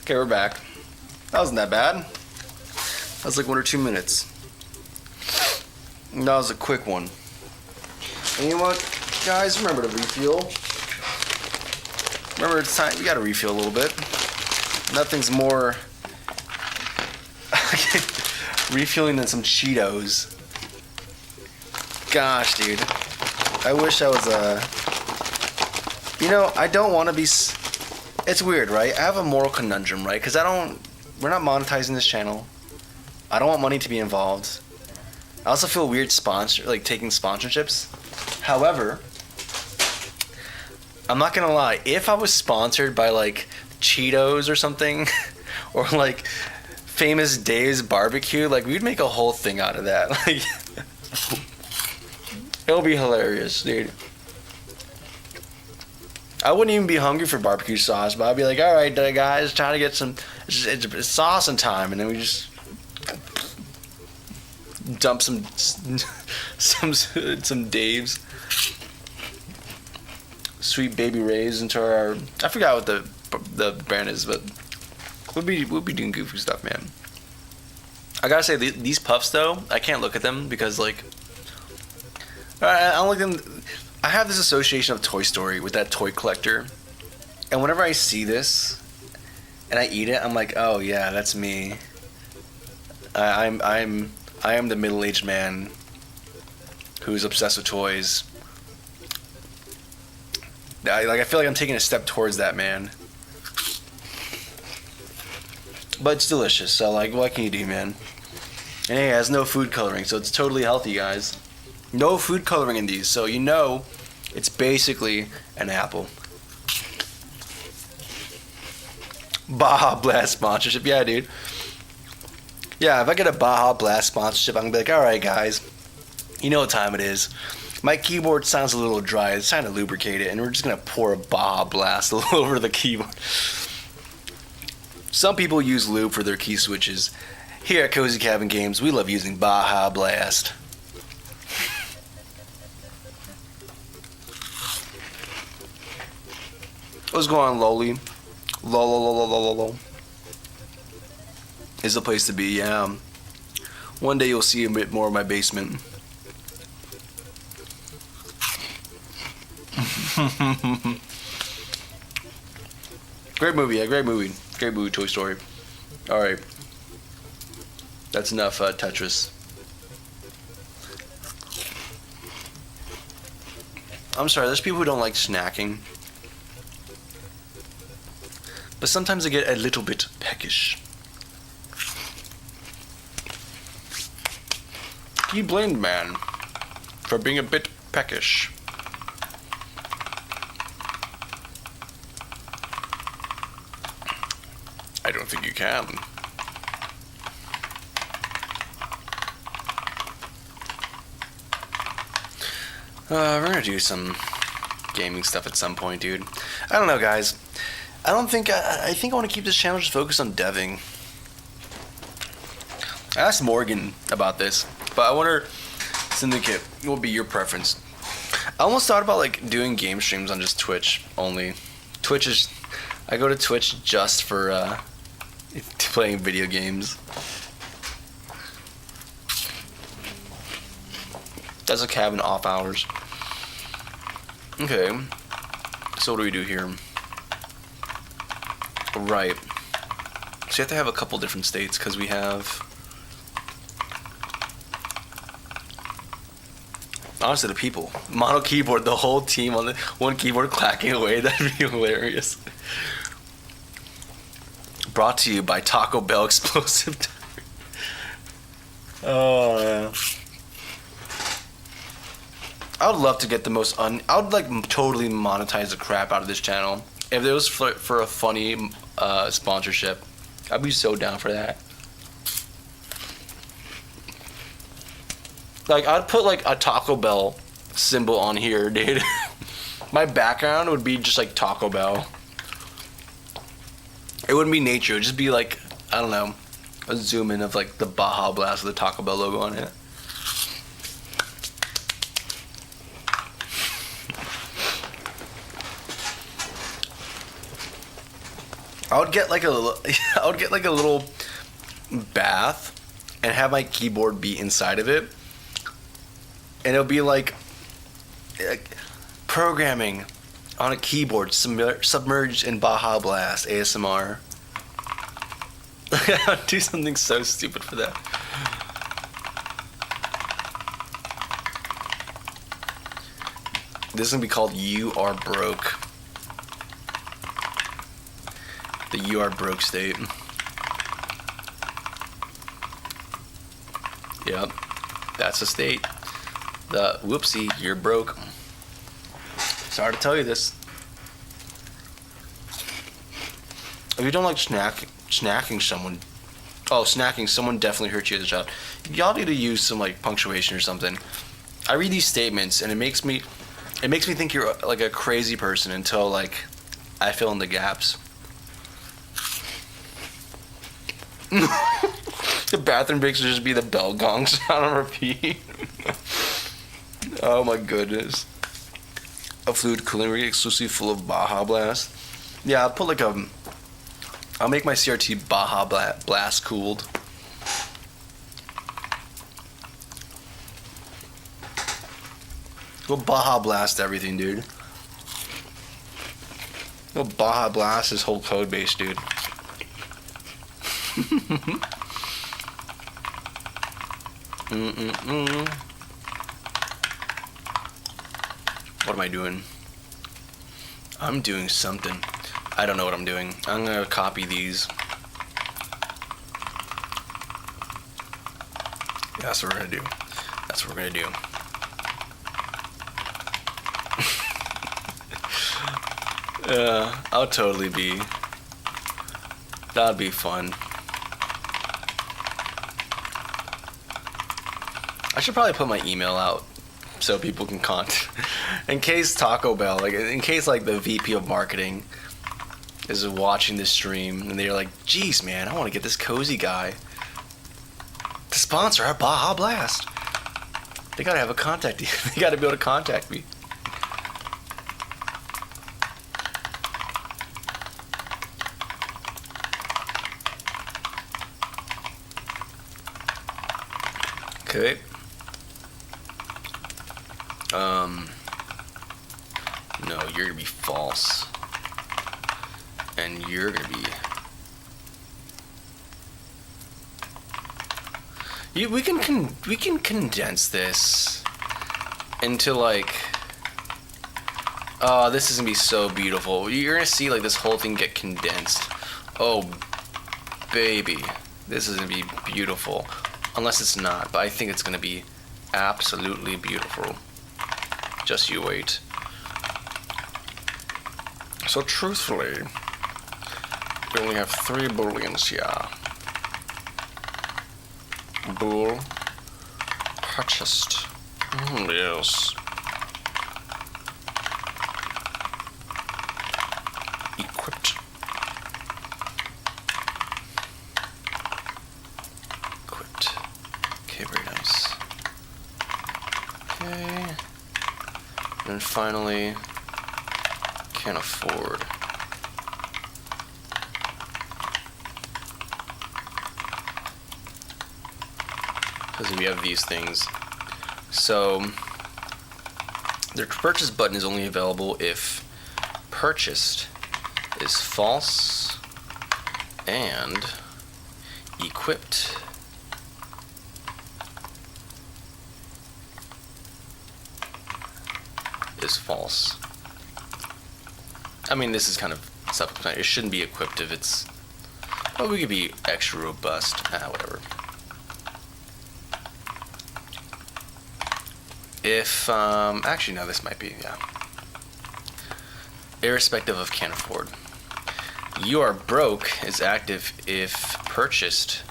Okay, we're back. That wasn't that bad. That was like 1 or 2 minutes. That was a quick one. And you know what, guys? Remember to refuel. Remember, it's time. You got to refuel a little bit. Nothing's more refueling than some Cheetos. Gosh, dude. I wish I was I don't want to be. It's weird, right? I have a moral conundrum, right? Because we're not monetizing this channel. I don't want money to be involved. I also feel weird taking sponsorships. However, I'm not gonna lie. If I was sponsored by like Cheetos or something, or like Famous Dave's Barbecue, like we'd make a whole thing out of that. Like, it'll be hilarious, dude. I wouldn't even be hungry for barbecue sauce, but I'd be like, all right, guys, trying to get some it's sauce in time, and then we just dump some Dave's Sweet Baby Ray's into our. I forgot what the brand is, but we'll be doing goofy stuff, man. I gotta say, these puffs though, I can't look at them because like I don't look at them. I have this association of Toy Story with that toy collector, and whenever I see this and I eat it, I'm like, oh yeah, that's me. I am the middle-aged man who's obsessed with toys. I feel like I'm taking a step towards that, man. But it's delicious, so like, what can you do, man? And hey, it has no food coloring, so it's totally healthy, guys. No food coloring in these, so it's basically an apple. Baja Blast sponsorship, yeah, dude. Yeah, if I get a Baja Blast sponsorship, I'm gonna be like, all right, guys, you know what time it is. My keyboard sounds a little dry. It's time to lubricate it, and we're just gonna pour a Baja Blast all over the keyboard. Some people use lube for their key switches. Here at Cozy Cabin Games, we love using Baja Blast. What's going on, lowly? Lol. Is the place to be, yeah. One day you'll see a bit more of my basement. Great movie, yeah, great movie. Great movie, Toy Story. Alright. That's enough Tetris. I'm sorry, there's people who don't like snacking. But sometimes they get a little bit peckish. He blamed man for being a bit peckish. I don't think you can. We're gonna do some gaming stuff at some point, dude. I don't know, guys. I think I want to keep this channel just focused on deving. I asked Morgan about this, but I wonder, Syndicate, what would be your preference? I almost thought about like doing game streams on just Twitch only. I go to Twitch just for playing video games. That's like having off hours. Okay, so what do we do here? Right. So you have to have a couple different states because we have. Honestly, the people. Mono keyboard, the whole team on the one keyboard clacking away. That'd be hilarious. Brought to you by Taco Bell Explosive Tire. Oh, yeah. I would love to get the most I would like totally monetize the crap out of this channel. If it was for a funny sponsorship, I'd be so down for that. Like, I'd put like a Taco Bell symbol on here, dude. My background would be just like Taco Bell. It wouldn't be nature. It would just be like, I don't know, a zoom in of like the Baja Blast with the Taco Bell logo on it. I would get like a little bath and have my keyboard be inside of it. And it'll be like programming on a keyboard submerged in Baja Blast ASMR. I'd do something so stupid for that. This is gonna be called You Are Broke. The You Are Broke state. Yep, that's a state. The whoopsie, you're broke. Sorry to tell you this. If you don't like snacking someone definitely hurt you as a child. Y'all need to use some like punctuation or something. I read these statements and it makes me think you're like a crazy person until like I fill in the gaps. The bathroom breaks would just be the bell gong sound on repeat. Oh my goodness. A fluid cooling rig exclusively full of Baja Blast. Yeah, I'll make my CRT Baja Blast cooled. Go Baja Blast everything, dude. Go Baja Blast his whole code base, dude. What am I doing? I'm doing something. I don't know what I'm doing. I'm gonna copy these. That's what we're gonna do. That's what we're gonna do. I'll totally be. That'd be fun. I should probably put my email out so people can contact. In case Taco Bell, like in case like the VP of marketing is watching this stream and they're like, geez man, I want to get this cozy guy to sponsor our Baja Blast. They gotta have a contact. They gotta be able to contact me. Okay. No, you're gonna be false. And you're gonna be... we can condense this into like... Oh, this is gonna be so beautiful. You're gonna see like this whole thing get condensed. Oh, baby. This is gonna be beautiful. Unless it's not, but I think it's gonna be absolutely beautiful. Just you wait. So truthfully, we only have 3 booleans here. Bool purchased. Yes. Equipped. Equipped. Okay, very nice. Okay. And finally, can't afford. Because we have these things. So, the purchase button is only available if purchased is false and equipped is false. I mean, this is kind of self-explanatory. It shouldn't be equipped if it's... Well, we could be extra robust. Whatever. If, actually, no, this might be, yeah. Irrespective of can't afford. You are broke is active if purchased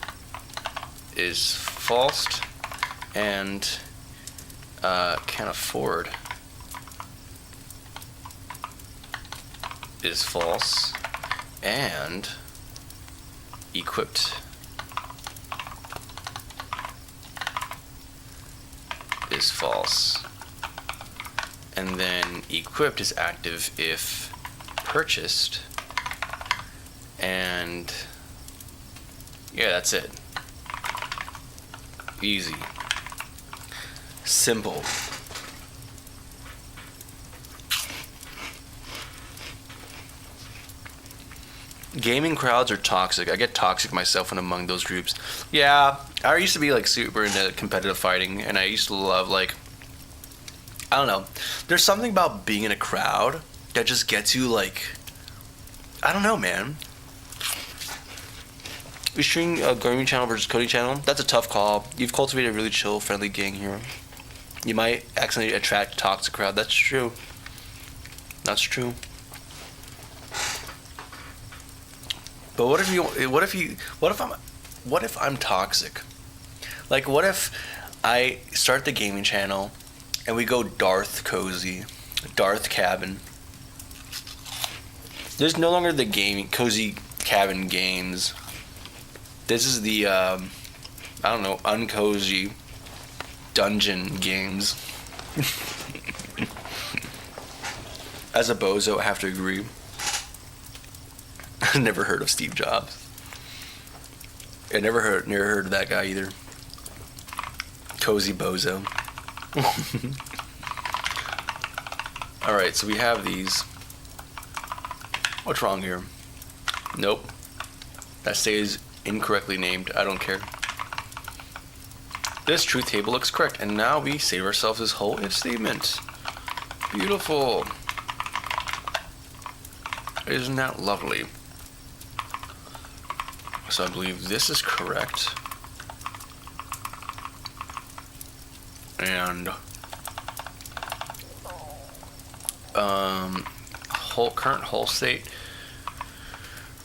is false and can't afford is false and equipped is false. And then equipped is active if purchased, and yeah, that's it. Easy. Simple. Gaming crowds are toxic. I get toxic myself when I'm among those groups. Yeah, I used to be like super into competitive fighting, and I used to love like, I don't know. There's something about being in a crowd that just gets you like, I don't know, man. You're streaming a gaming channel versus coding channel. That's a tough call. You've cultivated a really chill, friendly gang here. You might accidentally attract a toxic crowd. That's true. That's true. But what if I'm toxic? Like, what if I start the gaming channel and we go Darth Cozy, Darth Cabin? There's no longer the gaming Cozy Cabin games. This is the I don't know, uncozy dungeon games. As a bozo, I have to agree. I never heard of Steve Jobs. I never heard of that guy either. Cozy bozo. Alright, so we have these. What's wrong here? Nope. That stays incorrectly named. I don't care. This truth table looks correct, and now we save ourselves this whole if statement. Beautiful. Isn't that lovely? So I believe this is correct. And current whole state.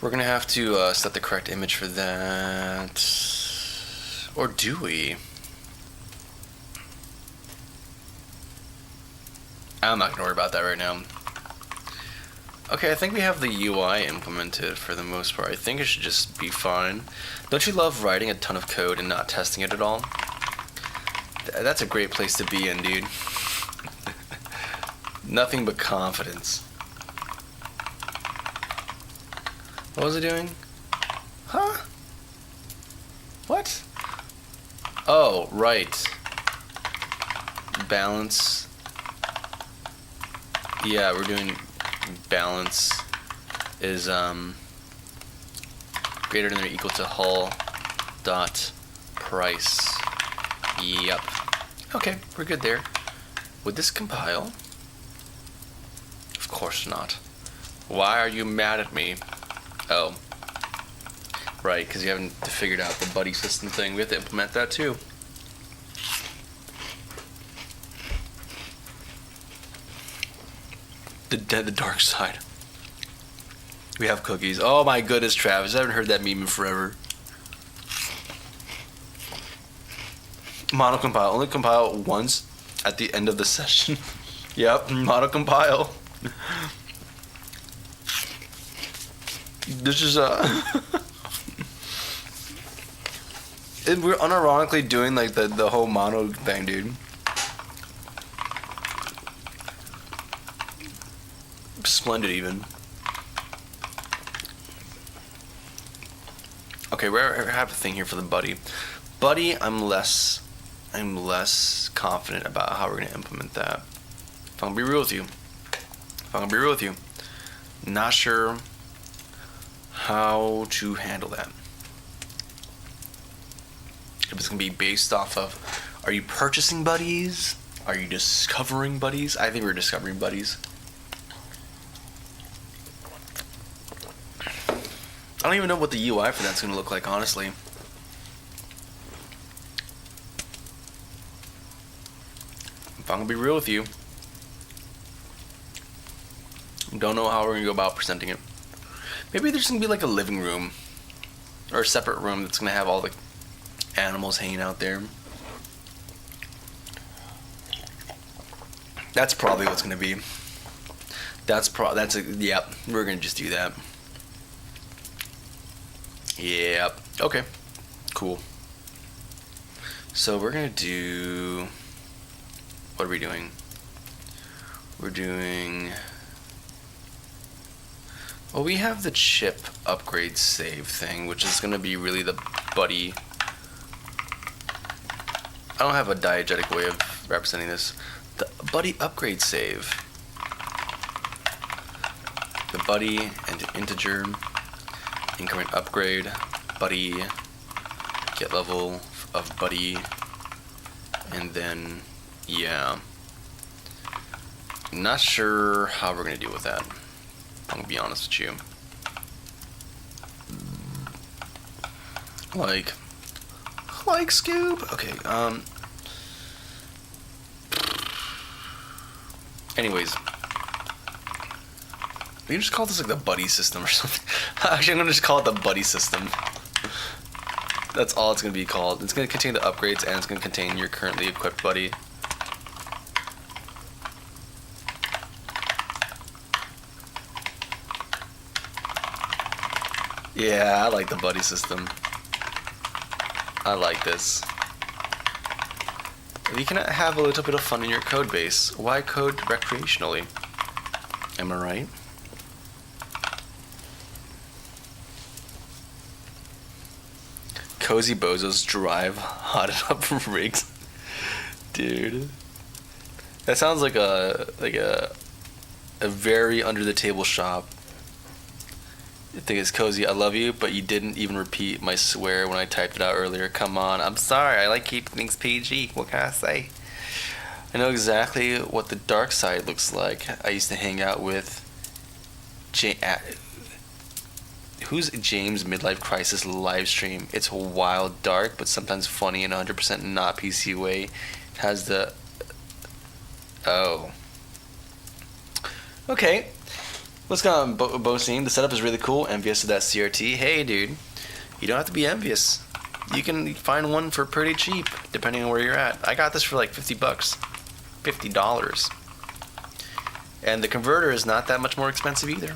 We're gonna have to set the correct image for that, or do we? I'm not gonna worry about that right now. Okay, I think we have the UI implemented for the most part. I think it should just be fine. Don't you love writing a ton of code and not testing it at all? That's a great place to be in, dude. Nothing but confidence. What was it doing? Huh? What? Oh, right. Balance. Yeah, we're doing balance is greater than or equal to hull dot price. Yep. Okay, we're good there. Would this compile? Of course not. Why are you mad at me? Oh. Right, because you haven't figured out the buddy system thing. We have to implement that too. The dark side. We have cookies. Oh my goodness, Travis. I haven't heard that meme in forever. Monocompile. Only compile once at the end of the session. Yep, monocompile. This is and we're unironically doing like the whole mono thing, dude. Splendid even. Okay, we have a thing here for the buddy. Buddy, I'm less confident about how we're gonna implement that. If I'm gonna be real with you. Not sure how to handle that. If it's gonna be based off of, are you purchasing buddies? Are you discovering buddies? I think we're discovering buddies. I don't even know what the UI for that's gonna look like, honestly. If I'm gonna be real with you, don't know how we're gonna go about presenting it. Maybe there's gonna be like a living room or a separate room that's gonna have all the animals hanging out there. That's probably what's gonna be. Yep, we're gonna just do that. Yep. Okay. Cool. So we're gonna do. What are we doing? We're doing. Well, we have the chip upgrade save thing, which is gonna be really the buddy. I don't have a diegetic way of representing this. The buddy upgrade save. The buddy and integer. Increment upgrade, buddy, get level of buddy, and then, yeah. Not sure how we're gonna deal with that. I'm gonna be honest with you. Like Scoob? Okay, anyways. We can just call this like the buddy system or something. Actually, I'm gonna just call it the buddy system. That's all it's gonna be called. It's gonna contain the upgrades and it's gonna contain your currently equipped buddy. Yeah, I like the buddy system. I like this. You can have a little bit of fun in your code base. Why code recreationally? Am I right? Cozy Bozos drive hotted up rigs. Dude. That sounds like a very under the table shop. I think it's Cozy, I love you, but you didn't even repeat my swear when I typed it out earlier. Come on, I'm sorry, I like keeping things PG. What can I say? I know exactly what the dark side looks like. I used to hang out with who's James Midlife Crisis live stream? It's wild, dark, but sometimes funny in 100% not PC way. Has the okay. Let's go on, Boseem. The setup is really cool. Envious of that CRT. Hey, dude, you don't have to be envious. You can find one for pretty cheap, depending on where you're at. I got this for like $50, $50, and the converter is not that much more expensive either.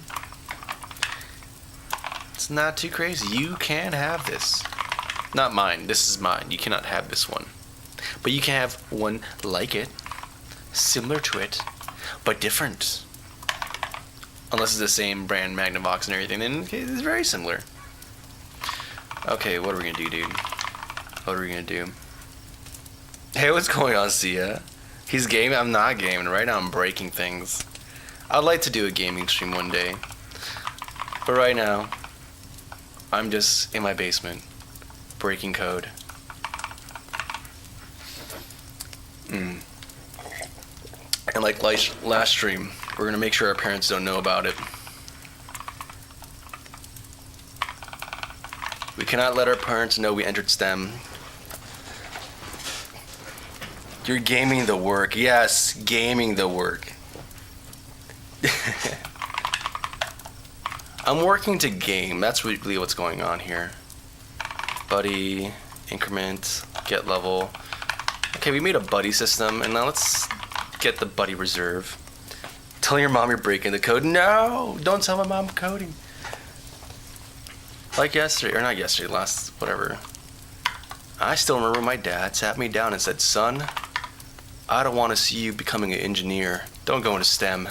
It's not too crazy. You can have this. Not mine. This is mine. You cannot have this one, but you can have one like it, similar to it, but different. Unless it's the same brand, Magnavox and everything, then it's very similar. Okay, what are we gonna do, dude? What are we gonna do? Hey, what's going on, Sia? He's gaming, I'm not gaming. Right now I'm breaking things. I'd like to do a gaming stream one day. But right now, I'm just in my basement, breaking code. And like last stream, we're gonna make sure our parents don't know about it. We cannot let our parents know we entered STEM. You're gaming the work. Yes, gaming the work. I'm working to game. That's really what's going on here. Buddy, increment, get level. Okay, we made a buddy system, and now let's get the buddy reserve. Tell your mom you're breaking the code. No, don't tell my mom I'm coding. Like yesterday, or not yesterday, last whatever. I still remember my dad sat me down and said, "Son, I don't want to see you becoming an engineer. Don't go into STEM.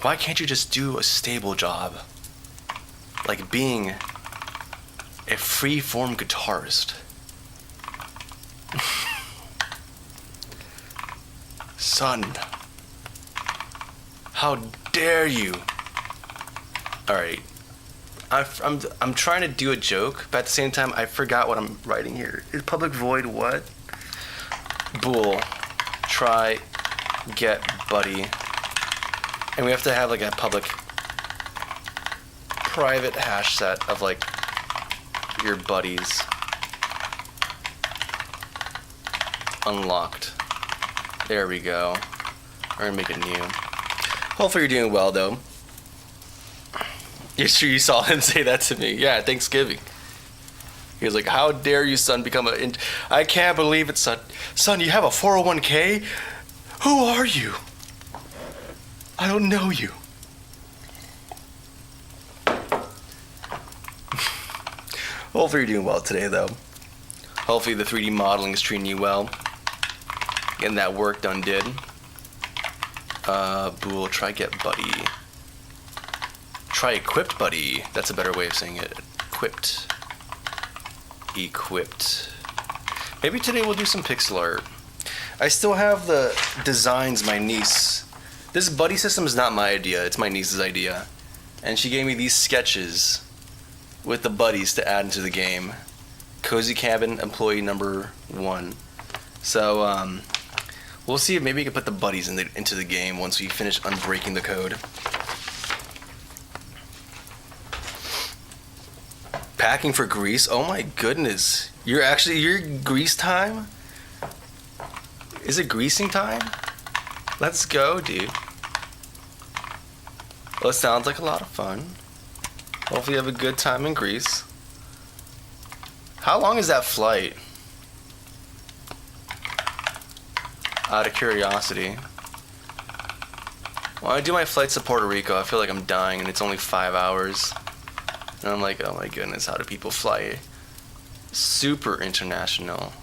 Why can't you just do a stable job? Like being a free-form guitarist." Son, how dare you? Alright, I'm trying to do a joke, but at the same time I forgot what I'm writing here. Is public void what? Bool, try, get, buddy. And we have to have like a public private hash set of like your buddies. Unlocked. There we go. We're gonna make it new. Hopefully you're doing well though. You sure you saw him say that to me? Yeah, Thanksgiving. He was like, "How dare you, son, become a... I can't believe it, son. Son, you have a 401k? Who are you? I don't know you." Hopefully you're doing well today, though. Hopefully the 3D modeling is treating you well. Getting that work done did. Bool, try get buddy. Try equipped buddy. That's a better way of saying it. Equipped. Equipped. Maybe today we'll do some pixel art. I still have the designs my niece... This buddy system is not my idea, it's my niece's idea. And she gave me these sketches with the buddies to add into the game. Cozy Cabin employee number 1. So, we'll see if maybe we can put the buddies into the game once we finish unbreaking the code. Packing for Greece? Oh my goodness. You're Greece time? Is it greasing time? Let's go, dude. Well, it sounds like a lot of fun. Hopefully you have a good time in Greece. How long is that flight? Out of curiosity. When I do my flights to Puerto Rico, I feel like I'm dying and it's only 5 hours. And I'm like, oh my goodness, how do people fly super international?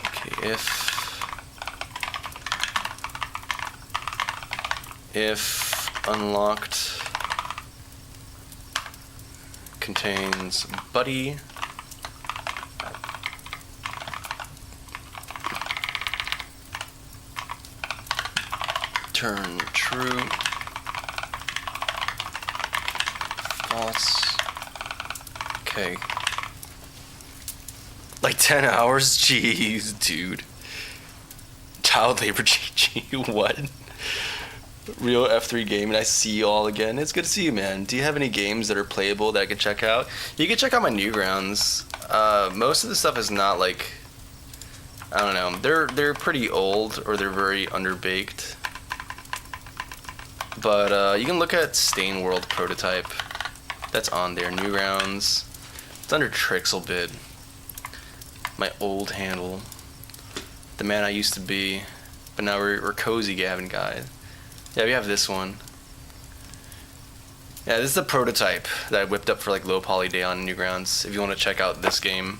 Okay, if unlocked contains buddy, turn true, false. Okay. Like 10 hours? Jeez, dude. Child labor GG, what? Real F3 game, and I see you all again. It's good to see you, man. Do you have any games that are playable that I can check out? You can check out my Newgrounds. Most of the stuff is not like... I don't know. They're pretty old, or they're very underbaked. But you can look at Stain World Prototype. That's on there. Newgrounds. It's under Trixelbit. My old handle. The man I used to be. But now we're Cozy Gavin guy. Yeah, we have this one. Yeah, this is the prototype that I whipped up for like low poly day on Newgrounds. If you want to check out this game.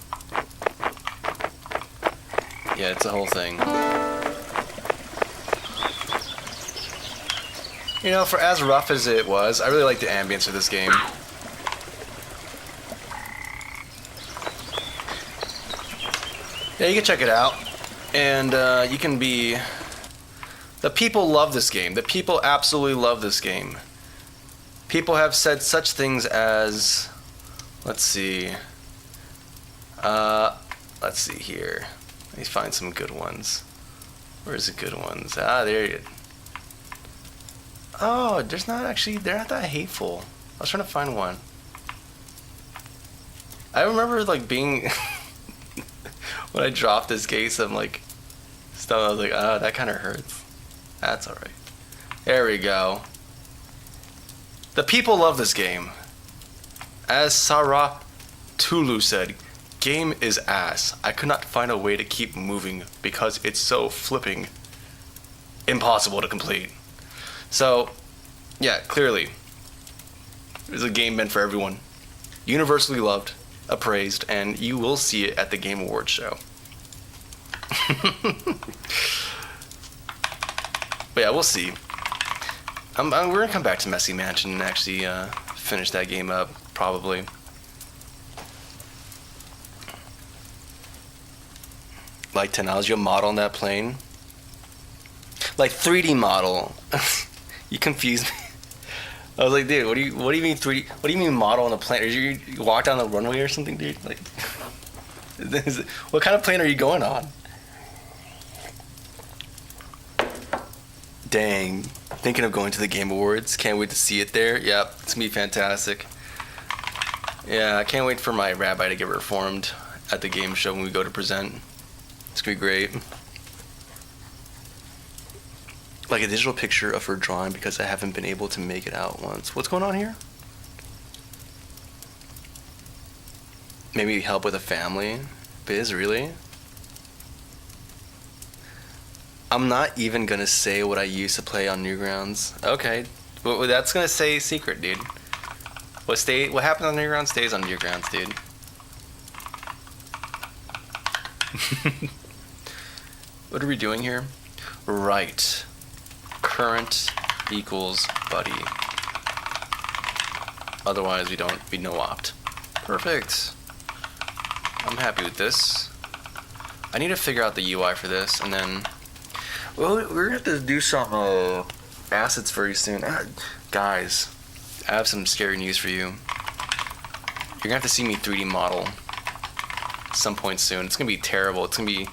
Yeah, it's a whole thing. You know, for as rough as it was, I really like the ambience of this game. Yeah, you can check it out, and you can be. The people love this game. The people absolutely love this game. People have said such things as, let's see here. Let me find some good ones. Where's the good ones? Ah, there you go. Oh, they're not that hateful. I was trying to find one. I remember like being when I dropped this case of like stuff, I was like, oh, that kind of hurts. That's alright. There we go. The people love this game. As Sarah Tulu said, game is ass. I could not find a way to keep moving because it's so flipping impossible to complete. So, yeah, clearly, it's a game meant for everyone. Universally loved, appraised, and you will see it at the Game Awards show. But yeah, we'll see. We're gonna come back to Messy Mansion and actually finish that game up, probably. Like technology model on that plane. Like 3D model. You confused me. I was like, dude, what do you mean 3D? What do you mean model on a plane? Did you walk down the runway or something, dude? Like, what kind of plane are you going on? Dang. Thinking of going to the Game Awards. Can't wait to see it there. Yep, it's gonna be fantastic. Yeah, I can't wait for my rabbi to get reformed at the game show when we go to present. It's gonna be great. Like a digital picture of her drawing because I haven't been able to make it out once. What's going on here? Maybe help with a family. Biz, really? I'm not even gonna say what I used to play on Newgrounds. Okay, well, that's gonna say secret, dude. What happens on Newgrounds stays on Newgrounds, dude. What are we doing here? Right. Current equals buddy. Otherwise, we no opt. Perfect. I'm happy with this. I need to figure out the UI for this, and then. Well, we're gonna have to do some assets very soon. Guys, I have some scary news for you. You're gonna have to see me 3D model some point soon. It's gonna be terrible. It's gonna be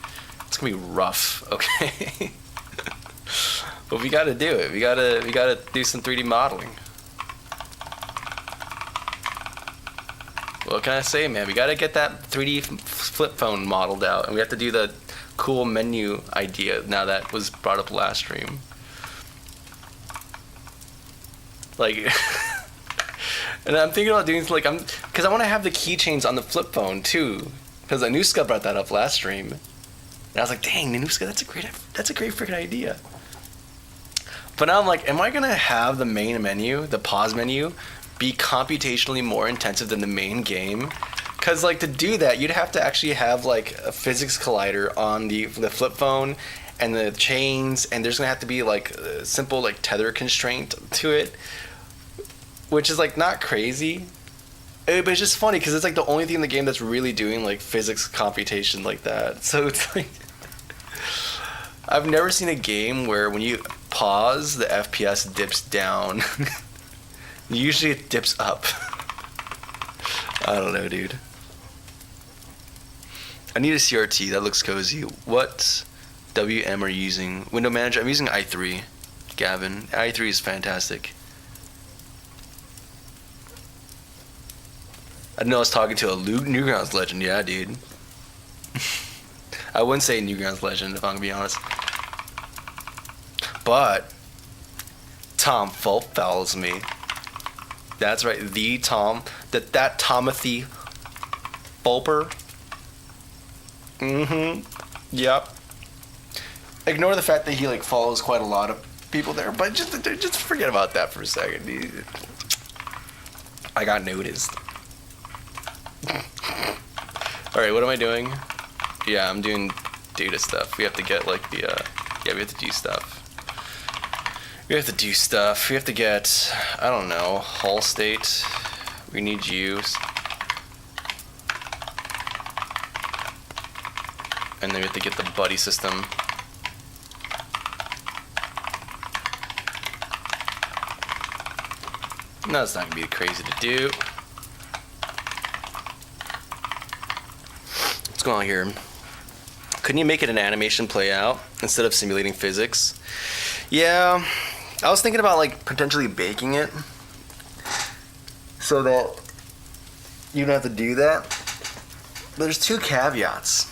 rough. Okay. But we gotta do it. We gotta do some 3D modeling. What can I say, man? We gotta get that 3D flip phone modeled out, and we have to do the cool menu idea now that was brought up last stream. Like, and I'm thinking about doing like because I want to have the keychains on the flip phone too, because Anuska brought that up last stream, and I was like, dang, Anuska, that's a great freaking idea. But now I'm like, am I gonna have the main menu, the pause menu, be computationally more intensive than the main game? Because like to do that, you'd have to actually have like a physics collider on the flip phone and the chains, and there's gonna have to be like a simple like tether constraint to it, which is like not crazy, but it's just funny because it's like the only thing in the game that's really doing like physics computation like that. So it's like I've never seen a game where when you pause, the FPS dips down. Usually it dips up. I don't know, dude. I need a CRT. That looks cozy. What WM are you using? Window Manager? I'm using i3. Gavin. i3 is fantastic. I didn't know I was talking to a Newgrounds legend. Yeah, dude. I wouldn't say Newgrounds legend if I'm gonna be honest. But Tom Fulp follows me. That's right, the Tom. That Tomothy Fulper. Yep. Ignore the fact that he like follows quite a lot of people there, but just forget about that for a second. I got noticed. Alright, what am I doing? Yeah, I'm doing data stuff. We have to get like the we have to do stuff. We have to do stuff. We have to get, I don't know, hull state. We need you. And then we have to get the buddy system. No, it's not gonna be crazy to do. What's going on here? Couldn't you make it an animation play out instead of simulating physics? Yeah, I was thinking about like potentially baking it so that you don't have to do that. But there's two caveats.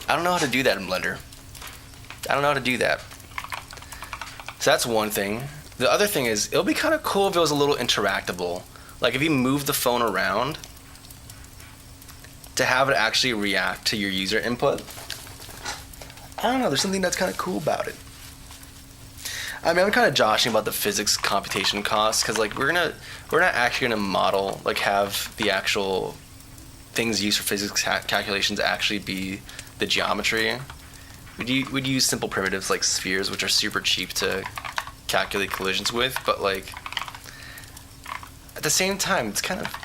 I don't know how to do that in Blender. I don't know how to do that. So that's one thing. The other thing is, it'll be kind of cool if it was a little interactable. Like if you move the phone around to have it actually react to your user input. I don't know, there's something that's kind of cool about it. I mean, I'm kind of joshing about the physics computation costs because like we're not actually gonna model, like have the actual things used for physics calculations actually be the geometry. We'd use simple primitives like spheres, which are super cheap to calculate collisions with, but like at the same time it's kind of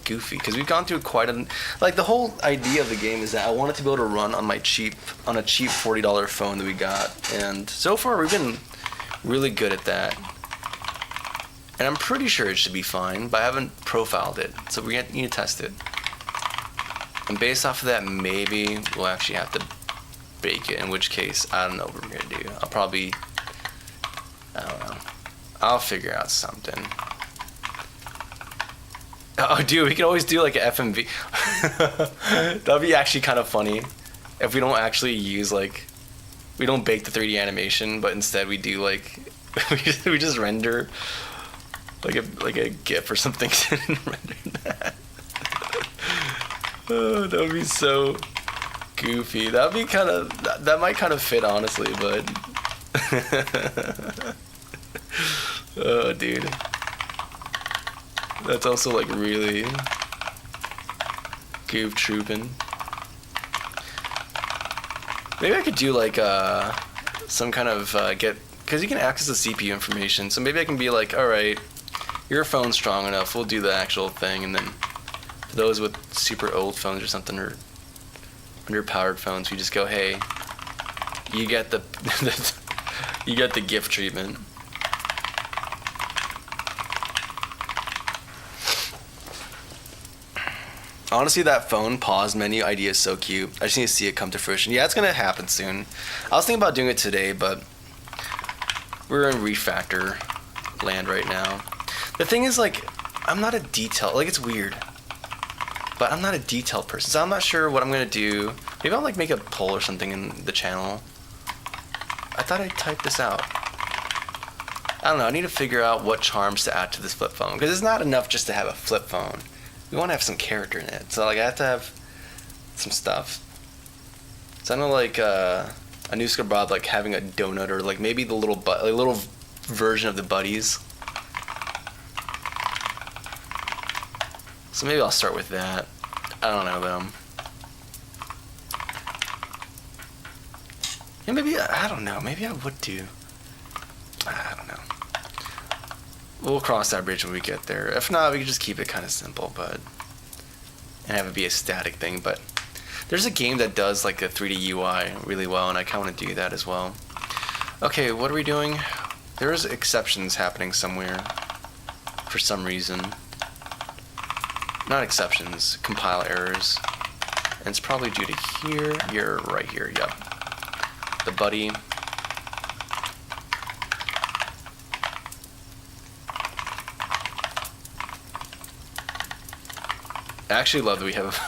goofy because we've gone through quite a like the whole idea of the game is that I want it to be able to run on a cheap $40 phone that we got, and so far we've been really good at that, and I'm pretty sure it should be fine, but I haven't profiled it, so we need to test it, and based off of that maybe we'll actually have to bake it, in which case I don't know what we're gonna do. I don't know. I'll figure out something. Oh, dude, we can always do like an FMV. That'd be actually kind of funny if we don't actually use like, we don't bake the 3D animation, but instead we do like, we just render like a GIF or something and render that. Oh, that would be so goofy. That'd be kind of, that might kind of fit honestly, but. Oh, dude. That's also like really goof trooping. Maybe I could do like some kind of because you can access the CPU information, so maybe I can be like, alright, your phone's strong enough, we'll do the actual thing, and then for those with super old phones or something, or underpowered phones, we just go, hey, you get the you get the GIF treatment. Honestly, that phone pause menu idea is so cute. I just need to see it come to fruition. Yeah, it's gonna happen soon. I was thinking about doing it today, but we're in refactor land right now. The thing is, like, I'm not a detail, like, it's weird, but I'm not a detailed person, so I'm not sure what I'm gonna do. Maybe I'll like make a poll or something in the channel. I thought I'd type this out. I don't know, I need to figure out what charms to add to this flip phone, because it's not enough just to have a flip phone. We want to have some character in it, so like I have to have some stuff. So I know like Anuska Bob like having a donut, or like maybe the little little version of the buddies. So maybe I'll start with that. I don't know though. Yeah, maybe I don't know. Maybe I would do. I don't know. We'll cross that bridge when we get there. If not, we can just keep it kind of simple, and have it be a static thing. But there's a game that does like a 3D UI really well, and I kind of want to do that as well. Okay, what are we doing? There's exceptions happening somewhere for some reason. Not exceptions, compile errors. And it's probably due to here. You're right here, yep. The buddy. I actually love that we have,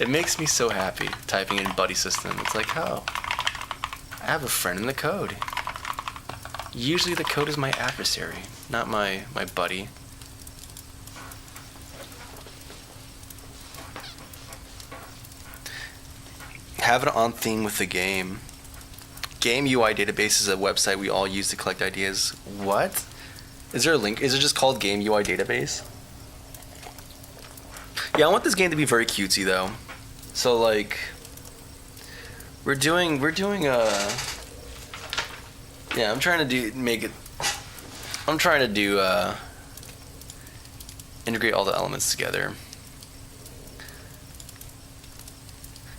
it makes me so happy typing in buddy system. It's like, oh, I have a friend in the code. Usually the code is my adversary, not my buddy. Have it on theme with the game. Game UI Database is a website we all use to collect ideas. What? Is there a link? Is it just called Game UI Database? Yeah, I want this game to be very cutesy though. So like, we're doing yeah, I'm trying to integrate all the elements together.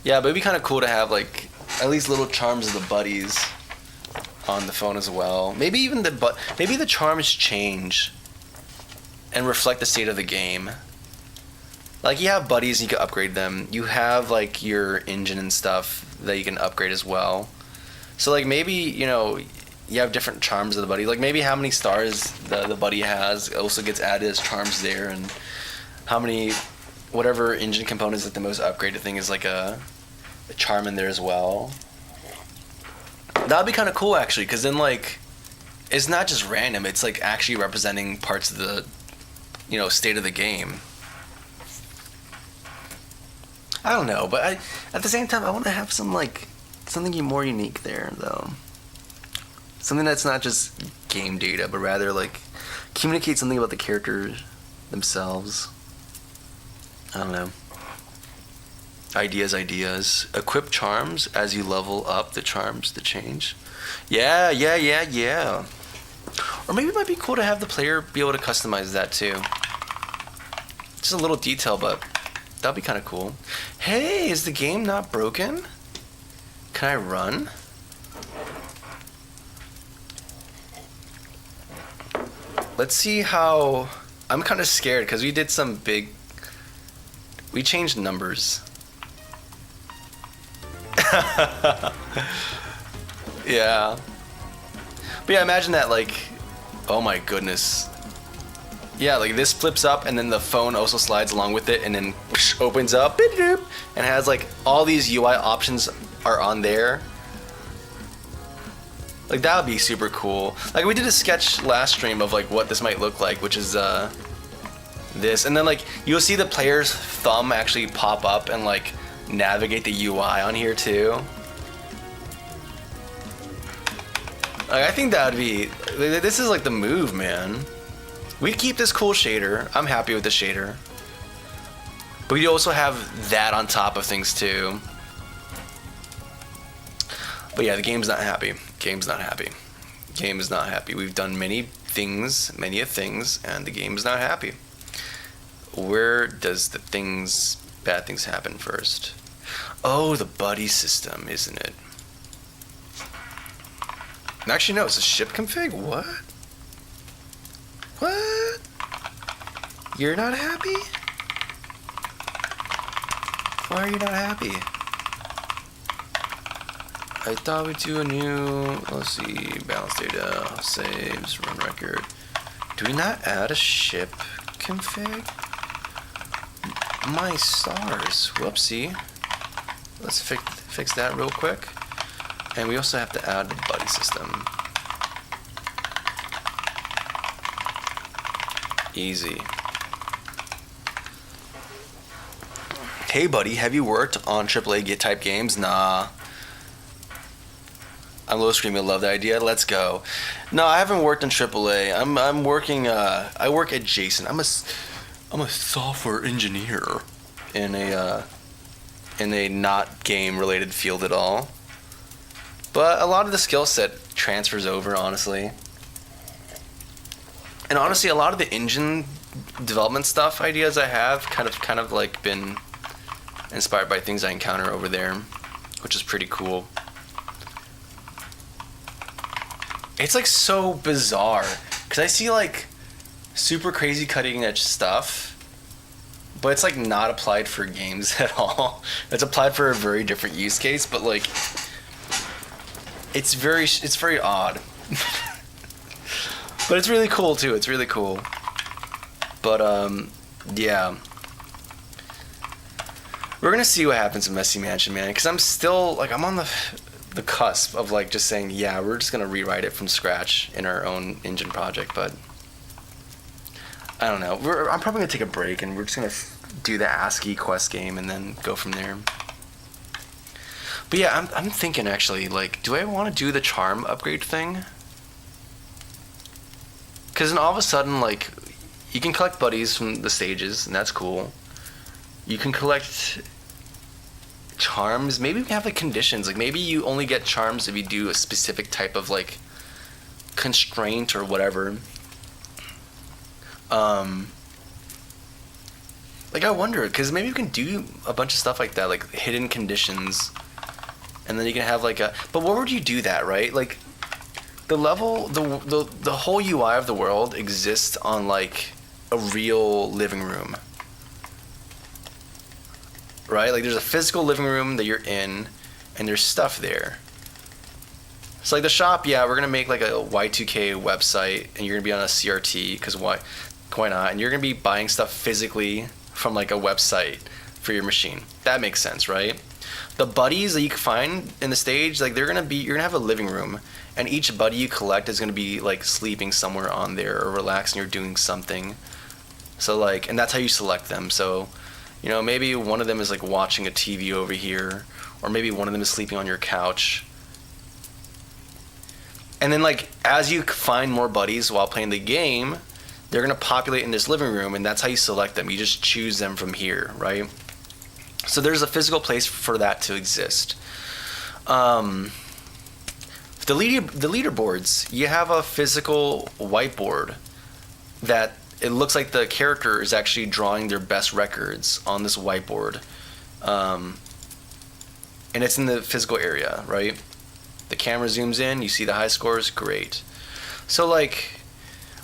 Yeah, but it'd be kind of cool to have like at least little charms of the buddies on the phone as well. Maybe even maybe the charms change and reflect the state of the game. Like you have buddies, you can upgrade them. You have like your engine and stuff that you can upgrade as well. So like maybe you have different charms of the buddy. Like maybe how many stars the buddy has also gets added as charms there, and how many whatever engine component is like the most upgraded thing is like a charm in there as well. That'd be kind of cool actually, because then like it's not just random. It's like actually representing parts of the state of the game. I don't know, but at the same time I want to have something more unique there though. Something that's not just game data, but rather like communicate something about the characters themselves. I don't know. Ideas. Equip charms as you level up the charms to change. Yeah. Or maybe it might be cool to have the player be able to customize that too. Just a little detail, but that'd be kind of cool. Hey, is the game not broken? Can I run? Let's see how... I'm kind of scared because we did some big... We changed numbers. Yeah. But yeah, imagine that like... Oh my goodness. Yeah, like this flips up and then the phone also slides along with it and then whoosh, opens up and has like all these UI options are on there. Like that would be super cool. Like we did a sketch last stream of like what this might look like, which is this, and then like you'll see the player's thumb actually pop up and like navigate the UI on here too. Like I think that would be, this is like the move, man. We'd keep this cool shader. I'm happy with the shader. But we also have that on top of things too. But yeah, the game's not happy. Game is not happy. We've done many things, and the game is not happy. Where does the bad things happen first? Oh, the buddy system, isn't it? Actually, no, it's a ship config? What? What? You're not happy? Why are you not happy? I thought we'd do a new, let's see, balance data, saves, run record. Do we not add a ship config? My stars, whoopsie. Let's fix that real quick. And we also have to add the buddy system. Easy. Hey buddy, have you worked on AAA type games? Nah. I'm low screaming, I love the idea. Let's go. No, I haven't worked on AAA. I'm working. I work adjacent. I'm a software engineer in a not game related field at all. But a lot of the skill set transfers over, honestly. And honestly, a lot of the engine development stuff ideas I have kind of like been inspired by things I encounter over there, which is pretty cool. It's like so bizarre because I see like super crazy cutting edge stuff, but it's like not applied for games at all. It's applied for a very different use case, but like it's very odd. But it's really cool too. It's really cool. But yeah. We're gonna see what happens in Messy Mansion, man, because I'm still like I'm on the cusp of like just saying, yeah, we're just gonna rewrite it from scratch in our own engine project. But I don't know. I'm probably gonna take a break and we're just gonna do the ASCII quest game and then go from there. But yeah, I'm thinking actually, like, do I want to do the charm upgrade thing? Because then all of a sudden, like, you can collect buddies from the stages, and that's cool. You can collect charms. Maybe we can have like conditions. Like maybe you only get charms if you do a specific type of like constraint or whatever. Like Like, I wonder, because maybe you can do a bunch of stuff like that, like hidden conditions, and then you can have like a. But where would you do that, right? Like, the level, the whole UI of the world exists on like a real living room, right? Like, there's a physical living room that you're in, and there's stuff there. So like the shop, yeah, we're gonna make like a Y2K website, and you're gonna be on a CRT, because why not? And you're gonna be buying stuff physically from like a website for your machine. That makes sense, right? The buddies that you can find in the stage, like you're gonna have a living room, and each buddy you collect is gonna be like sleeping somewhere on there or relaxing or doing something. So like, and that's how you select them. So, you know, maybe one of them is like watching a TV over here, or maybe one of them is sleeping on your couch. And then like, as you find more buddies while playing the game, they're gonna populate in this living room, and that's how you select them. You just choose them from here, right? So there's a physical place for that to exist. The leaderboards, you have a physical whiteboard that it looks like the character is actually drawing their best records on this whiteboard. And it's in the physical area, right? The camera zooms in, you see the high scores, great. So like,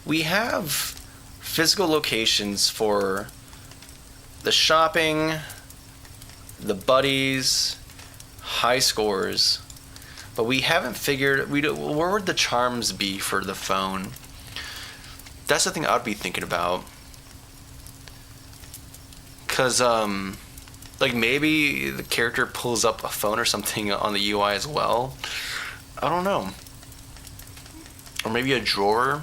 we have physical locations for the shopping, the buddies, high scores, but we haven't figured, where would the charms be for the phone? That's the thing I'd be thinking about. Cause like maybe the character pulls up a phone or something on the UI as well. I don't know. Or maybe a drawer.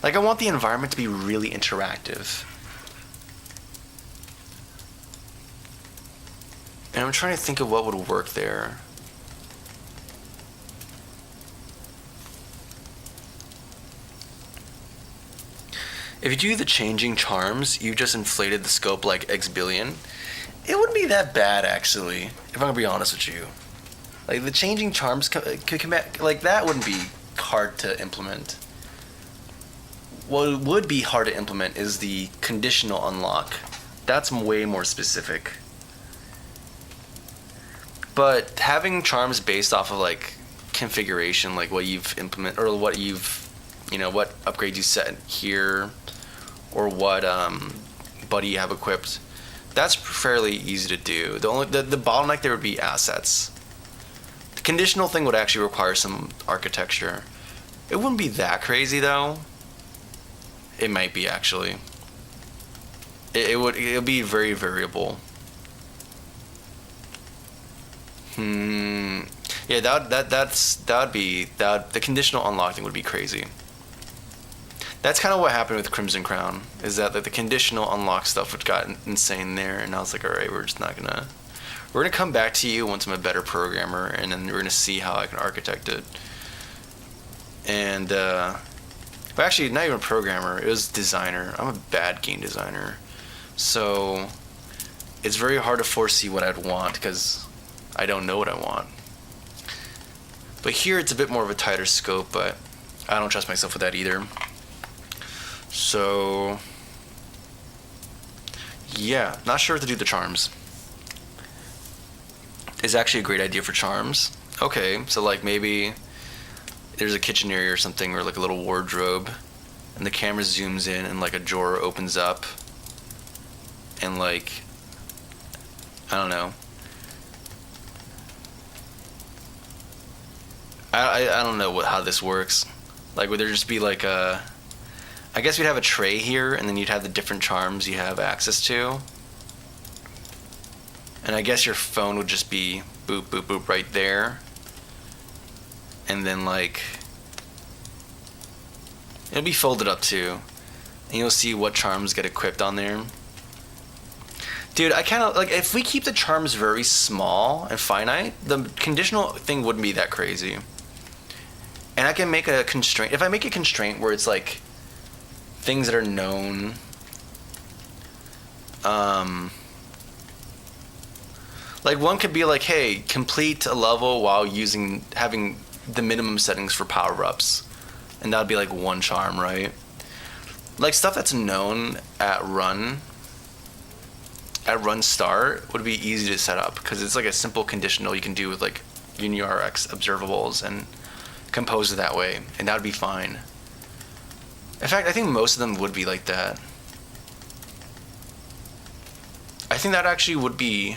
Like, I want the environment to be really interactive. And I'm trying to think of what would work there. If you do the changing charms, you just inflated the scope like X billion. It wouldn't be that bad, actually, if I'm gonna be honest with you. Like, the changing charms could come back, like, that wouldn't be hard to implement. What would be hard to implement is the conditional unlock. That's way more specific. But having charms based off of like configuration, like what you've implemented or what you've, you know, what upgrades you set here, or what buddy you have equipped, that's fairly easy to do. The bottleneck there would be assets. The conditional thing would actually require some architecture. It wouldn't be that crazy though. It might be actually. It'll be very variable. Yeah, the conditional unlocking would be crazy. That's kind of what happened with Crimson Crown, is that the conditional unlock stuff which got insane there, and I was like, all right, we're gonna come back to you once I'm a better programmer, and then we're gonna see how I can architect it. And but actually, not even a programmer, it was designer. I'm a bad game designer, so it's very hard to foresee what I'd want because I don't know what I want. But here it's a bit more of a tighter scope, but I don't trust myself with that either. So yeah, not sure what to do with the charms. Is actually a great idea for charms. Okay, so like maybe there's a kitchen area or something, or like a little wardrobe, and the camera zooms in and like a drawer opens up, and like, I don't know. I don't know how this works. Like, would there just be like a, I guess we'd have a tray here, and then you'd have the different charms you have access to. And I guess your phone would just be boop, boop, boop right there. And then like, it'll be folded up too. And you'll see what charms get equipped on there. Dude, I kind of, like, if we keep the charms very small and finite, the conditional thing wouldn't be that crazy. And I can make a constraint. If I make a constraint where it's like things that are known, like one could be like, hey, complete a level while having the minimum settings for power-ups, and that'd be like one charm, right? Like stuff that's known at run, at run start would be easy to set up because it's like a simple conditional you can do with like UniRX observables and compose it that way, and that would be fine. In fact, I think most of them would be like that. I think that actually would be...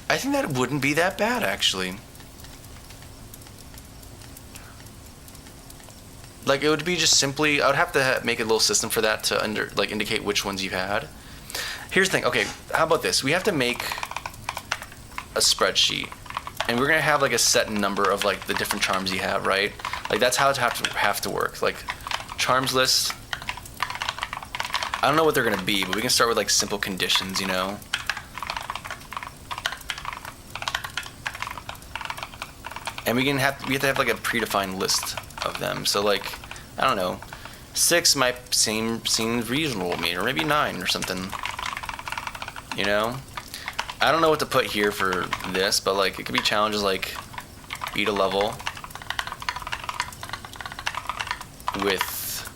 I think that wouldn't be that bad, actually. Like, it would be just simply... I would have to make a little system for that to indicate which ones you had. Here's the thing. Okay, how about this? We have to make a spreadsheet. And we're going to have, like, a set number of, like, the different charms you have, right? Like, that's how it have to work. Like, charms list... I don't know what they're going to be, but we can start with, like, simple conditions, you know? And we have to have, like, a predefined list of them. So, like, I don't know. 6 might seems reasonable to me, or maybe 9 or something. You know? I don't know what to put here for this, but, like, it could be challenges like beat a level with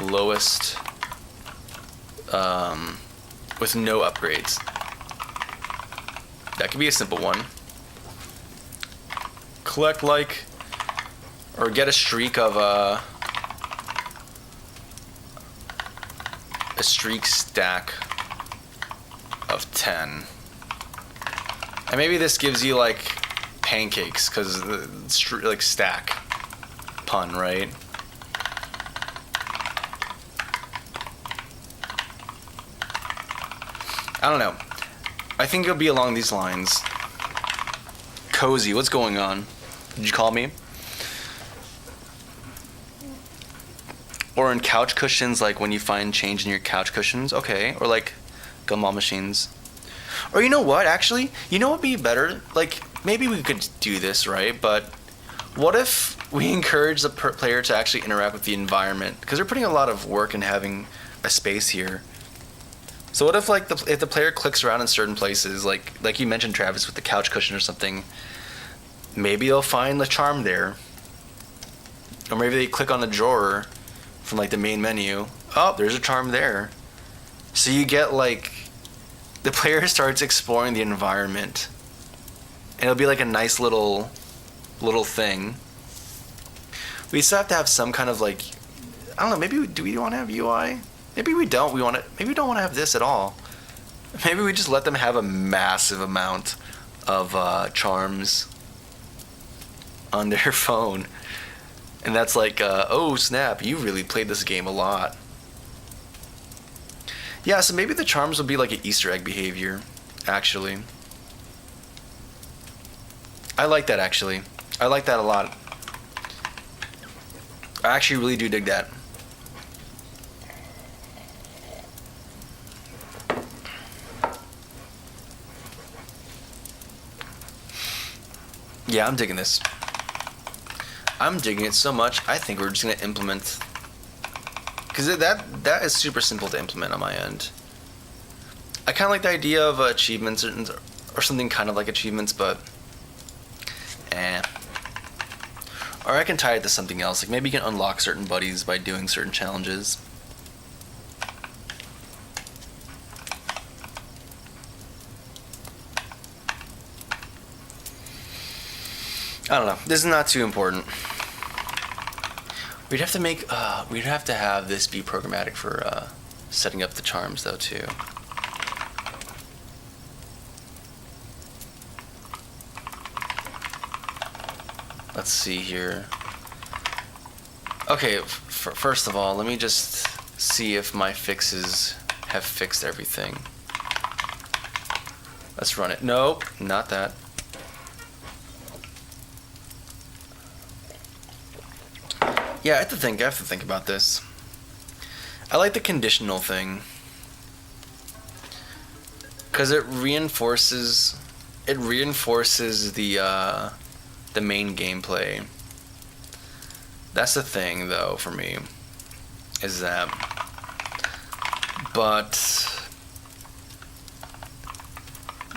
lowest... with no upgrades. That could be a simple one. Collect like, or get a streak of a streak stack of 10. And maybe this gives you like pancakes because like stack pun, right? I don't know. I think it'll be along these lines. Cozy, what's going on? Did you call me? Or in couch cushions, like when you find change in your couch cushions, okay. Or like gumball machines. Or you know what, actually? You know what would be better? Like, maybe we could do this, right? But what if we encourage the player to actually interact with the environment? Because they're putting a lot of work in having a space here. So what if like if the player clicks around in certain places, like you mentioned, Travis, with the couch cushion or something, maybe they'll find the charm there. Or maybe they click on a drawer from like the main menu. Oh, there's a charm there. So you get like the player starts exploring the environment, and it'll be like a nice little thing. We still have to have some kind of like, I don't know. Maybe do we want to have UI? Maybe we don't. Maybe we don't want to have this at all. Maybe we just let them have a massive amount of charms on their phone, and that's like, oh snap! You really played this game a lot. Yeah, so maybe the charms will be like an Easter egg behavior. Actually, I like that. Actually, I like that a lot. I actually really do dig that. Yeah, I'm digging this. I'm digging it so much, I think we're just going to implement... Because that is super simple to implement on my end. I kind of like the idea of achievements or something kind of like achievements, but... Or I can tie it to something else. Like maybe you can unlock certain buddies by doing certain challenges. I don't know. This is not too important. We'd have to have this be programmatic for setting up the charms though too. Let's see here. Okay, first of all, let me just see if my fixes have fixed everything. Let's run it. Nope, not that. Yeah, I have to think about this. I like the conditional thing, because it reinforces the main gameplay. That's the thing, though, for me, is that. But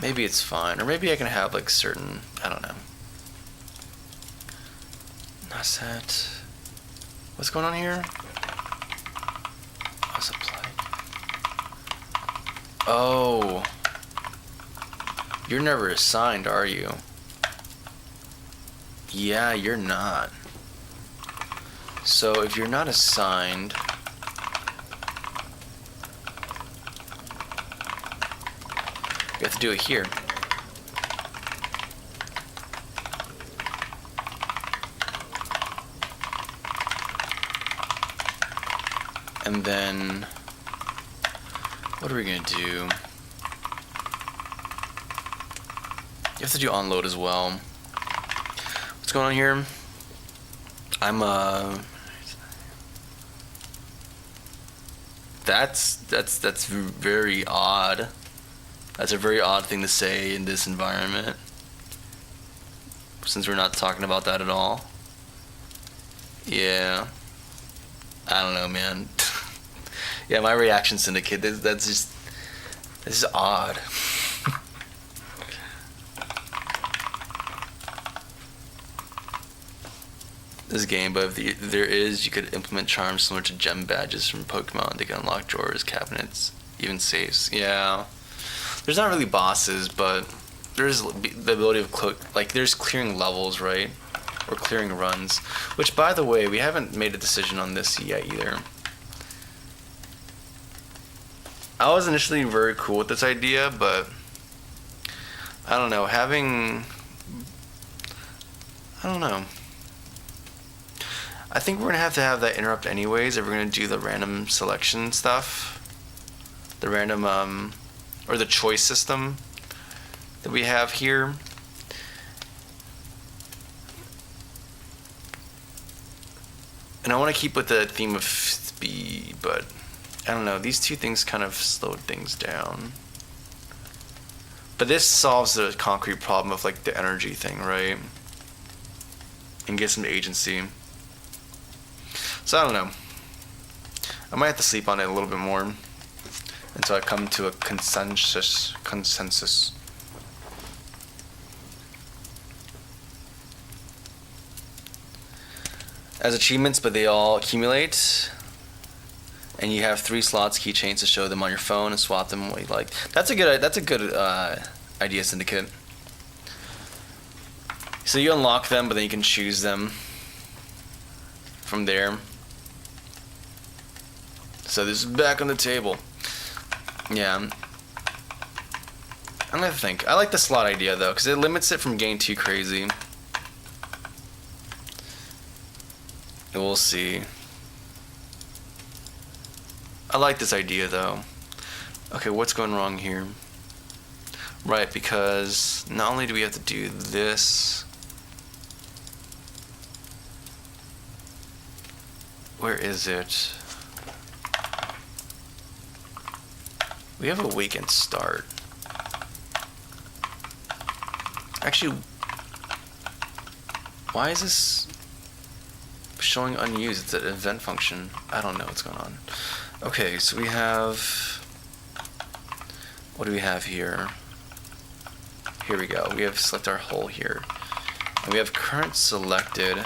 maybe it's fine, or maybe I can have like certain, I don't know. Not set. What's going on here? What's apply? Oh. You're never assigned, are you? Yeah, you're not. So if you're not assigned, you have to do it here. And then, what are we gonna do? You have to do onload as well. What's going on here? That's very odd. That's a very odd thing to say in this environment, since we're not talking about that at all. Yeah. I don't know, man. Yeah, my reaction syndicate, that's just, this is odd. This game, but if there is, you could implement charms similar to gem badges from Pokemon. They can unlock drawers, cabinets, even safes. Yeah. There's not really bosses, but there's the ability of there's clearing levels, right? Or clearing runs. Which, by the way, we haven't made a decision on this yet either. I was initially very cool with this idea, but I don't know. I don't know. I think we're going to have that interrupt anyways if we're going to do the random selection stuff. The random, or the choice system that we have here. And I want to keep with the theme of speed, but I don't know. These two things kind of slowed things down. But this solves the concrete problem of like the energy thing, right? And gives some agency. So I don't know. I might have to sleep on it a little bit more until I come to a consensus. As achievements, but they all accumulate. And you have 3 slots keychains to show them on your phone and swap them what you like. That's a good idea, Syndicate. So you unlock them, but then you can choose them from there. So this is back on the table. Yeah. I'm gonna think. I like the slot idea though, because it limits it from getting too crazy. We'll see. I like this idea though. Okay, what's going wrong here? Right, because not only do we have to do this. Where is it? We have a weekend start. Actually, why is this showing unused? It's an event function. I don't know what's going on. Okay, so we have, what do we have here? Here we go. We have select our whole here. And we have current selected.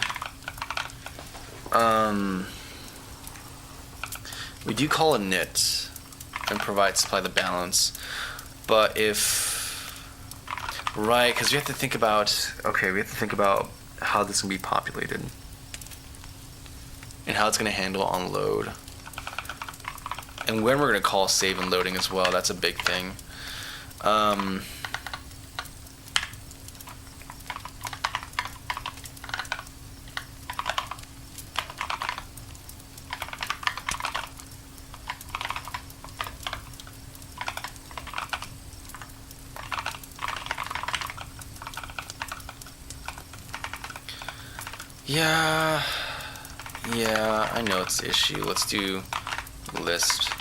We do call a knit and provide supply the balance. But if, right, because we have to think about, okay, we have to think about how this can be populated. And how it's going to handle on load. And when we're going to call save and loading as well. That's a big thing. Yeah, I know it's the issue. Let's do list.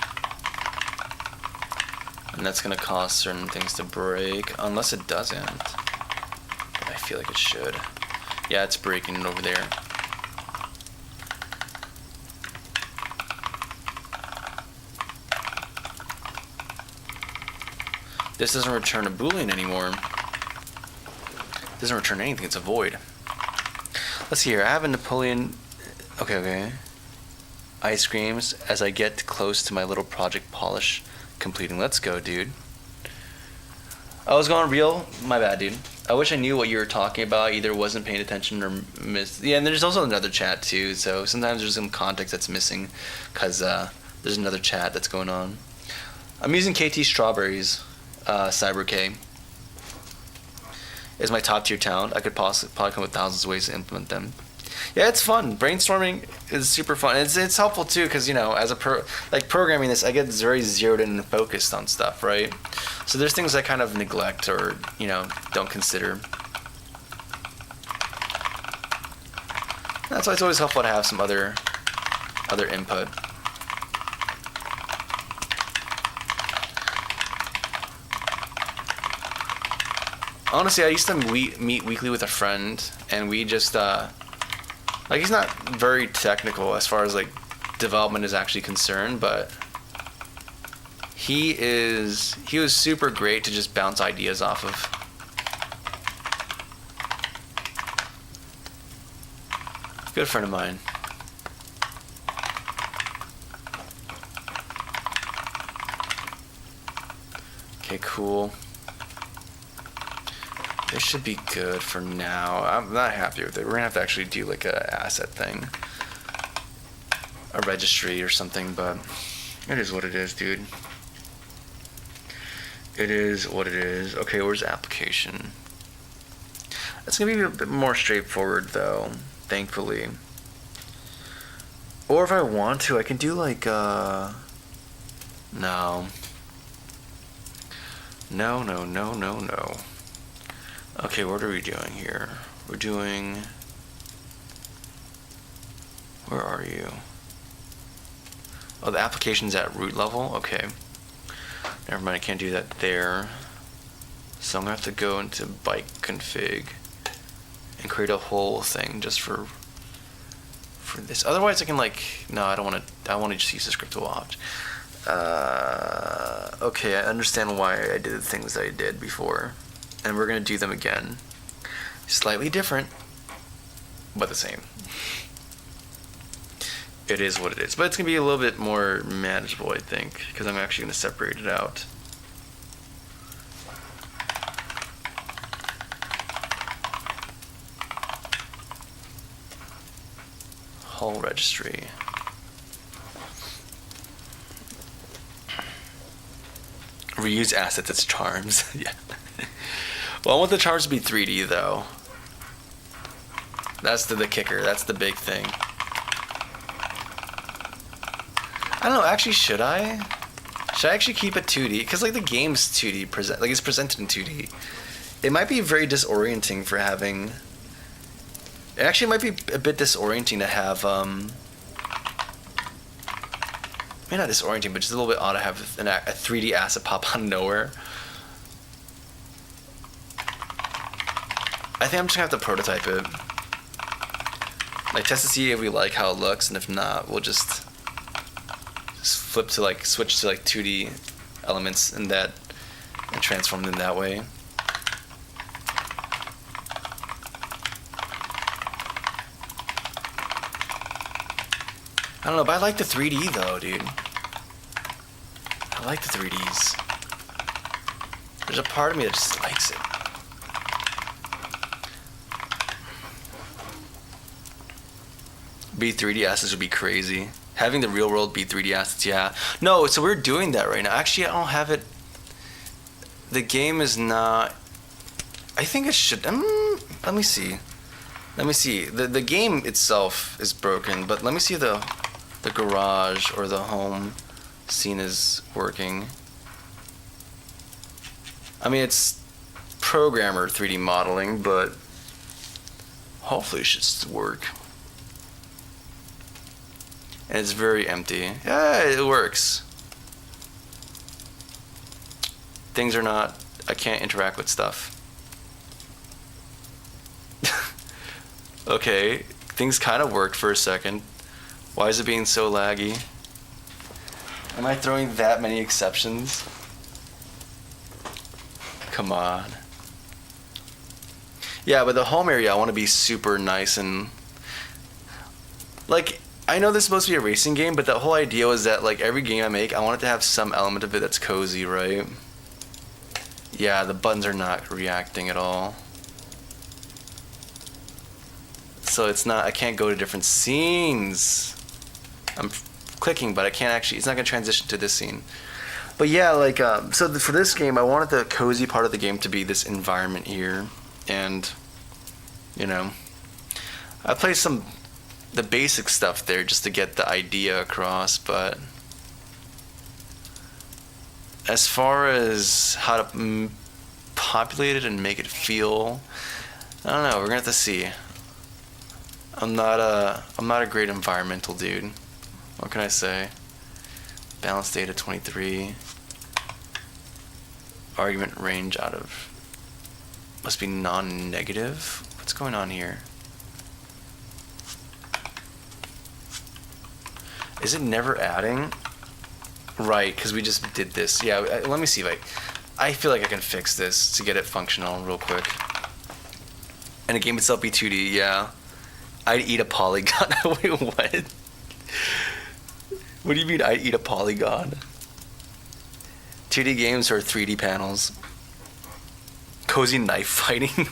And that's going to cause certain things to break, unless it doesn't. But I feel like it should. Yeah, it's breaking it over there. This doesn't return a Boolean anymore. It doesn't return anything, it's a void. Let's see here, I have a Napoleon. Okay. Ice creams. As I get close to my little project polish completing. Let's go, dude. I was going real. My bad, dude. I wish I knew what you were talking about. Either wasn't paying attention or missed. Yeah, and there's also another chat too. So sometimes there's some context that's missing because there's another chat that's going on. I'm using KT Strawberries, Cyber K. Is my top tier talent. I could probably come with thousands of ways to implement them. Yeah, it's fun. Brainstorming is super fun. It's helpful too because as a programming this, I get very zeroed in and focused on stuff, right? So there's things I kind of neglect or don't consider. That's why it's always helpful to have some other input. Honestly, I used to meet weekly with a friend, and we just he's not very technical as far as development is actually concerned, but he was super great to just bounce ideas off of. Good friend of mine. Okay, cool. This should be good for now. I'm not happy with it. We're gonna have to actually do a asset thing, a registry or something, but it is what it is, dude. It is what it is. Okay, where's the application? It's gonna be a bit more straightforward though, thankfully. Or if I want to, I can do no. No. Okay, what are we doing here? We're doing... Where are you? Oh, the application's at root level? Okay. Never mind, I can't do that there. So I'm gonna have to go into bike config and create a whole thing just for this. Otherwise I can no, I want to just use the script to watch. Okay, I understand why I did the things that I did before. And we're going to do them again. Slightly different, but the same. It is what it is. But it's going to be a little bit more manageable, I think, because I'm actually going to separate it out. Hull registry. Reuse assets as charms. Yeah. Well, I want the charms to be 3D though. That's the kicker. That's the big thing. I don't know. Actually, should I? Should I actually keep it 2D? Because the game's 2D it's presented in 2D. It might be very disorienting for having. It actually might be a bit disorienting to have maybe not disorienting, but just a little bit odd to have a 3D asset pop out of nowhere. I think I'm just gonna have to prototype it. Test to see if we like how it looks, and if not, we'll just flip to switch to 2D elements and transform them that way. I don't know, but I like the 3D though, dude. I like the 3Ds. There's a part of me that just likes it. Be 3D assets would be crazy. Having the real world be 3D assets, yeah. No, so we're doing that right now. Actually, I don't have it. The game is not. I think it should. Let me see. The game itself is broken, but let me see if the garage or the home scene is working. I mean, it's programmer 3D modeling, but hopefully it should work. And it's very empty. Yeah, it works. Things are not... I can't interact with stuff. Okay, things kind of worked for a second. Why is it being so laggy? Am I throwing that many exceptions? Come on. Yeah, but the home area I want to be super nice and... I know this is supposed to be a racing game, but the whole idea was that like every game I make, I want it to have some element of it that's cozy, right? Yeah, the buttons are not reacting at all. So it's not, I can't go to different scenes. I'm clicking, but I can't actually, it's not gonna transition to this scene. But yeah, like, for this game, I wanted the cozy part of the game to be this environment here. And, you know, I played the basic stuff there just to get the idea across, but as far as how to populate it and make it feel, I don't know, we're gonna have to see. I'm not a great environmental dude. What can I say? Balance data 23. Argument range out of, must be non-negative. What's going on here? Is it never adding? Right, because we just did this. Yeah, let me see if I feel like I can fix this to get it functional real quick. And the game itself be 2D, yeah. I'd eat a polygon. Wait, what? What do you mean I'd eat a polygon? 2D games are 3D panels. Cozy knife fighting.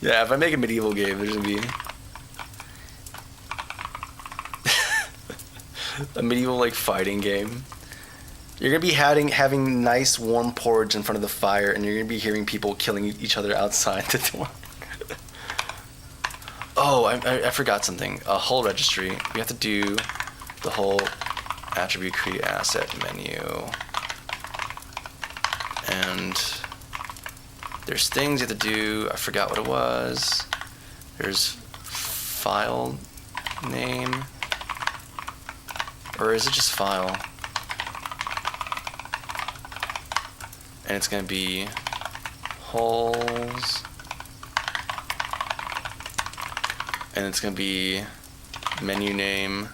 Yeah, if I make a medieval game, there's gonna be a medieval like fighting game. You're gonna be having nice warm porridge in front of the fire, and you're gonna be hearing people killing each other outside the door. Oh, I forgot something. A hull registry. We have to do the whole attribute create asset menu. And there's things you have to do. I forgot what it was. There's file name. Or is it just file? And it's going to be hulls. And it's going to be menu name.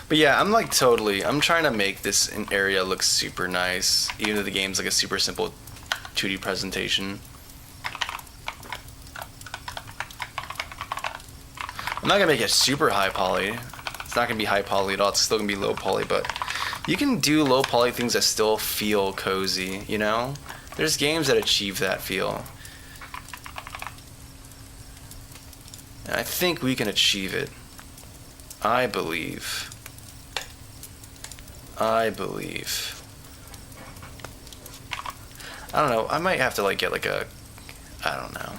But yeah, I'm trying to make this area look super nice, even though the game's like a super simple 2D presentation. I'm not gonna make it super high poly. It's not gonna be high poly at all. It's still gonna be low poly, but you can do low poly things that still feel cozy, you know? There's games that achieve that feel. And I think we can achieve it. I believe. I don't know. I might have to like get like a, I don't know.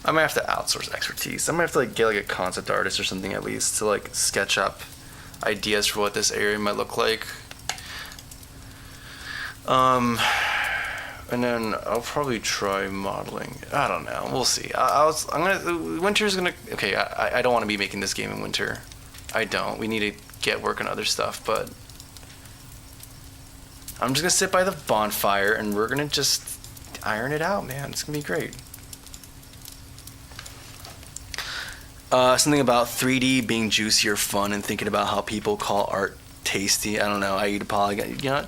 I might have to outsource expertise. I might have to like get like a concept artist or something at least to like sketch up ideas for what this area might look like. And then I'll probably try modeling. I don't know. We'll see. Winter's gonna. Okay, I don't want to be making this game in winter. I don't. We need to get work on other stuff, but I'm just gonna sit by the bonfire and we're gonna just iron it out, man. It's gonna be great. Something about 3D being juicy or fun, and thinking about how people call art tasty. I don't know. I eat a polygon. You know,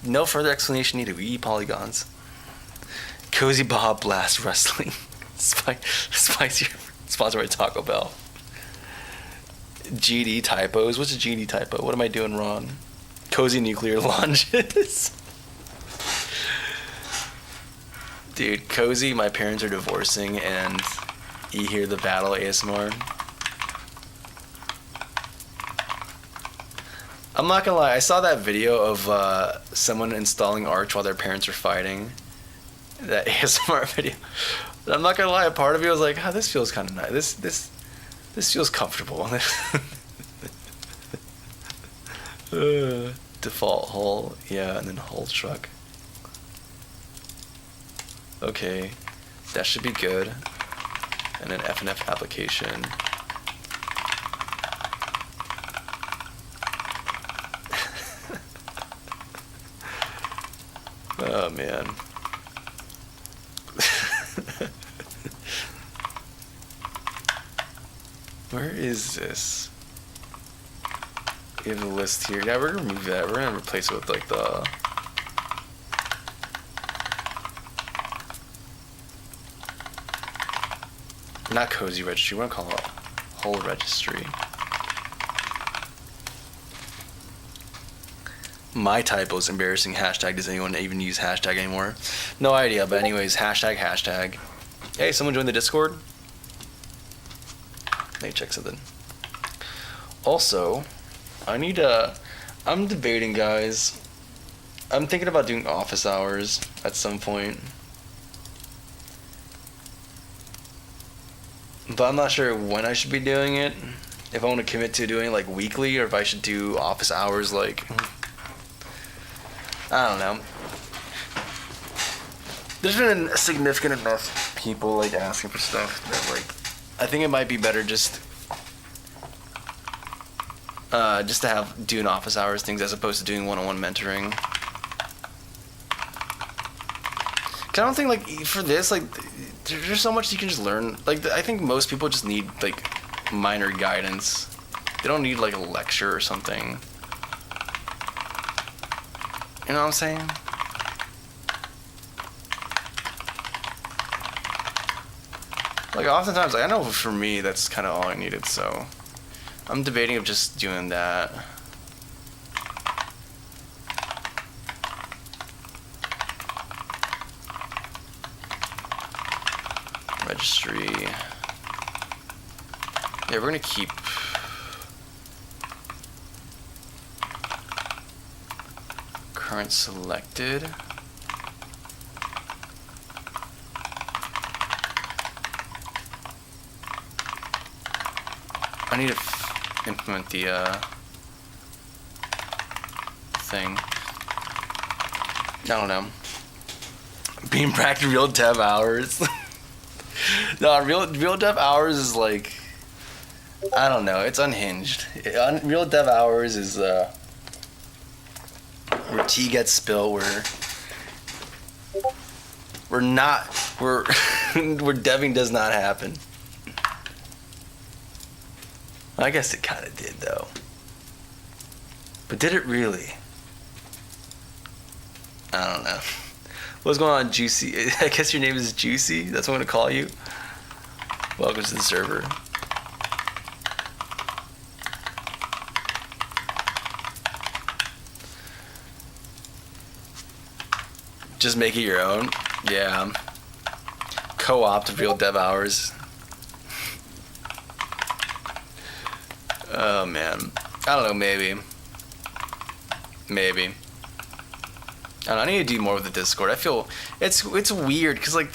no further explanation needed. We eat polygons. Cozy Bob Blast Wrestling. Spicy. Sponsored by Taco Bell. GD typos. What's a GD typo? What am I doing wrong? Cozy nuclear launches. Dude, cozy. My parents are divorcing, and you hear the battle ASMR. I'm not gonna lie, I saw that video of someone installing Arch while their parents are fighting. That ASMR video. But I'm not gonna lie, a part of me was like, oh, this feels kind of nice. This feels comfortable. Default hull, yeah, and then hull truck. Okay, that should be good. And then FNF application. Oh man. Where is this? We have a list here. Yeah, we're gonna remove that. We're gonna replace it with like the. Not cozy registry. We're gonna call it whole registry. My typo's embarrassing. Hashtag. Does anyone even use hashtag anymore? No idea. But anyways, hashtag. Hey, someone joined the Discord. Let me check something. Also, I'm debating, guys. I'm thinking about doing office hours at some point. But I'm not sure when I should be doing it. If I want to commit to doing it like weekly, or if I should do office hours like... I don't know. There's been significant enough people like asking for stuff that like... I think it might be better just to have doing office hours things as opposed to doing one-on-one mentoring. 'Cause I don't think like for this like there's so much you can just learn. Like I think most people just need like minor guidance. They don't need like a lecture or something. You know what I'm saying? Like oftentimes, like, I know for me that's kind of all I needed. So I'm debating of just doing that. Registry. Yeah, we're gonna keep current selected. I need to implement the thing. I don't know. Being practiced real dev hours. No, real dev hours is like, I don't know. It's unhinged. Real dev hours is where tea gets spilled. Where where deving does not happen. I guess it kind of did, though. But did it really? I don't know. What's going on, Juicy? I guess your name is Juicy? That's what I'm going to call you? Welcome to the server. Just make it your own? Yeah. Co-opt real dev hours. Oh man, I don't know. Maybe. I don't know, I need to do more with the Discord. I feel it's weird because like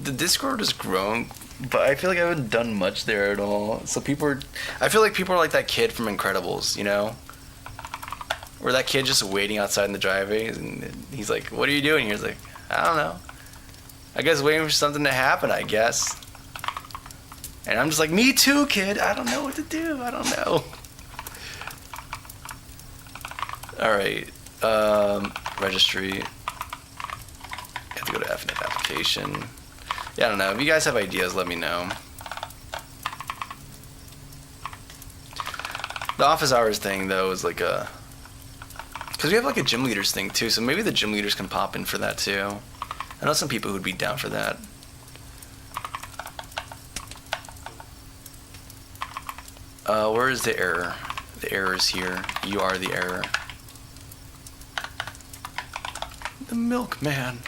the Discord has grown, but I feel like I haven't done much there at all. So I feel like people are like that kid from Incredibles, you know, where that kid just waiting outside in the driveway, and he's like, "What are you doing?" He's like, "I don't know. I guess waiting for something to happen. I guess." And I'm just like, me too, kid. I don't know what to do. I don't know. All right. Registry. You have to go to FNF application. Yeah, I don't know. If you guys have ideas, let me know. The office hours thing, though, is like a... Because we have like a gym leaders thing, too. So maybe the gym leaders can pop in for that, too. I know some people who'd be down for that. Where is the error? The error is here. You are the error. The milkman.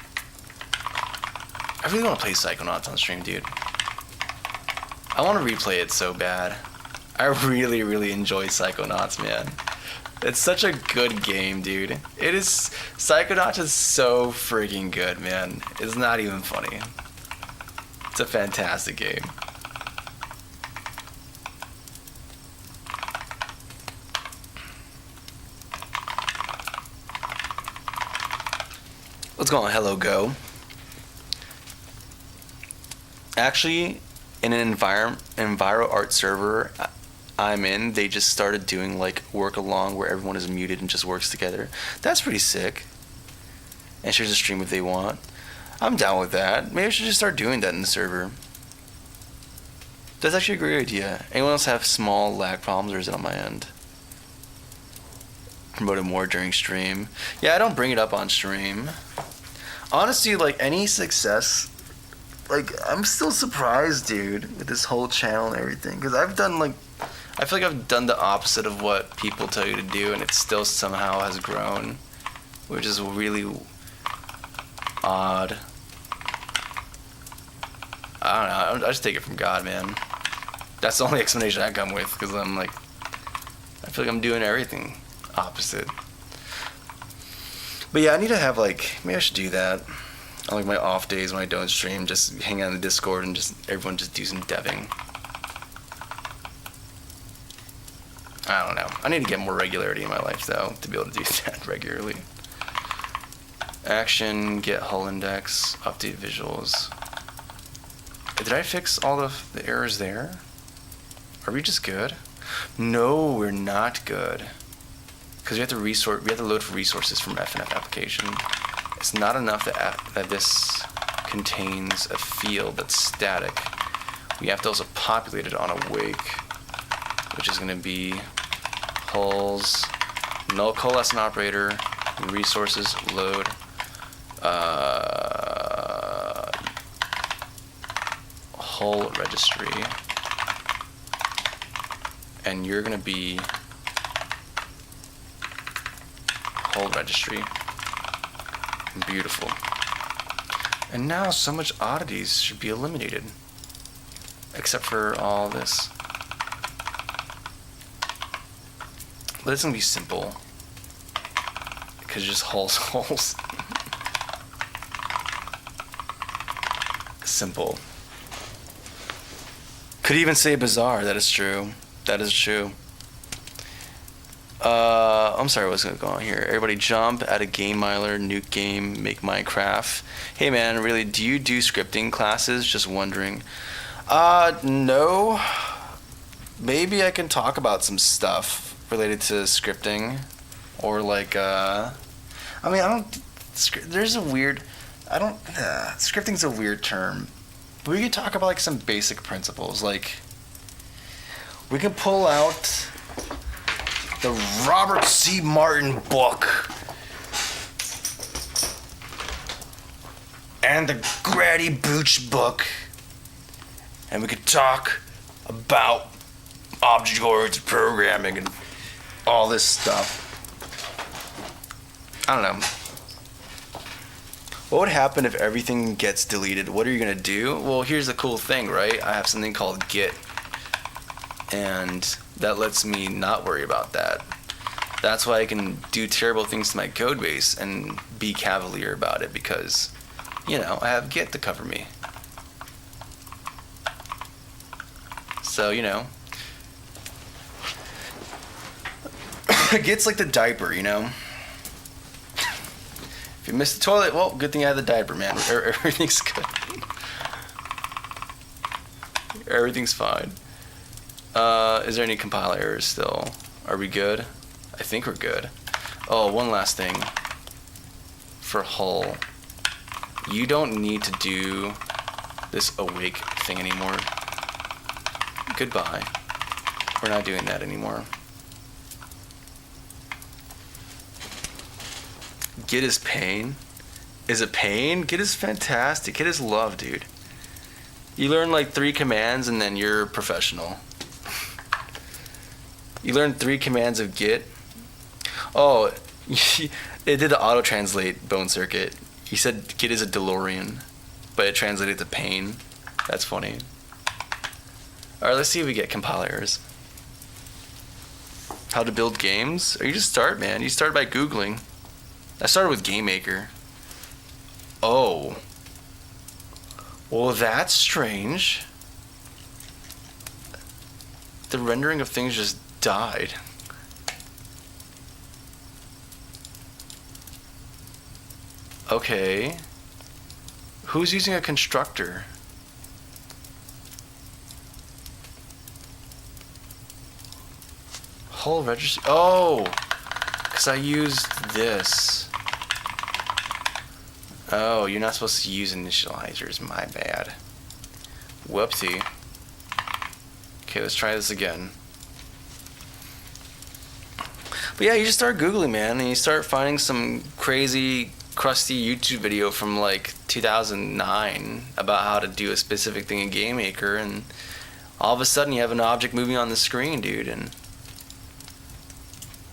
I really want to play Psychonauts on stream, dude. I want to replay it so bad. I really, really enjoy Psychonauts, man. It's such a good game, dude. It is. Psychonauts is so freaking good, man. It's not even funny. It's a fantastic game. What's going on? Hello, Go. Actually, in an Enviro art server I'm in, they just started doing like work along where everyone is muted and just works together. That's pretty sick. And shares a stream if they want. I'm down with that. Maybe I should just start doing that in the server. That's actually a great idea. Anyone else have small lag problems, or is it on my end? Promote it more during stream. Yeah, I don't bring it up on stream. Honestly, like, any success, like, I'm still surprised, dude, with this whole channel and everything. Because I've done, like, I feel like I've done the opposite of what people tell you to do, and it still somehow has grown, which is really odd. I don't know. I just take it from God, man. That's the only explanation I come with, because I'm like, I feel like I'm doing everything opposite. But yeah, I need to have, like, maybe I should do that on, like, my off days when I don't stream. Just hang out in the Discord and just everyone just do some deving. I don't know. I need to get more regularity in my life, though, to be able to do that regularly. Action, get hull index, update visuals. Did I fix all the errors there? Are we just good? No, we're not good. Because we have to load for resources from FNF application. It's not enough that this contains a field that's static. We have to also populate it on awake, which is going to be hulls, null coalescent operator, resources, load, hull registry, and you're going to be hull registry. Beautiful. And now so much oddities should be eliminated, except for all this. But it's gonna be simple, because just hulls. Simple. Could even say bizarre. That is true. That is true. I'm sorry, what's going to go on here? Everybody jump, add a game miler, nuke game, make Minecraft. Hey man, really, do you do scripting classes? Just wondering. No. Maybe I can talk about some stuff related to scripting. Or like, I mean, I don't, there's a weird, scripting's a weird term. But we could talk about like some basic principles. Like, we can pull out the Robert C. Martin book and the Grady Booch book, and we could talk about object-oriented programming and all this stuff. I don't know. What would happen if everything gets deleted? What are you gonna do? Well, here's the cool thing, right? I have something called Git, and that lets me not worry about that. That's why I can do terrible things to my code base and be cavalier about it, because, you know, I have Git to cover me. So, you know, Git's like the diaper, you know? If you miss the toilet, well, good thing I have the diaper, man. Everything's good. Everything's fine. Is there any compile errors still? Are we good? I think we're good. Oh, one last thing. For hull, you don't need to do this awake thing anymore. Goodbye. We're not doing that anymore. Git is pain. Is it pain? Git is fantastic. Git is love, dude. You learn like 3 commands and then you're a professional. You learn 3 commands of Git. Oh, it did the auto-translate bone circuit. You said Git is a DeLorean, but it translated to pain. That's funny. Alright, let's see if we get compile errors. How to build games? Or you just start, man. You start by Googling. I started with GameMaker. Oh. Well, that's strange. The rendering of things just died. Okay. Who's using a constructor? Hull registry. Oh! Because I used this. Oh, you're not supposed to use initializers. My bad. Whoopsie. Okay, let's try this again. But yeah, you just start Googling, man, and you start finding some crazy, crusty YouTube video from like 2009 about how to do a specific thing in GameMaker, and all of a sudden you have an object moving on the screen, dude. And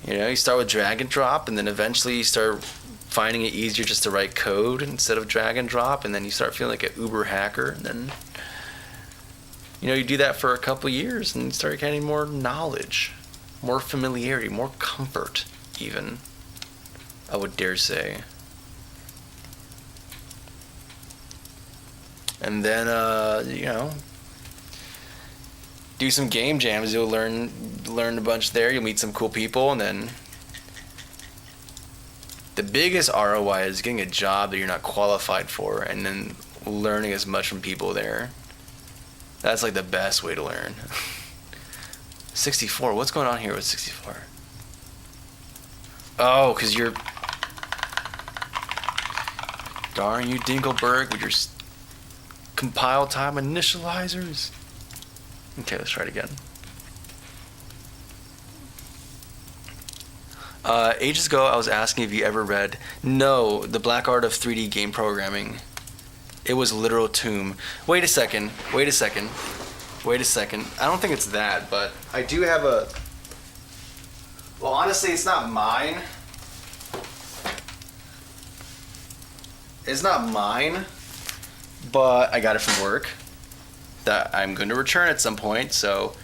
you know, you start with drag and drop, and then eventually you start finding it easier just to write code instead of drag and drop, and then you start feeling like an uber hacker, and then you know, you do that for a couple years and you start getting more knowledge, more familiarity, more comfort, even, I would dare say. And then, you know, do some game jams. You'll learn a bunch there. You'll meet some cool people, and then the biggest ROI is getting a job that you're not qualified for, and then learning as much from people there. That's like the best way to learn. 64. What's going on here with 64? Oh, because you're... Darn you, Dinkelberg, with your compile time initializers. Okay, let's try it again. Ages ago, I was asking if you ever read No, The Black Art of 3D Game Programming. It was literal tomb. Wait a second. I don't think it's that, but I do have a... Well, honestly, it's not mine. It's not mine, but I got it from work that I'm going to return at some point, so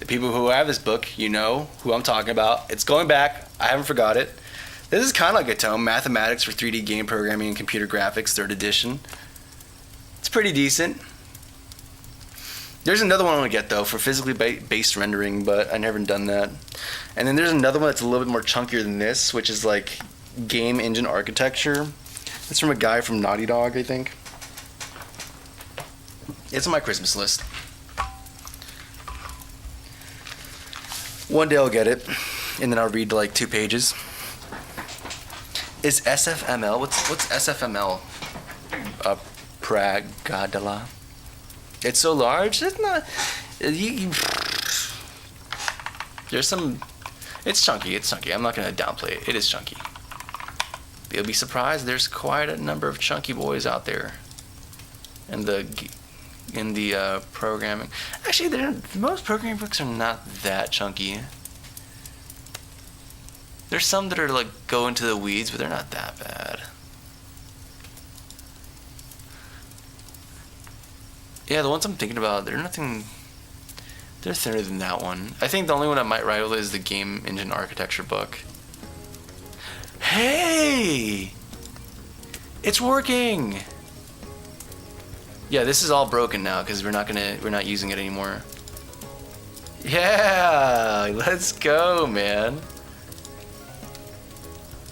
the people who have this book, you know who I'm talking about. It's going back. I haven't forgot it. This is kind of like a tome, Mathematics for 3D Game Programming and Computer Graphics, 3rd edition. It's pretty decent. There's another one I want to get, though, for physically based rendering, but I never done that. And then there's another one that's a little bit more chunkier than this, which is like game engine architecture. It's from a guy from Naughty Dog, I think. It's on my Christmas list. One day I'll get it, and then I'll read like 2 pages. Is SFML? What's SFML? Pragadala. It's so large. It's not. There's some. It's chunky. I'm not gonna downplay it. It is chunky. You'll be surprised. There's quite a number of chunky boys out there. In the programming. Actually, most programming books are not that chunky. There's some that are like go into the weeds, but they're not that bad. Yeah, the ones I'm thinking about, they're thinner than that one. I think the only one I might rival is the Game Engine Architecture book. Hey! It's working! Yeah, this is all broken now because we're not using it anymore. Yeah, let's go, man.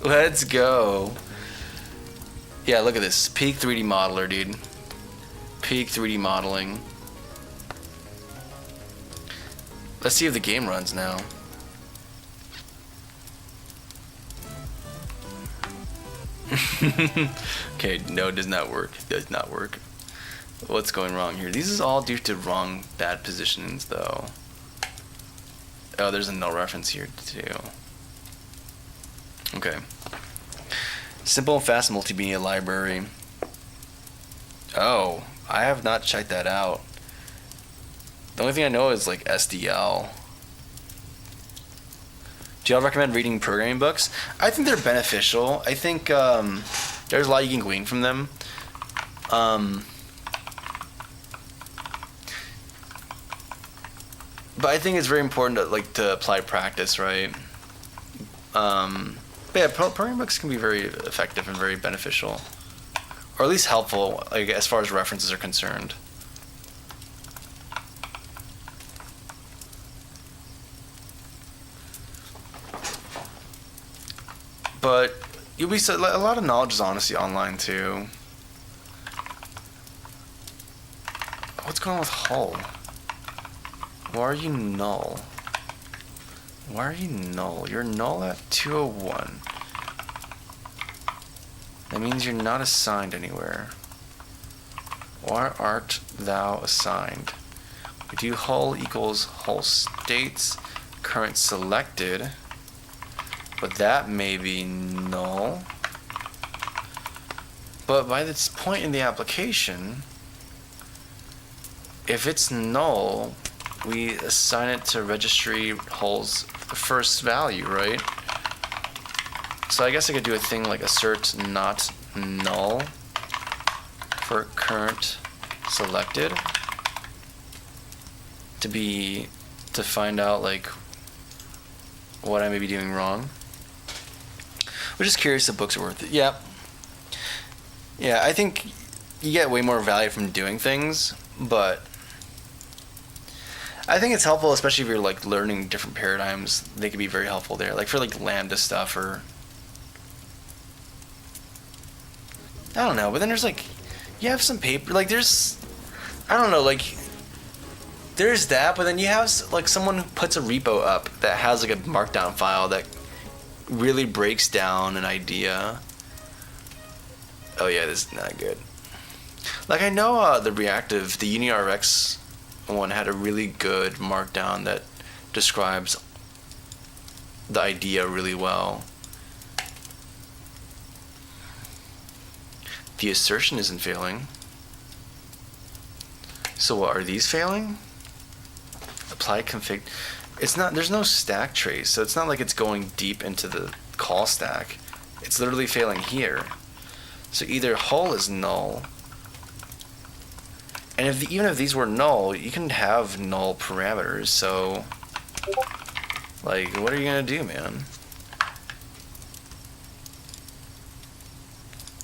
Let's go. Yeah, look at this. Peak 3D modeler, dude. Peak 3D modeling. Let's see if the game runs now. Okay, no, it does not work. It does not work. What's going wrong here? These is all due to bad positionings, though. Oh, there's a null reference here, too. Okay. Simple and fast multimedia library. Oh, I have not checked that out. The only thing I know is like SDL. Do y'all recommend reading programming books? I think they're beneficial. I think there's a lot you can glean from them. But I think it's very important to apply practice, right? But yeah, programming books can be very effective and very beneficial, or at least helpful, like as far as references are concerned. But you'll be a lot of knowledge is honestly online too. What's going on with Hull? Why are you null? Why are you null? You're null at 201. That means you're not assigned anywhere. Why art thou assigned? We do hull equals hull states current selected. But that may be null. But by this point in the application, if it's null, we assign it to registry holds the first value, right? So I guess I could do a thing like assert not null for current selected to find out like what I may be doing wrong. We're just curious if books are worth it. Yeah. Yeah, I think you get way more value from doing things, but I think it's helpful, especially if you're like learning different paradigms. They can be very helpful there, like for like Lambda stuff, or I don't know. But then there's like, you have some paper, like there's, I don't know, like there's that, but then you have like someone who puts a repo up that has like a markdown file that really breaks down an idea. Oh yeah, this is not good. Like I know the reactive, the UniRX one had a really good markdown that describes the idea really well. The assertion isn't failing. So what, are these failing? Apply config. It's not, there's no stack trace, so it's not like it's going deep into the call stack. It's literally failing here. So either hull is null, and even if these were null, you can have null parameters. So, like, what are you gonna do, man?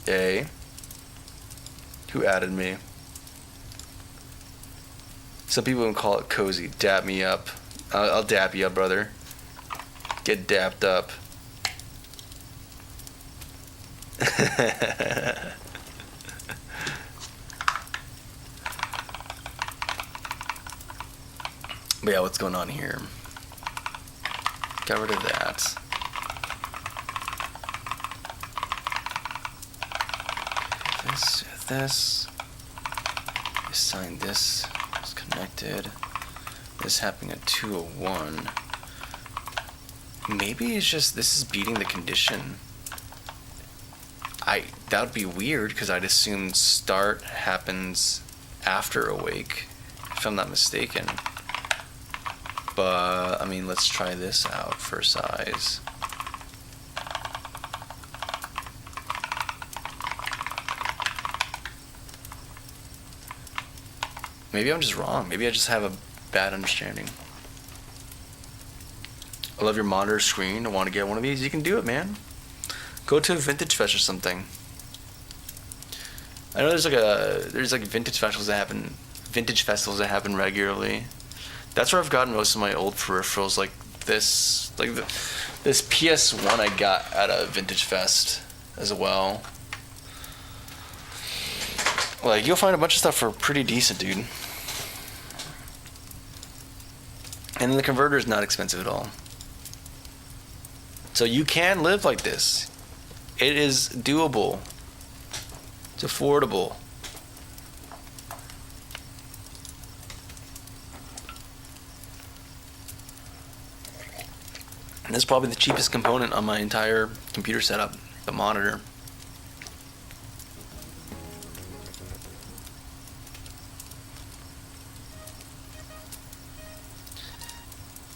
A. Who added me? Some people would call it cozy. Dap me up. I'll dap you up, brother. Get dapped up. But yeah, what's going on here? Got rid of that. This. Assign this. It's connected. This happening at 201. Maybe it's just this is beating the condition. That would be weird because I'd assume start happens after awake, if I'm not mistaken. But I mean, let's try this out for size. Maybe I'm just wrong. Maybe I just have a bad understanding. I love your monitor screen. I want to get one of these. You can do it, man. Go to a vintage fest or something. I know there's like vintage festivals that happen regularly. That's where I've gotten most of my old peripherals, like this PS1 I got at a vintage fest as well. Like you'll find a bunch of stuff for pretty decent, dude. And then the converter is not expensive at all. So you can live like this. It is doable. It's affordable. And this is probably the cheapest component on my entire computer setup, the monitor.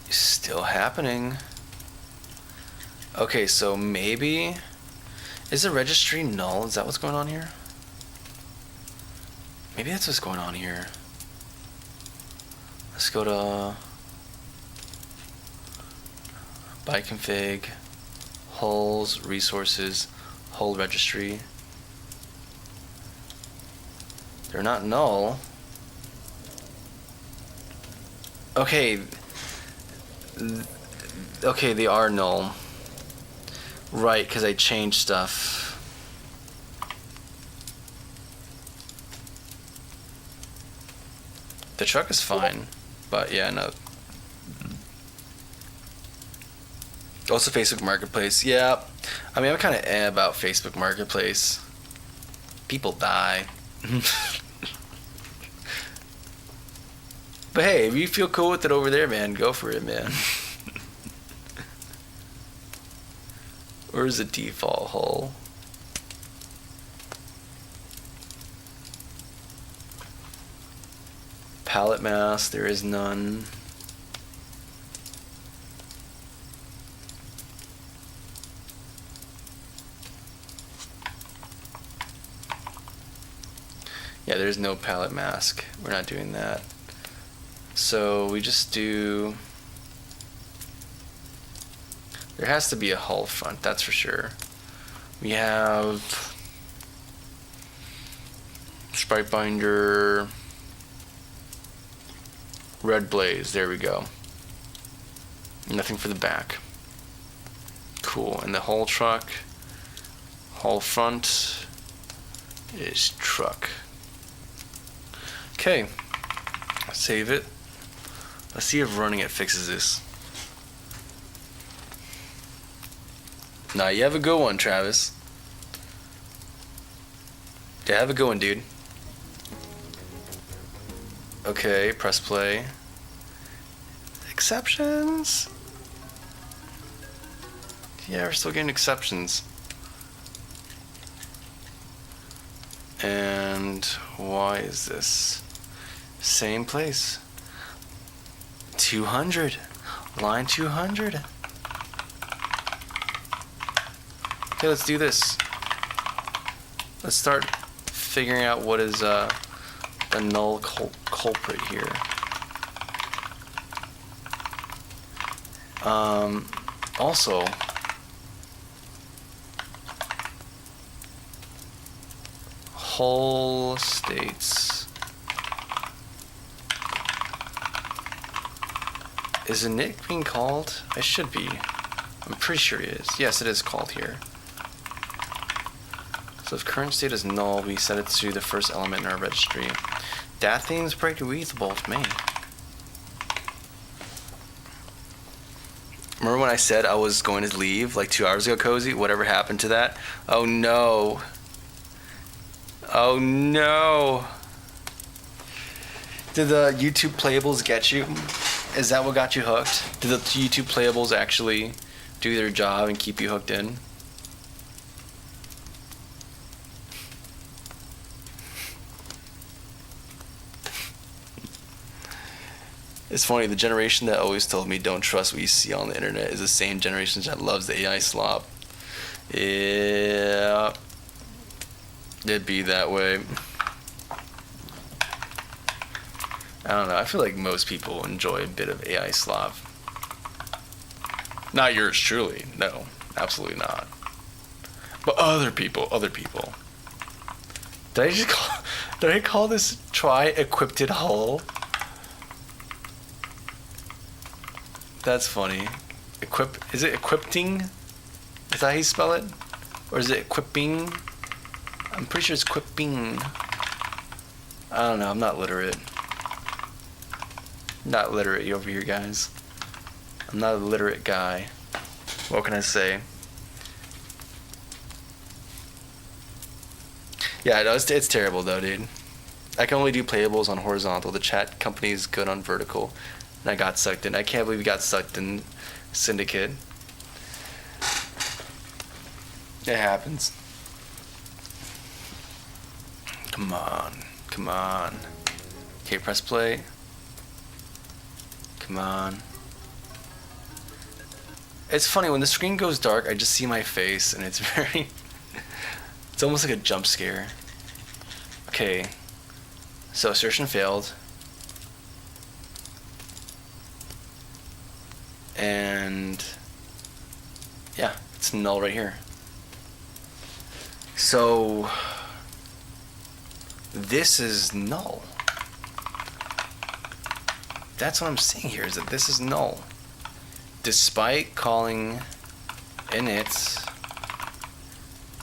Still happening. Okay, so maybe is the registry null? Is that what's going on here? Maybe that's what's going on here. Let's go to by config, hulls, resources, hull registry. They're not null. Okay. Okay, they are null. Right, because I changed stuff. The truck is fine, but yeah, no. Also Facebook Marketplace, yeah. I mean, I'm kind of about Facebook Marketplace. People die. But hey, if you feel cool with it over there, man, go for it, man. Where's the default hull? Palette mask, there is none. Yeah, there's no palette mask. We're not doing that. So we just do... There has to be a hull front, that's for sure. We have... Sprite binder... Red blaze, there we go. Nothing for the back. Cool, and the whole truck, whole front is truck. Okay, save it. Let's see if running it fixes this. Nah, you have a good one, Travis. Yeah, have a good one, dude. Okay, press play. Exceptions? Yeah, we're still getting exceptions. And why is this? Same place. 200. Line 200. Okay, let's do this. Let's start figuring out what is the null culprit here. Also, hull states. Is init being called? It should be. I'm pretty sure it is. Yes, it is called here. So if current state is null, we set it to the first element in our registry. That seems pretty reasonable to me. Remember when I said I was going to leave like 2 hours ago, Cozy? Whatever happened to that? Oh no. Oh no. Did the YouTube playables get you? Is that what got you hooked? Did the YouTube playables actually do their job and keep you hooked in? It's funny, the generation that always told me don't trust what you see on the internet is the same generation that loves the AI slop. Yeah, it'd be that way. I don't know, I feel like most people enjoy a bit of AI slop. Not yours truly, no, absolutely not. But other people. Did I call this tri-equipped hull? That's funny. Is it equipping? Is that how you spell it? Or is it equipping? I'm pretty sure it's equipping. I don't know, I'm not literate. Not literate over here, guys. I'm not a literate guy. What can I say? Yeah, no, it's terrible though, dude. I can only do playables on horizontal. The chat company is good on vertical. And I got sucked in. I can't believe we got sucked in Syndicate. It happens. Come on. Come on. Okay, press play. Come on. It's funny, when the screen goes dark, I just see my face, and it's very... It's almost like a jump scare. Okay. So, assertion failed. And yeah, it's null right here. So this is null. That's what I'm seeing here, is that this is null. Despite calling init,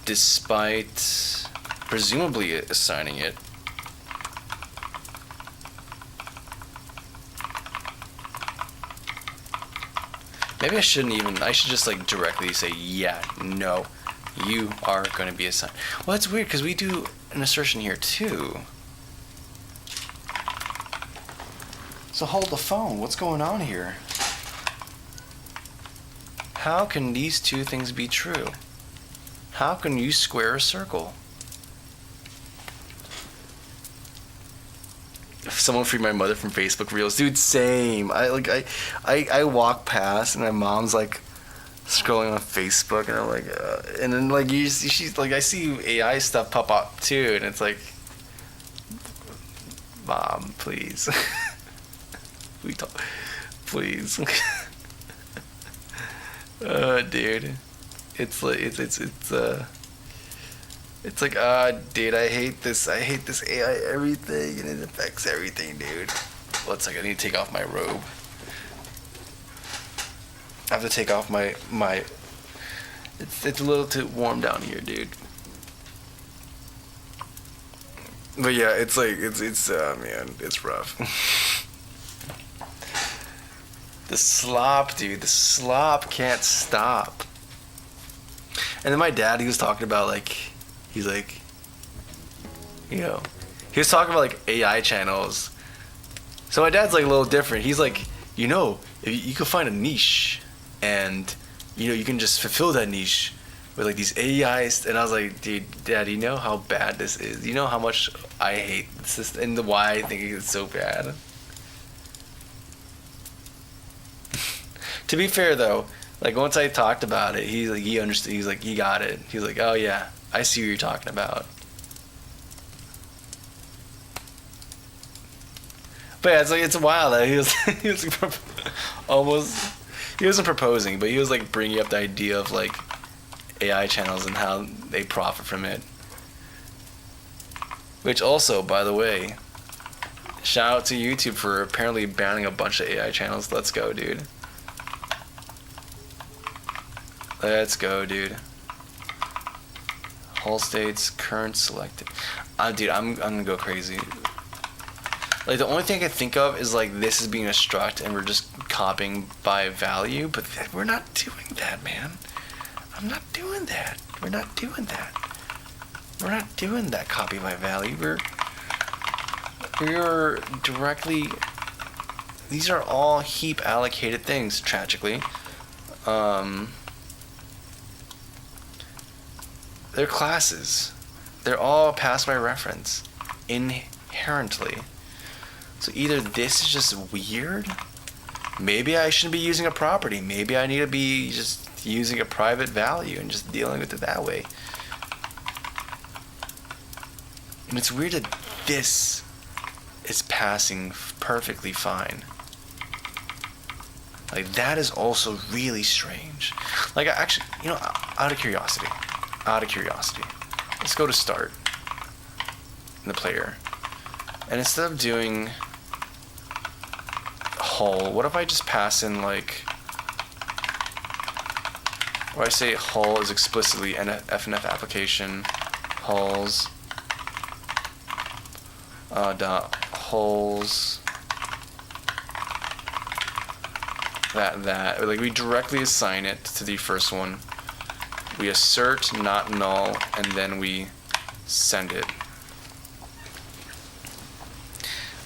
despite presumably assigning it. Maybe I shouldn't even, I should just like directly say, yeah, no, you are going to be assigned. Well, that's weird because we do an assertion here too. So hold the phone, what's going on here? how can these two things be true? How can you square a circle? Someone freed my mother from Facebook Reels. Dude, same. I walk past and my mom's like scrolling on Facebook, and I'm like, and then like she's like, I see AI stuff pop up too, and it's like, Mom, please, please, dude, it's like it's like, dude, I hate this AI everything, and it affects everything, dude. One second, I need to take off my robe. I have to take off my it's a little too warm down here, dude. But yeah, it's like, it's man, it's rough. The slop, dude, the slop can't stop. And then my dad, he was talking about like, he's like, you know, he was talking about like AI channels. So my dad's like a little different. He's like, you know, if you can find a niche, and you know, you can just fulfill that niche with like these AIs. And I was like, dude, Dad, you know how bad this is? You know how much I hate this and why I think it's so bad? To be fair though, like once I talked about it, he's like, he understood. He's like, he got it. He's like, oh yeah, I see what you're talking about. But yeah, it's like, it's wild that he was almost, he wasn't proposing, but he was like bringing up the idea of like AI channels and how they profit from it. Which also, by the way, shout out to YouTube for apparently banning a bunch of AI channels. Let's go, dude. Let's go, dude. Whole states, current selected. Dude, I'm gonna go crazy. Like, the only thing I can think of is like, this is being a struct and we're just copying by value, but we're not doing that, man. I'm not doing that. We're not doing that. We're not doing that copy by value. We're directly, these are all heap allocated things, tragically. They're classes. They're all passed by reference inherently. So either this is just weird, maybe I shouldn't be using a property, maybe I need to be just using a private value and just dealing with it that way. And it's weird that this is passing perfectly fine. Like, that is also really strange. Like, I actually, you know, out of curiosity, let's go to start in the player. And instead of doing hull, what if I just pass in like, or I say hull is explicitly an FNF application, hulls, hulls, that, like we directly assign it to the first one. We assert not null, and then we send it.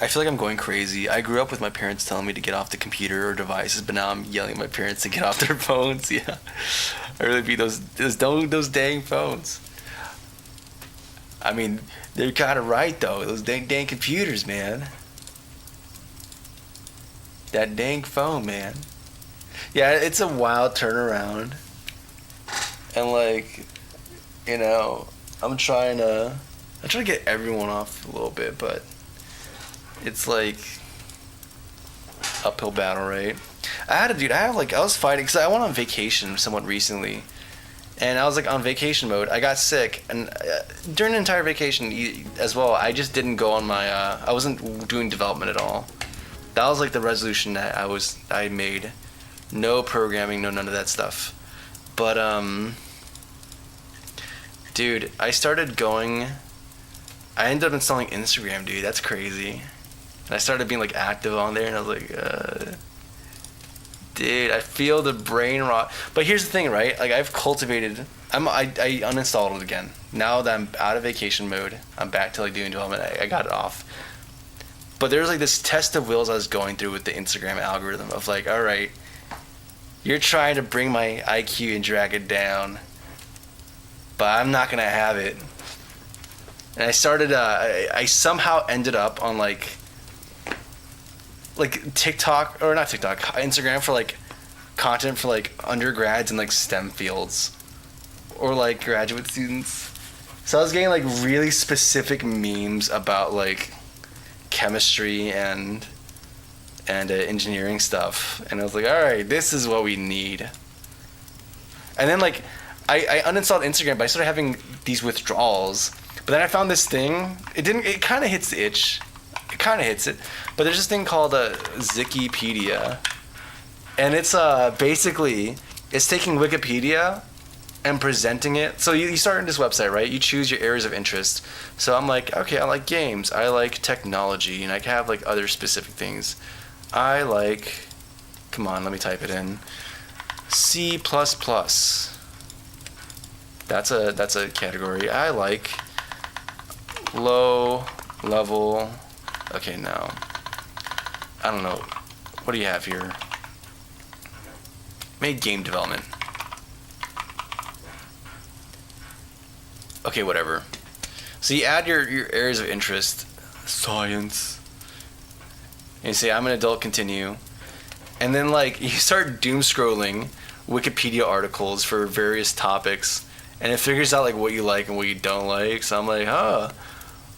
I feel like I'm going crazy. I grew up with my parents telling me to get off the computer or devices, but now I'm yelling at my parents to get off their phones. Yeah, I really beat those dang phones. I mean, they're kind of right though. Those dang computers, man. That dang phone, man. Yeah, it's a wild turnaround. And like, you know, I'm trying to get everyone off a little bit, but it's like uphill battle, right? I was fighting because I went on vacation somewhat recently, and I was like on vacation mode. I got sick, and during the entire vacation as well, I just didn't go on my. I wasn't doing development at all. That was like the resolution that I made. No programming, no none of that stuff. But dude, I ended up installing Instagram, dude. That's crazy. And I started being like active on there, and I was like, dude, I feel the brain rot. But here's the thing, right? Like, I uninstalled it again. Now that I'm out of vacation mode, I'm back to like doing development. I got it off. But there's like this test of wills I was going through with the Instagram algorithm of like, all right, You're trying to bring my IQ and drag it down, but I'm not gonna have it. And I started. I somehow ended up on like TikTok, or not TikTok, Instagram, for like content for like undergrads in like STEM fields or like graduate students. So I was getting like really specific memes about like chemistry and engineering stuff, and I was like, all right, this is what we need. And then like I uninstalled Instagram, but I started having these withdrawals. But then I found this thing. It kind of hits the itch. It kind of hits it. But there's this thing called Wikipedia, and it's basically it's taking Wikipedia and presenting it. So you start in this website, right? You choose your areas of interest. So I'm like, okay, I like games, I like technology, and I can have like other specific things. I like, come on, let me type it in. C++. That's a category. I like low level. Okay, no. I don't know. What do you have here? Maybe game development. Okay, whatever. So you add your areas of interest. Science. And you say, I'm an adult, continue. And then like you start doom scrolling Wikipedia articles for various topics, and it figures out like what you like and what you don't like. So I'm like,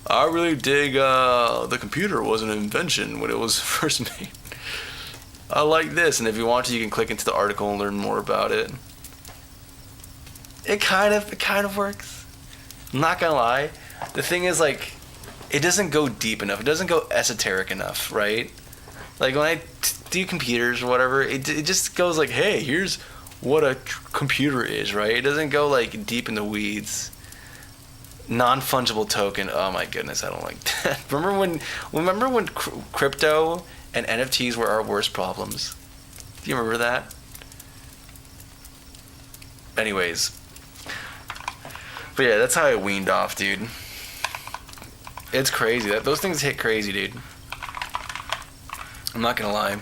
I really dig the computer was an invention when it was first made. I like this, and if you want to, you can click into the article and learn more about it. It kind of works. I'm not gonna lie. The thing is, like, it doesn't go deep enough. It doesn't go esoteric enough, right? Like when I do computers or whatever, it just goes like, hey, here's what a computer is, right? It doesn't go like deep in the weeds. Non-fungible token. Oh my goodness, I don't like that. Remember when crypto and NFTs were our worst problems? Do you remember that? Anyways. But yeah, that's how I weaned off, dude. It's crazy. Those things hit crazy, dude. I'm not gonna lie.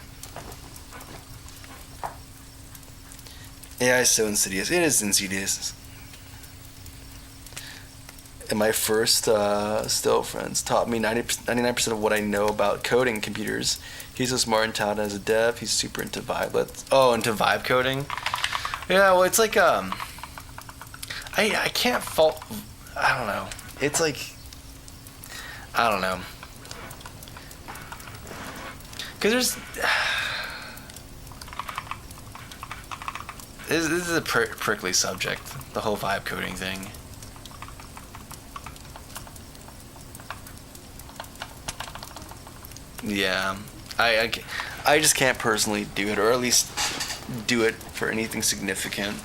AI is so insidious. It is insidious. And my first still friends taught me 99% of what I know about coding computers. He's so smart and talented as a dev. He's super into Vibe. Into Vibe coding. Yeah, well, it's like I can't fault. I don't know. It's like, I don't know. Cause there's this is a prickly subject, the whole vibe coding thing. Yeah, I just can't personally do it, or at least do it for anything significant.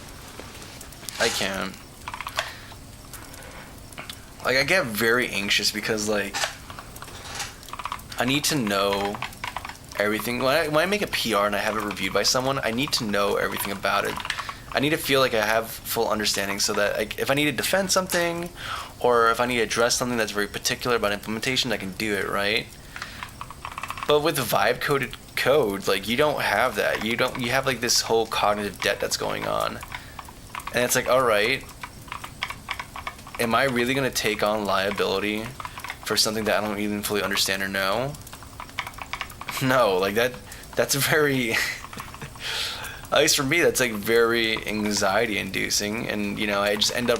I can't. Like, I get very anxious because, like, I need to know everything. When I make a PR and I have it reviewed by someone, I need to know everything about it. I need to feel like I have full understanding, so that if I need to defend something, or if I need to address something that's very particular about implementation, I can do it, right? But with vibe coded code, like, you don't have that. You have like this whole cognitive debt that's going on. And it's like, all right, am I really going to take on liability for something that I don't even fully understand or know? No, like that's very, at least for me, that's like very anxiety inducing. And, you know, I just end up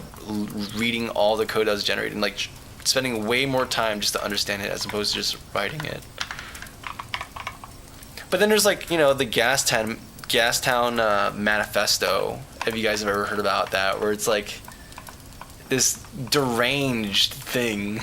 reading all the code that was generated and like spending way more time just to understand it as opposed to just writing it. But then there's like, you know, the Gastown Manifesto, if you guys have ever heard about that, where it's like this deranged thing.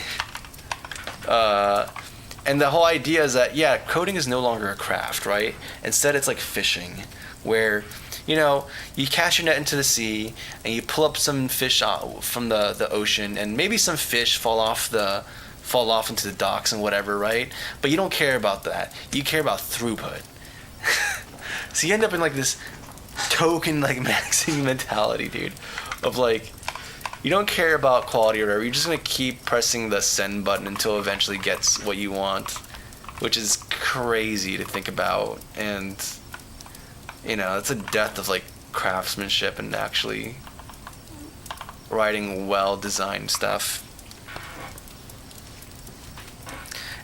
And the whole idea is that, yeah, coding is no longer a craft, right? Instead, it's like fishing, where, you know, you cast your net into the sea and you pull up some fish from the ocean, and maybe some fish fall off into the docks and whatever, right? But you don't care about that. You care about throughput. So you end up in like this token like maxing mentality, dude, of like, you don't care about quality or whatever. You're just gonna keep pressing the send button until it eventually gets what you want, which is crazy to think about. And You know, it's a death of like craftsmanship and actually writing well designed stuff.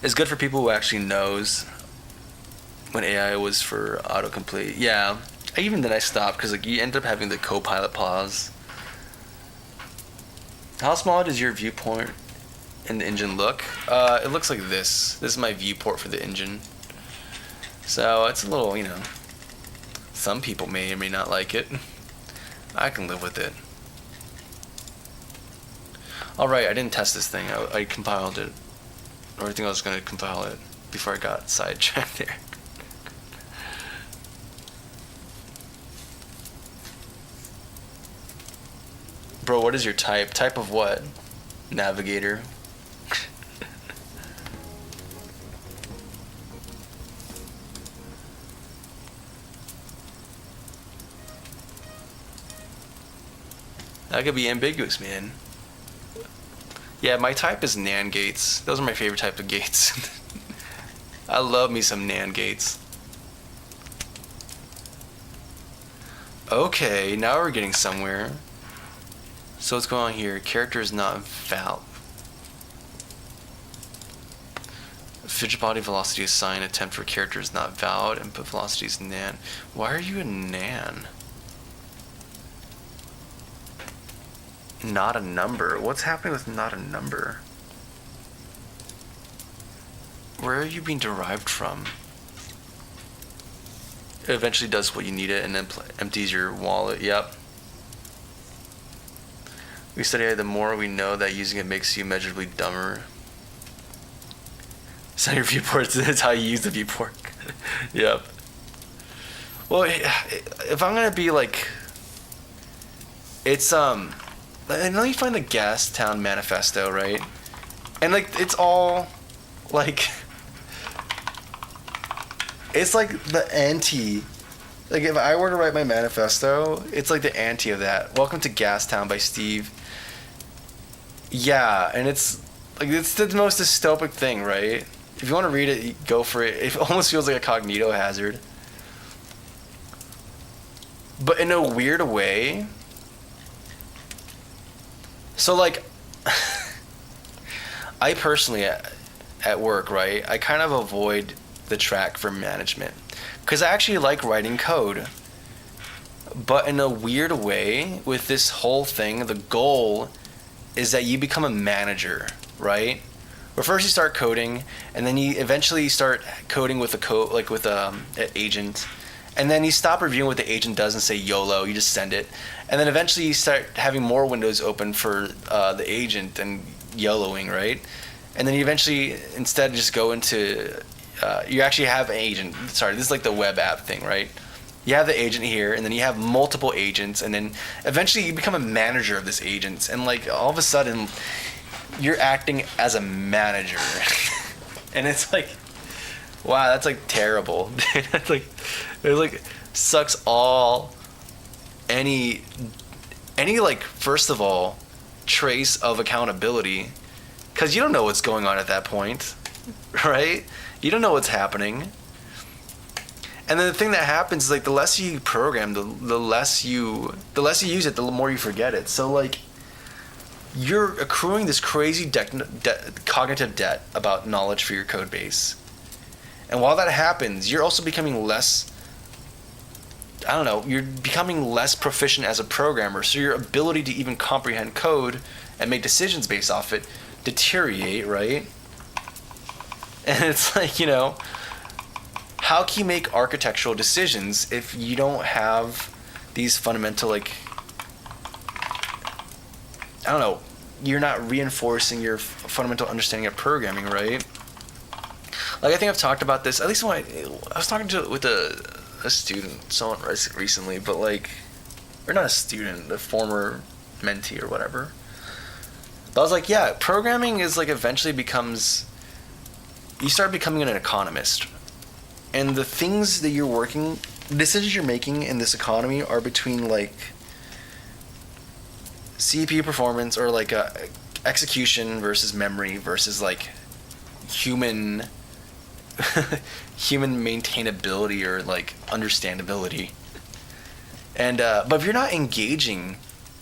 It's good for people who actually knows when AI was for autocomplete. Yeah, even then I stopped because like you end up having the co-pilot pause. How small does your viewport in the engine look? It looks like this. This is my viewport for the engine. So it's a little, you know, some people may or may not like it. I can live with it. Alright, I didn't test this thing. I compiled it. Or I think I was going to compile it before I got sidetracked there. Bro, what is your type? Type of what? Navigator. That could be ambiguous, man. Yeah, my type is NAND gates. Those are my favorite type of gates. I love me some NAND gates. Okay, now we're getting somewhere. So what's going on here? Character is not valid. Fidget body velocity assigned. Attempt for character is not valid. Input velocity is nan. Why are you a nan? Not a number. What's happening with not a number? Where are you being derived from? It eventually does what you need it and then empties your wallet. Yep. We study AI, the more we know that using it makes you measurably dumber. So your viewport is how you use the viewport. Yep. Well, if I'm gonna be like, it's and let me find the Gas Town Manifesto, right? And like it's all like it's like the anti. Like if I were to write my manifesto, it's like the anti of that. Welcome to Gas Town by Steve. Yeah, and it's like it's the most dystopic thing, right? If you want to read it, go for it. It almost feels like a cognito hazard. But in a weird way. So like I personally at work, right? I kind of avoid the track for management cuz I actually like writing code. But in a weird way with this whole thing, the goal is that you become a manager, right? Where first you start coding, and then you eventually start coding with a code, like with an agent, and then you stop reviewing what the agent does and say YOLO, you just send it, and then eventually you start having more windows open for the agent and YOLOing, right? And then you eventually instead just go into, you actually have an agent. Sorry, this is like the web app thing, right? You have the agent here, and then you have multiple agents, and then eventually you become a manager of this agent, and like all of a sudden you're acting as a manager. And it's like, wow, that's like terrible. That's like, it like sucks all any like, first of all, trace of accountability, because you don't know what's going on at that point, right? You don't know what's happening. And then the thing that happens is like the less you program, the less you use it, the more you forget it. So like you're accruing this crazy cognitive debt about knowledge for your code base. And while that happens, you're also becoming less, I don't know, you're becoming less proficient as a programmer. So your ability to even comprehend code and make decisions based off it deteriorate, right? And it's like, you know, how can you make architectural decisions if you don't have these fundamental, like, I don't know, you're not reinforcing your fundamental understanding of programming, right? Like, I think I've talked about this, at least when I was talking with a student, someone recently, but like, or not a student, a former mentee or whatever. But I was like, yeah, programming is like eventually becomes, you start becoming an economist. And the things that you're working, decisions you're making in this economy are between like CPU performance or like execution versus memory versus like human maintainability or like understandability. And but if you're not engaging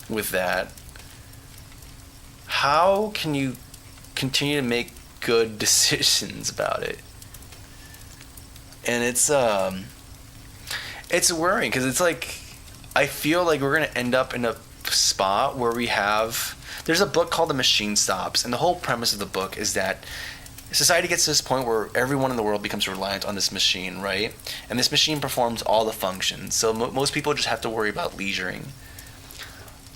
with that, how can you continue to make good decisions about it? And it's worrying, because it's like, I feel like we're gonna end up in a spot where there's a book called The Machine Stops, and the whole premise of the book is that society gets to this point where everyone in the world becomes reliant on this machine, right? And this machine performs all the functions, so most people just have to worry about leisuring.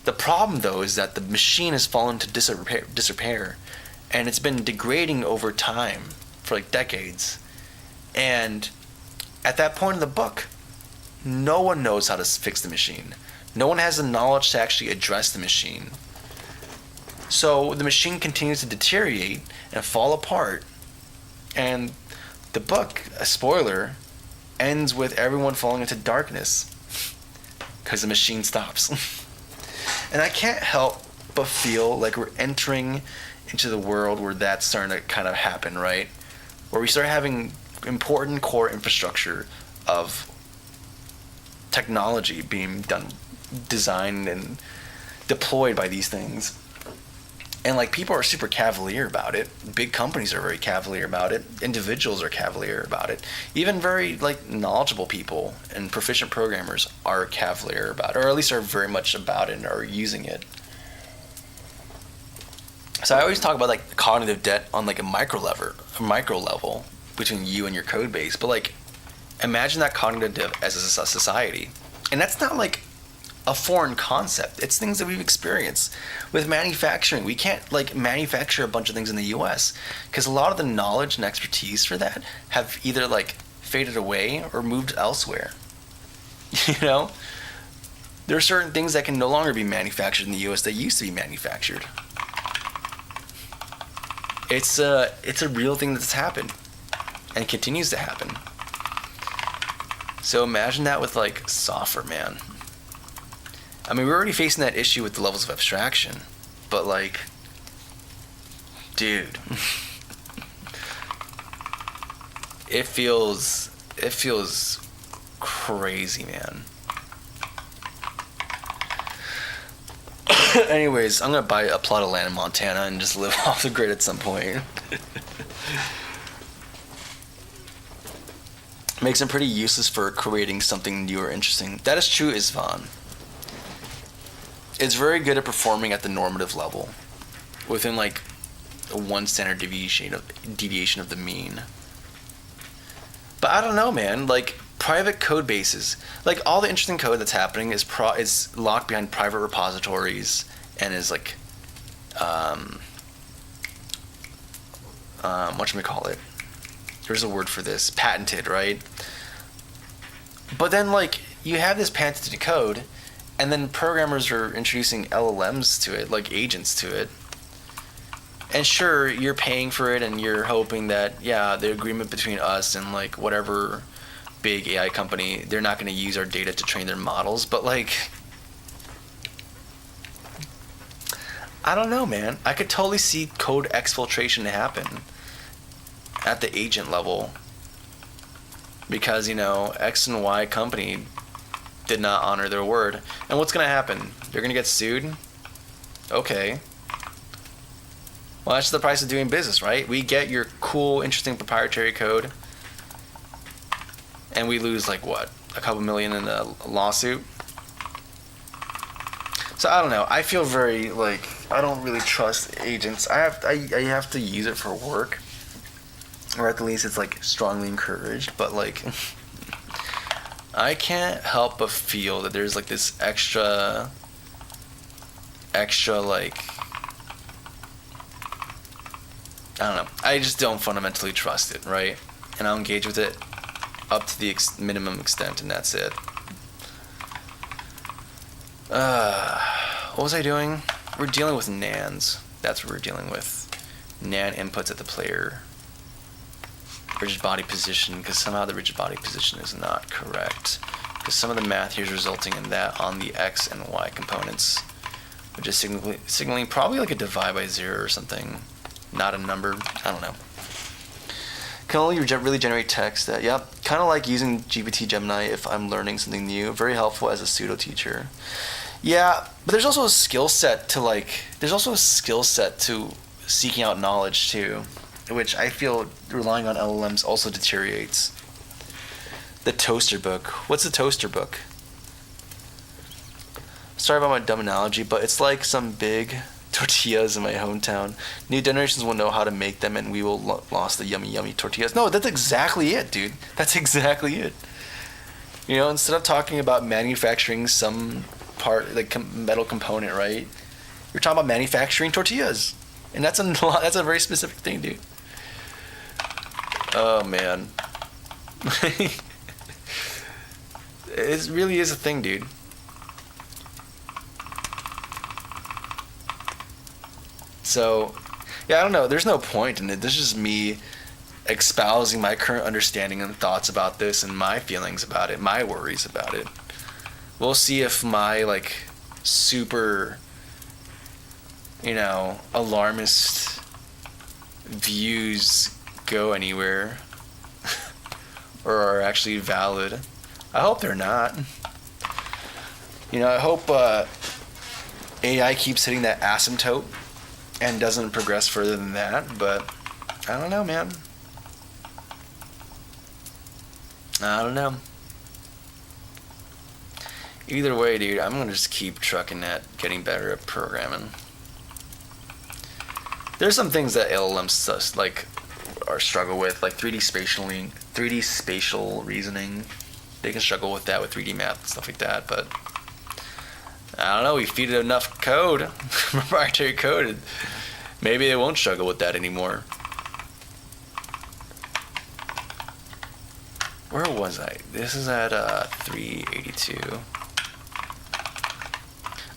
The problem, though, is that the machine has fallen to disrepair, and it's been degrading over time for like decades. And at that point in the book, no one knows how to fix the machine. No one has the knowledge to actually address the machine. So the machine continues to deteriorate and fall apart. And the book, a spoiler, ends with everyone falling into darkness because the machine stops. And I can't help but feel like we're entering into the world where that's starting to kind of happen, right? Where we start having important core infrastructure of technology being designed and deployed by these things. And like, people are super cavalier about it. Big companies are very cavalier about it. Individuals are cavalier about it. Even very like knowledgeable people and proficient programmers are cavalier about it, or at least are very much about it and are using it. So I always talk about like cognitive debt on like a micro level between you and your code base. But like, imagine that cognitive debt as a society. And that's not like a foreign concept. It's things that we've experienced with manufacturing. We can't like manufacture a bunch of things in the US because a lot of the knowledge and expertise for that have either like faded away or moved elsewhere. You know, there are certain things that can no longer be manufactured in the US that used to be manufactured. It's a real thing that's happened and continues to happen. So imagine that with like software, man. I mean, we're already facing that issue with the levels of abstraction, but like, dude, it feels crazy, man. Anyways, I'm gonna buy a plot of land in Montana and just live off the grid at some point. Makes them pretty useless for creating something new or interesting. That is true, Isvan. It's very good at performing at the normative level, within like a one standard deviation of the mean. But I don't know, man. Like, private code bases, like all the interesting code that's happening is locked behind private repositories and is like, whatchamacallit? There's a word for this, patented, right? But then like, you have this patented code, and then programmers are introducing LLMs to it, like agents to it. And sure, you're paying for it and you're hoping that, yeah, the agreement between us and like whatever big AI company, they're not going to use our data to train their models. But like, I don't know, man. I could totally see code exfiltration happen at the agent level. Because, you know, X and Y company did not honor their word. And what's going to happen? They're going to get sued? Okay. Well, that's the price of doing business, right? We get your cool, interesting proprietary code, and we lose like what? A couple million in a lawsuit? So I don't know. I feel very like, I don't really trust agents. I have to use it for work, or at least it's like strongly encouraged, but like I can't help but feel that there's like this extra like, I don't know. I just don't fundamentally trust it, right? And I'll engage with it up to the minimum extent, and that's it. What was I doing? We're dealing with nans. That's what we're dealing with. Nan inputs at the player. Rigid body position, because somehow the rigid body position is not correct. Because some of the math here is resulting in that on the X and Y components, which is signaling probably like a divide by 0 or something. Not a number. I don't know. Can only really generate text that, yep. kind of like using GPT Gemini if I'm learning something new. Very helpful as a pseudo teacher. Yeah, but there's also a skill set to seeking out knowledge too, which I feel relying on LLMs also deteriorates. The toaster book. What's the toaster book? Sorry about my dumb analogy, but it's like some big tortillas in my hometown. New generations will know how to make them, and we will lost the yummy, yummy tortillas. No, that's exactly it, dude. That's exactly it. You know, instead of talking about manufacturing some part, like metal component, right? You're talking about manufacturing tortillas, and that's a very specific thing, dude. Oh man, it really is a thing, dude. So, yeah, I don't know. There's no point in it. This is just me espousing my current understanding and thoughts about this and my feelings about it, my worries about it. We'll see if my, like, super, you know, alarmist views go anywhere or are actually valid. I hope they're not. You know, I hope AI keeps hitting that asymptote and doesn't progress further than that, but I don't know, man. I don't know. Either way, dude, I'm gonna just keep trucking at getting better at programming. There's some things that LLMs like are struggle with, like 3D spatial reasoning. They can struggle with that with 3D math and stuff like that, but I don't know, we feed it enough code, proprietary code, maybe they won't struggle with that anymore. Where was I? This is at 382.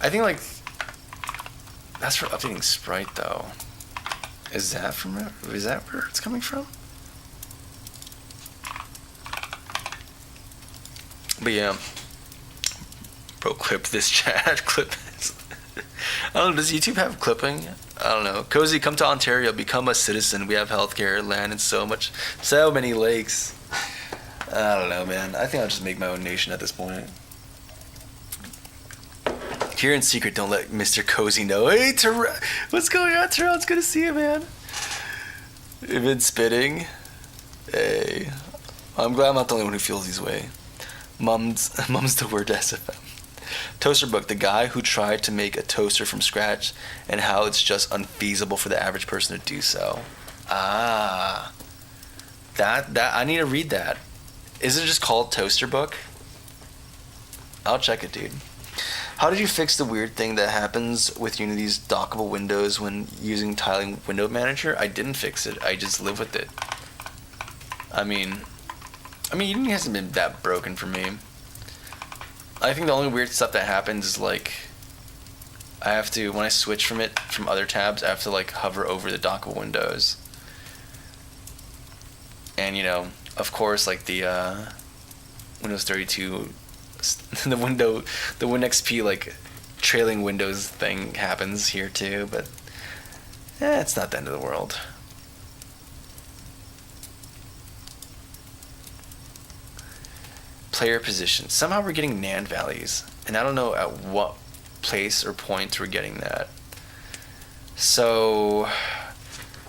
I think like that's for updating Sprite though. Is that where it's coming from? But yeah. Bro, clip this chat. Clip this. I don't know, does YouTube have clipping? I don't know. Cozy, come to Ontario, become a citizen. We have healthcare, land, and so many lakes. I don't know, man. I think I'll just make my own nation at this point. Here in secret, don't let Mr. Cozy know. Hey, what's going on, Terrell? It's good to see you, man. You've been spitting. Hey. I'm glad I'm not the only one who feels this way. Mum's the word SFM. Toaster book, the guy who tried to make a toaster from scratch and how it's just unfeasible for the average person to do so. Ah. That I need to read that. Is it just called Toaster Book? I'll check it, dude. How did you fix the weird thing that happens with Unity's dockable windows when using tiling window manager? I didn't fix it. I just live with it. I mean, Unity hasn't been that broken for me. I think the only weird stuff that happens is like I have to, when I switch from other tabs, I have to like hover over the dockable windows. And you know, of course, like the Windows 32, the WinXP like trailing windows thing happens here too, but it's not the end of the world. Player position. Somehow we're getting NAND values, and I don't know at what place or point we're getting that. So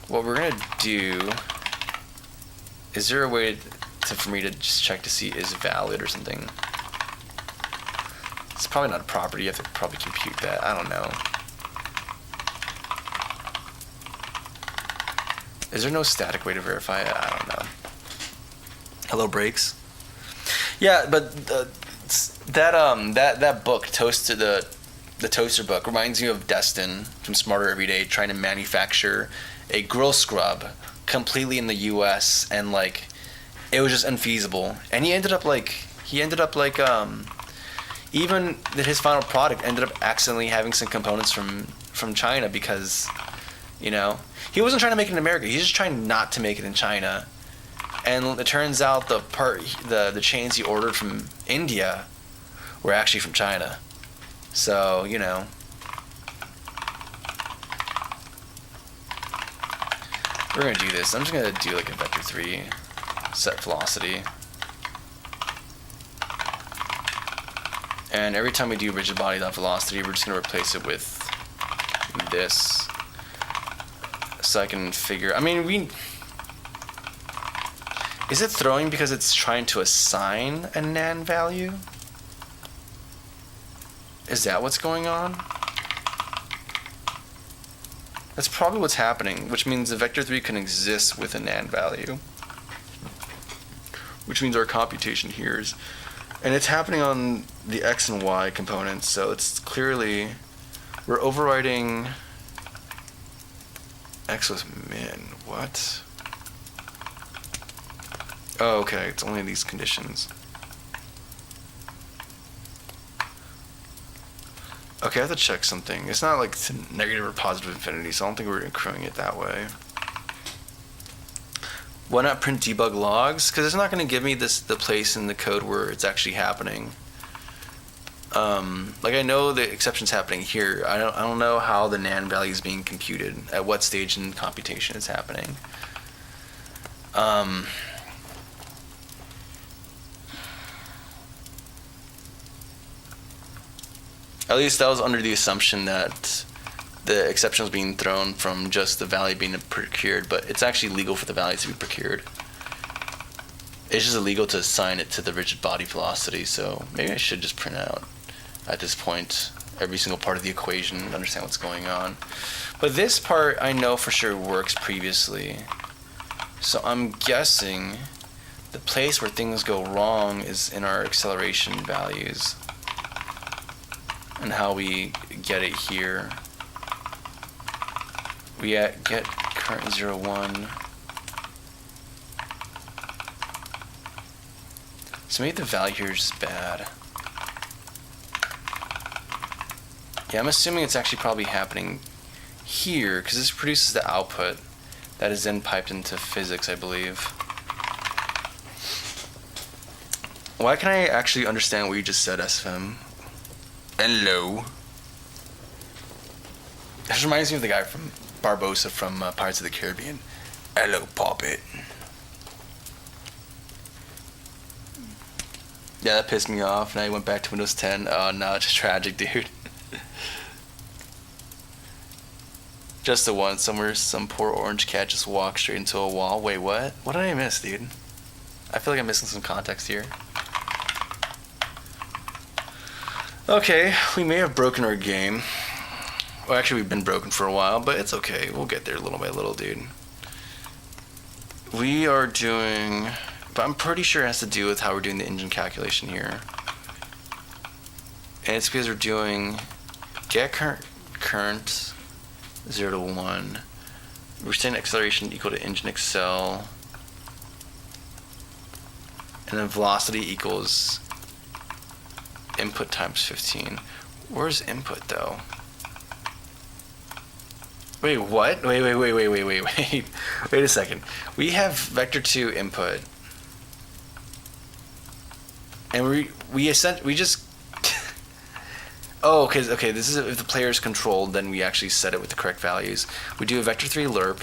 what we're gonna do, is there a way for me to just check to see is valid or something? It's probably not a property. You have to probably compute that. I don't know. Is there no static way to verify it? I don't know. Hello, Breaks. Yeah, but that book, the Toaster Book, reminds me of Destin from Smarter Every Day trying to manufacture a grill scrub completely in the U.S. and like it was just unfeasible. And he ended up like even his final product ended up accidentally having some components from China because, you know, he wasn't trying to make it in America. He's just trying not to make it in China. And it turns out the chains he ordered from India were actually from China. So, you know. We're going to do this. I'm just going to do like a vector 3 set velocity. And every time we do rigid_body.velocity, we're just going to replace it with this. So I can figure, I mean, is it throwing because it's trying to assign a nan value? Is that what's going on? That's probably what's happening, which means the vector3 can exist with a nan value. Which means our computation here is, and it's happening on the x and y components, so it's clearly, we're overriding x with min. What? Oh, okay, it's only these conditions. Okay, I have to check something. It's not like it's negative or positive infinity, so I don't think we're accruing it that way. Why not print debug logs? Because it's not going to give me the place in the code where it's actually happening. Like I know the exception's happening here. I don't know how the nan value is being computed. At what stage in computation it's happening. At least that was under the assumption that the exception was being thrown from just the value being procured, but it's actually legal for the value to be procured. It's just illegal to assign it to the rigid body velocity, so maybe I should just print out at this point every single part of the equation and understand what's going on. But this part I know for sure works previously, so I'm guessing the place where things go wrong is in our acceleration values and how we get it here. We get current 0, 1. So maybe the value here is just bad. Yeah, I'm assuming it's actually probably happening here, because this produces the output that is then piped into physics, I believe. Why can I actually understand what you just said, SFM? Hello. This reminds me of the guy from Barbosa from Pirates of the Caribbean. Hello, Poppet. Yeah, that pissed me off. Now I went back to Windows 10. Oh, no, it's just tragic, dude. Just the one. Somewhere, some poor orange cat just walked straight into a wall. Wait, what? What did I miss, dude? I feel like I'm missing some context here. Okay, we may have broken our game. Well, actually, we've been broken for a while, but it's okay. We'll get there little by little, dude. We are doing... But I'm pretty sure it has to do with how we're doing the engine calculation here. And it's because we're doing get current 0 to 1. We're saying acceleration equal to engine accel. And then velocity equals input times 15. Where's input though? Wait, what? Wait. Wait a second. We have vector2 input. And we just oh, okay, this is if the player is controlled, then we actually set it with the correct values. We do a vector3 lerp,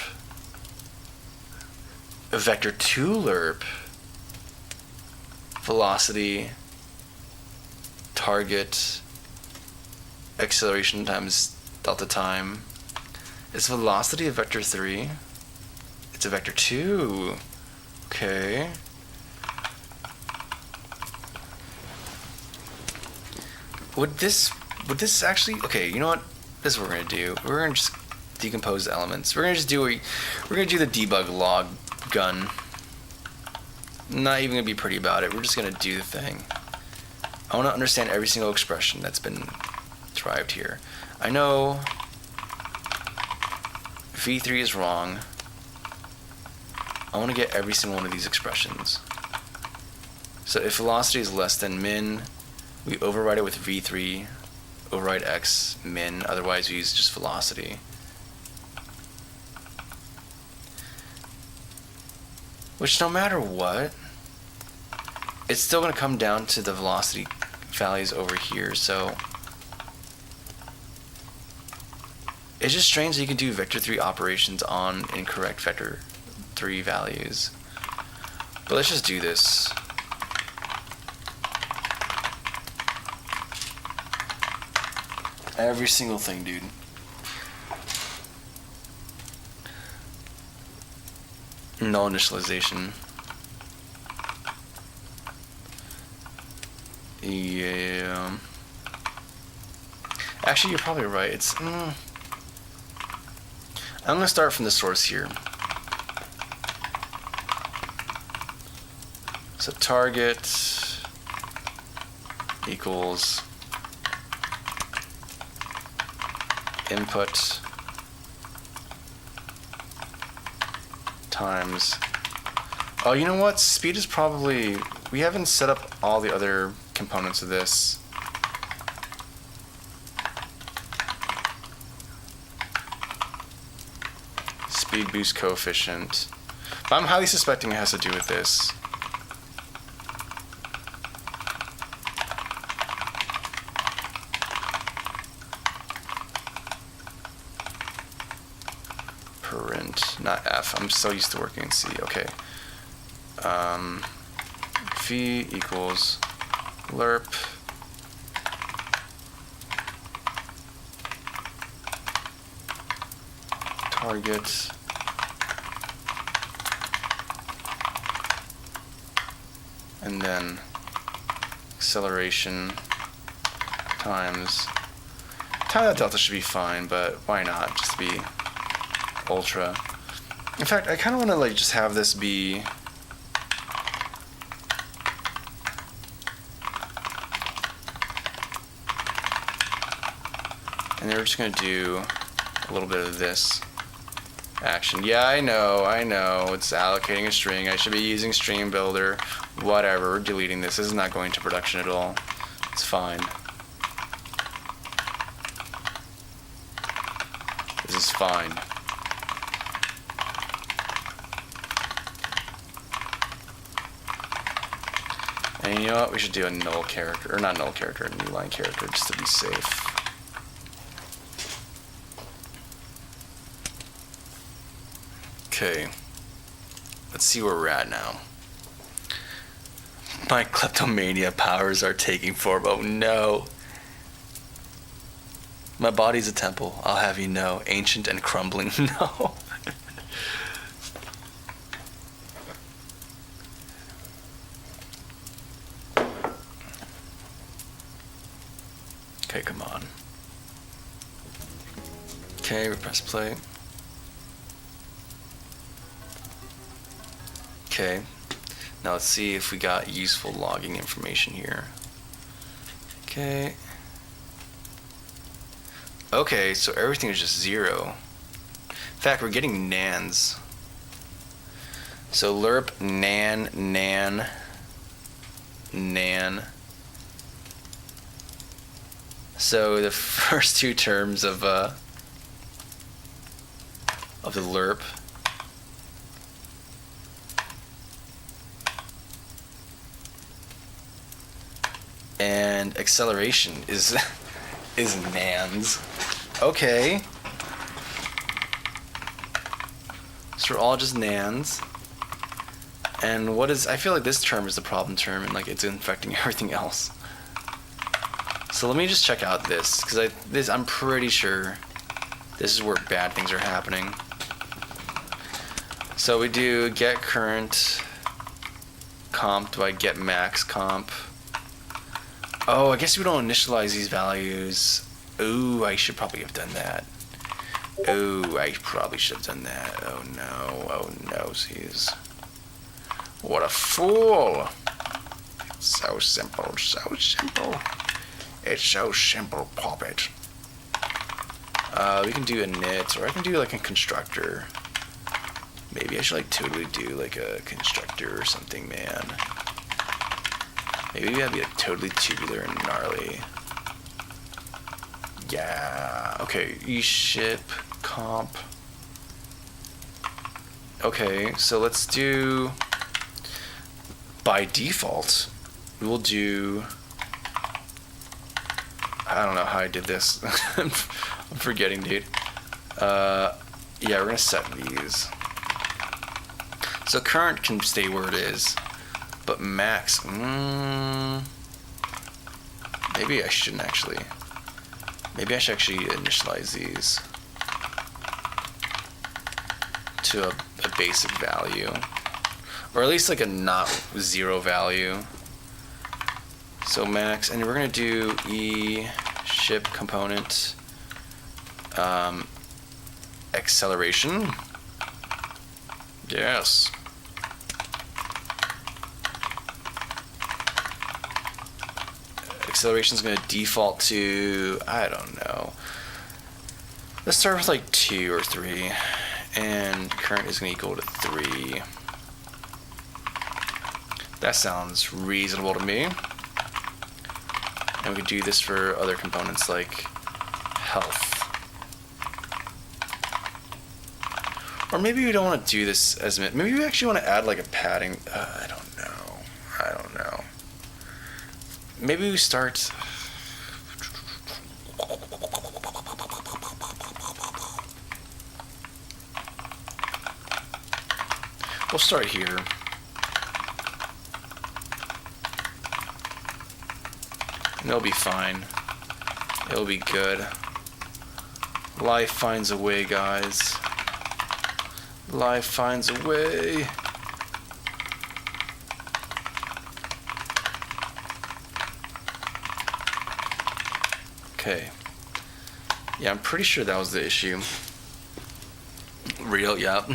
a vector2 lerp, velocity, target, acceleration times delta time. Is velocity a vector3? It's a vector2. Okay. Would this actually, okay, you know what? This is what we're gonna do. We're gonna just decompose the elements. We're gonna do the debug log gun. Not even gonna be pretty about it. We're just gonna do the thing. I wanna understand every single expression that's been derived here. I know V3 is wrong. I wanna get every single one of these expressions. So if velocity is less than min, we override it with V3, override x, min, otherwise we use just velocity. Which no matter what, it's still going to come down to the velocity values over here, so it's just strange that you can do vector3 operations on incorrect vector3 values. But let's just do this. Every single thing, dude. No initialization. Yeah. Actually, you're probably right. It's. I'm gonna start from the source here. So target equals input times. Oh, you know what? Speed is probably. We haven't set up all the other components of this. Speed boost coefficient. But I'm highly suspecting it has to do with this. Parent, not F. I'm so used to working in C. Okay. V equals lerp target and then acceleration times time that delta should be fine, but why not just be ultra. In fact, I kind of want to like just have this be and then we're just going to do a little bit of this action. Yeah, I know, it's allocating a string. I should be using stream builder. Whatever, we're deleting this. This is not going to production at all. It's fine. This is fine. And you know what? We should do a null character, or not null character, a new line character, just to be safe. Okay, let's see where we're at now. My kleptomania powers are taking form. Oh no. My body's a temple, I'll have you know. Ancient and crumbling. No. Okay, come on. Okay, we press play. Okay, now let's see if we got useful logging information here. Okay. Okay, so everything is just 0. In fact, we're getting nans. So lerp nan nan nan. So the first two terms of the lerp and acceleration is nans. Okay. So we're all just nans. And what is, I feel like this term is the problem term and like it's infecting everything else. So let me just check out this, because I'm pretty sure this is where bad things are happening. So we do get current comp by get max comp. Oh, I guess we don't initialize these values. Ooh, I should probably have done that. Ooh, I probably should have done that. Oh no, geez. What a fool. It's so simple, so simple. It's so simple, pop it. We can do a init, or I can do like a constructor. Maybe I should like totally do like a constructor or something, man. Maybe we gotta be like totally tubular and gnarly. Yeah, okay, eShip comp. Okay, so let's do, by default, we will do, I don't know how I did this. I'm forgetting, dude. Yeah, we're gonna set these. So current can stay where it is, but max, maybe I shouldn't actually. Maybe I should actually initialize these to a basic value, or at least like a not zero value. So max, and we're gonna do e ship component acceleration. Yes. Acceleration is going to default to, I don't know. Let's start with like 2 or 3, and current is going to equal to 3. That sounds reasonable to me. And we could do this for other components like health. Or maybe we don't want to do this as maybe we actually want to add like a padding. I don't know. Maybe we start. We'll start here. And it'll be fine. It'll be good. Life finds a way, guys. Life finds a way. Okay. Yeah, I'm pretty sure that was the issue. Real, yeah.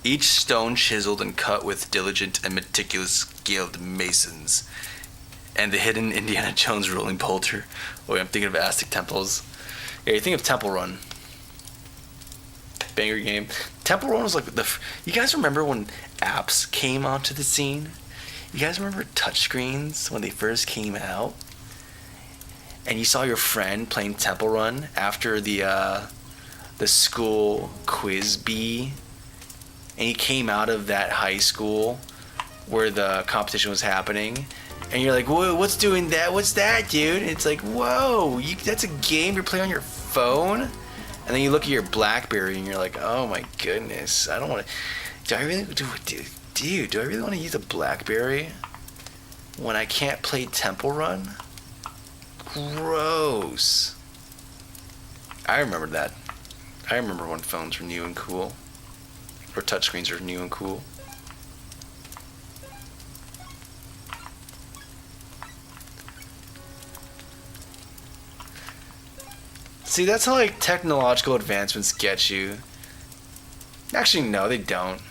Each stone chiseled and cut with diligent and meticulous skilled masons. And the hidden Indiana Jones rolling boulder. Oh, wait, I'm thinking of Aztec temples. Yeah, you think of Temple Run. Banger game. Temple Run was like you guys remember when apps came onto the scene? You guys remember touchscreens when they first came out? And you saw your friend playing Temple Run after the school quiz bee, and he came out of that high school where the competition was happening, and you're like, whoa, what's doing that? What's that, dude? And it's like, whoa, that's a game you're playing on your phone? And then you look at your BlackBerry and you're like, oh my goodness, I don't want to. Do I really want to use a BlackBerry when I can't play Temple Run? Gross. I remember that. I remember when phones were new and cool, or touchscreens were new and cool. See, that's how like technological advancements get you. Actually, no, they don't.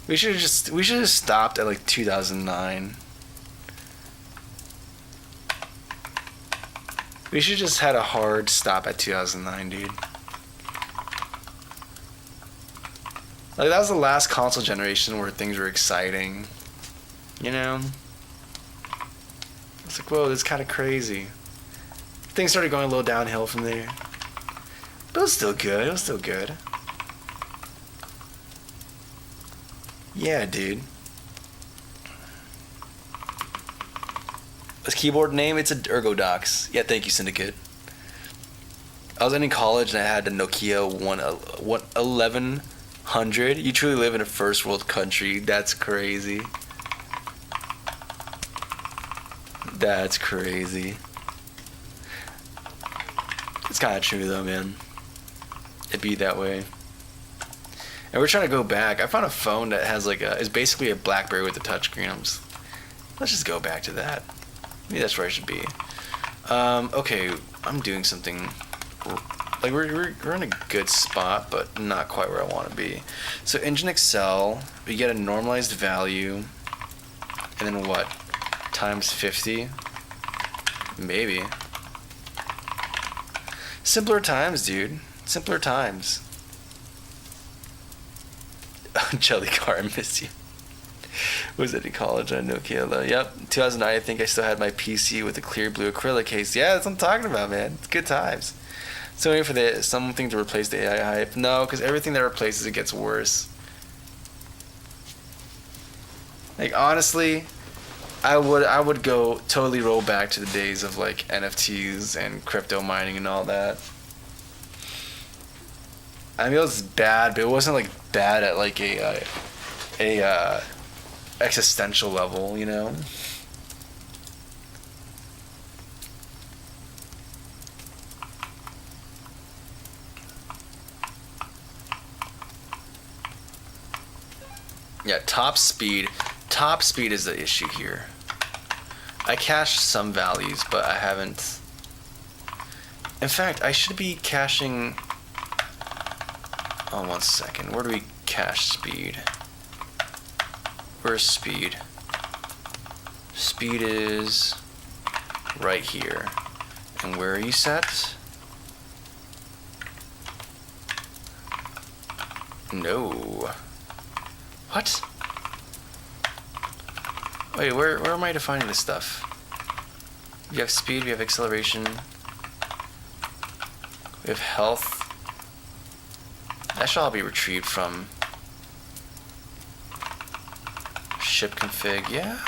We should have just stopped at like 2009. We should just had a hard stop at 2009, dude. Like that was the last console generation where things were exciting. You know? It's like, whoa, this is kind of crazy. Things started going a little downhill from there. But it was still good. Yeah, dude. His keyboard name, it's a Ergodox. Yeah, thank you, Syndicate. I was in college and I had a Nokia 1100. You truly live in a first world country. That's crazy. That's crazy. It's kind of true though, man. It'd be that way. And we're trying to go back. I found a phone that has like is basically a BlackBerry with a touchscreen. Let's just go back to that. Maybe that's where I should be. Okay, I'm doing something. Like we're in a good spot, but not quite where I want to be. So engine Excel, we get a normalized value, and then what? Times 50? Maybe. Simpler times, dude. Simpler times. Jelly car, I miss you. Was it in college on Nokia though? Yep, 2009. I think I still had my PC with a clear blue acrylic case. Yeah, that's what I'm talking about, man. It's good times. So waiting for something to replace the AI hype. No, because everything that replaces it gets worse. Like honestly, I would go totally roll back to the days of like NFTs and crypto mining and all that. I mean, it was bad, but it wasn't like bad at like a existential level, you know. Yeah, top speed. Top speed is the issue here. I cached some values, but I haven't. In fact, I should be caching. Oh, 1 second. Where do we cache speed? Where's speed? Speed is right here. And where are you set? No. What? Wait, where am I defining this stuff? We have speed, we have acceleration, we have health. That should all be retrieved from ship config. Yeah.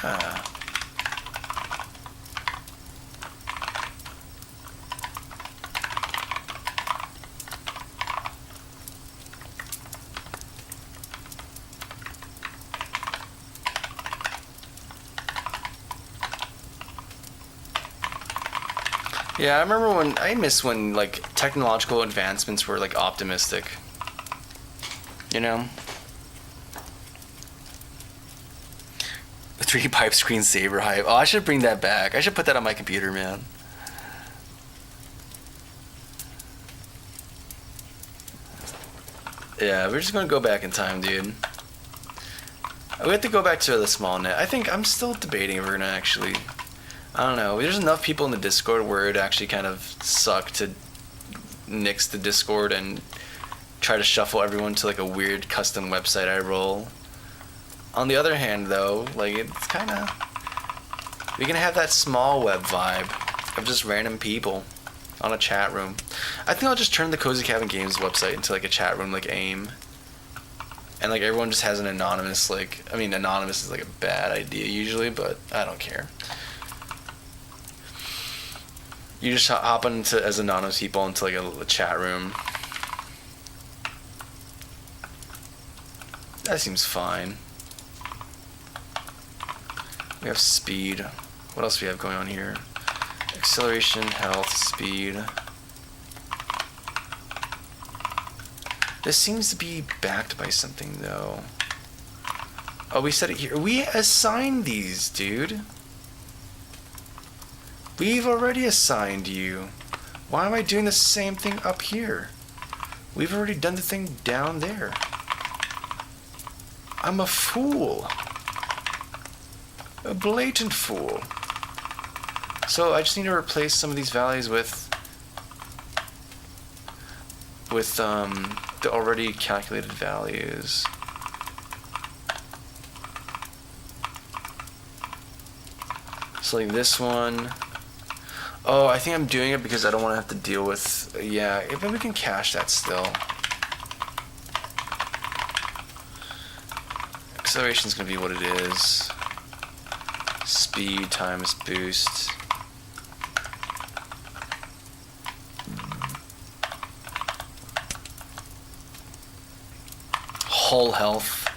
Yeah, I remember I miss when like technological advancements were like optimistic. You know? 3-pipe screensaver hype. Oh, I should bring that back. I should put that on my computer, man. Yeah, we're just gonna go back in time, dude. We have to go back to the small net. I think I'm still debating if we're gonna actually. I don't know. There's enough people in the Discord where it actually kind of suck to nix the Discord and try to shuffle everyone to like a weird custom website I roll. On the other hand, though, like it's kind of we can have that small web vibe of just random people on a chat room. I think I'll just turn the Cozy Cabin Games website into like a chat room like AIM. And like everyone just has an anonymous anonymous is like a bad idea usually, but I don't care. You just hop into as anonymous people into like a chat room. That seems fine. We have speed. What else do we have going on here? Acceleration, health, speed. This seems to be backed by something though. Oh, we set it here. We assigned these, dude. We've already assigned you. Why am I doing the same thing up here? We've already done the thing down there. I'm a fool. A blatant fool. So I just need to replace some of these values with the already calculated values. So like this one. Oh, I think I'm doing it because I don't want to have to deal with. Yeah, maybe we can cache that still. Acceleration's gonna be what it is. Speed times boost. Whole health.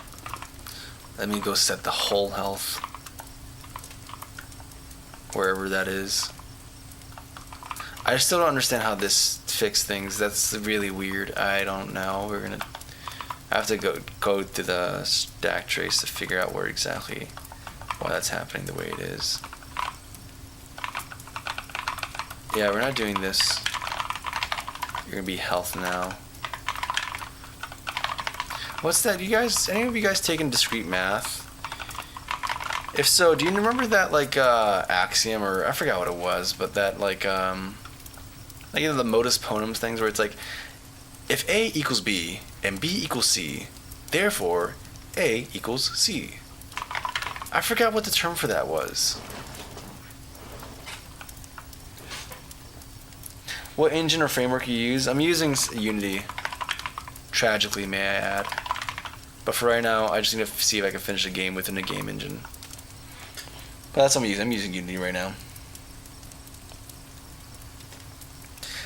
Let me go set the whole health. Wherever that is. I still don't understand how this fixed things. That's really weird. I don't know. We're gonna have to go to the stack trace to figure out where exactly why that's happening the way it is. Yeah, we're not doing this. You're gonna be health now. What's that? Any of you guys taking discrete math? If so, do you remember that like axiom, or I forgot what it was, but that like you know the modus ponens things where it's like if A equals B and B equals C, therefore A equals C. I forgot what the term for that was. What engine or framework you use? I'm using Unity. Tragically, may I add. But for right now, I just need to see if I can finish the game within a game engine. But that's what I'm using. I'm using Unity right now.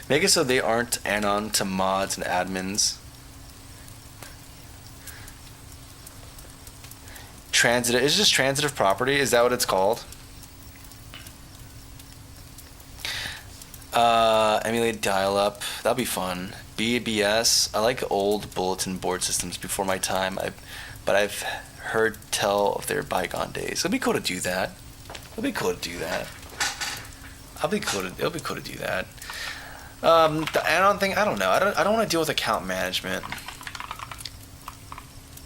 Make it so they aren't anon to mods and admins. Transitive. Is just transitive property? Is that what it's called? Emulate dial-up. That'll be fun. BBS. I like old bulletin board systems before my time. But I've heard tell of their bygone days. It'll be cool to do that. It'll be cool to do that. It'll be cool to do that. The add-on thing, I don't know. I don't want to deal with account management.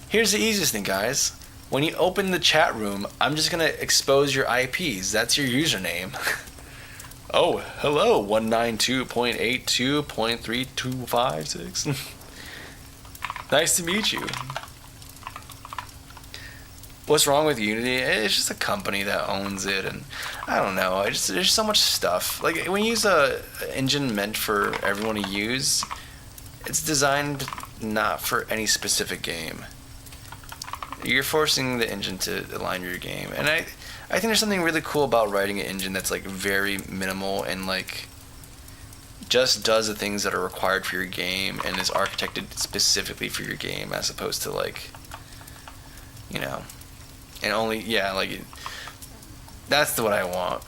Here's the easiest thing, guys. When you open the chat room, I'm just gonna expose your IPs. That's your username. Oh, hello, 192.82.3256. Nice to meet you. What's wrong with Unity? It's just a company that owns it, and I don't know. There's so much stuff. Like, when you use a engine meant for everyone to use, it's designed not for any specific game. You're forcing the engine to align your game, and I think there's something really cool about writing an engine that's like very minimal and like just does the things that are required for your game and is architected specifically for your game, as opposed to like, you know, and only, yeah, like, that's what I want.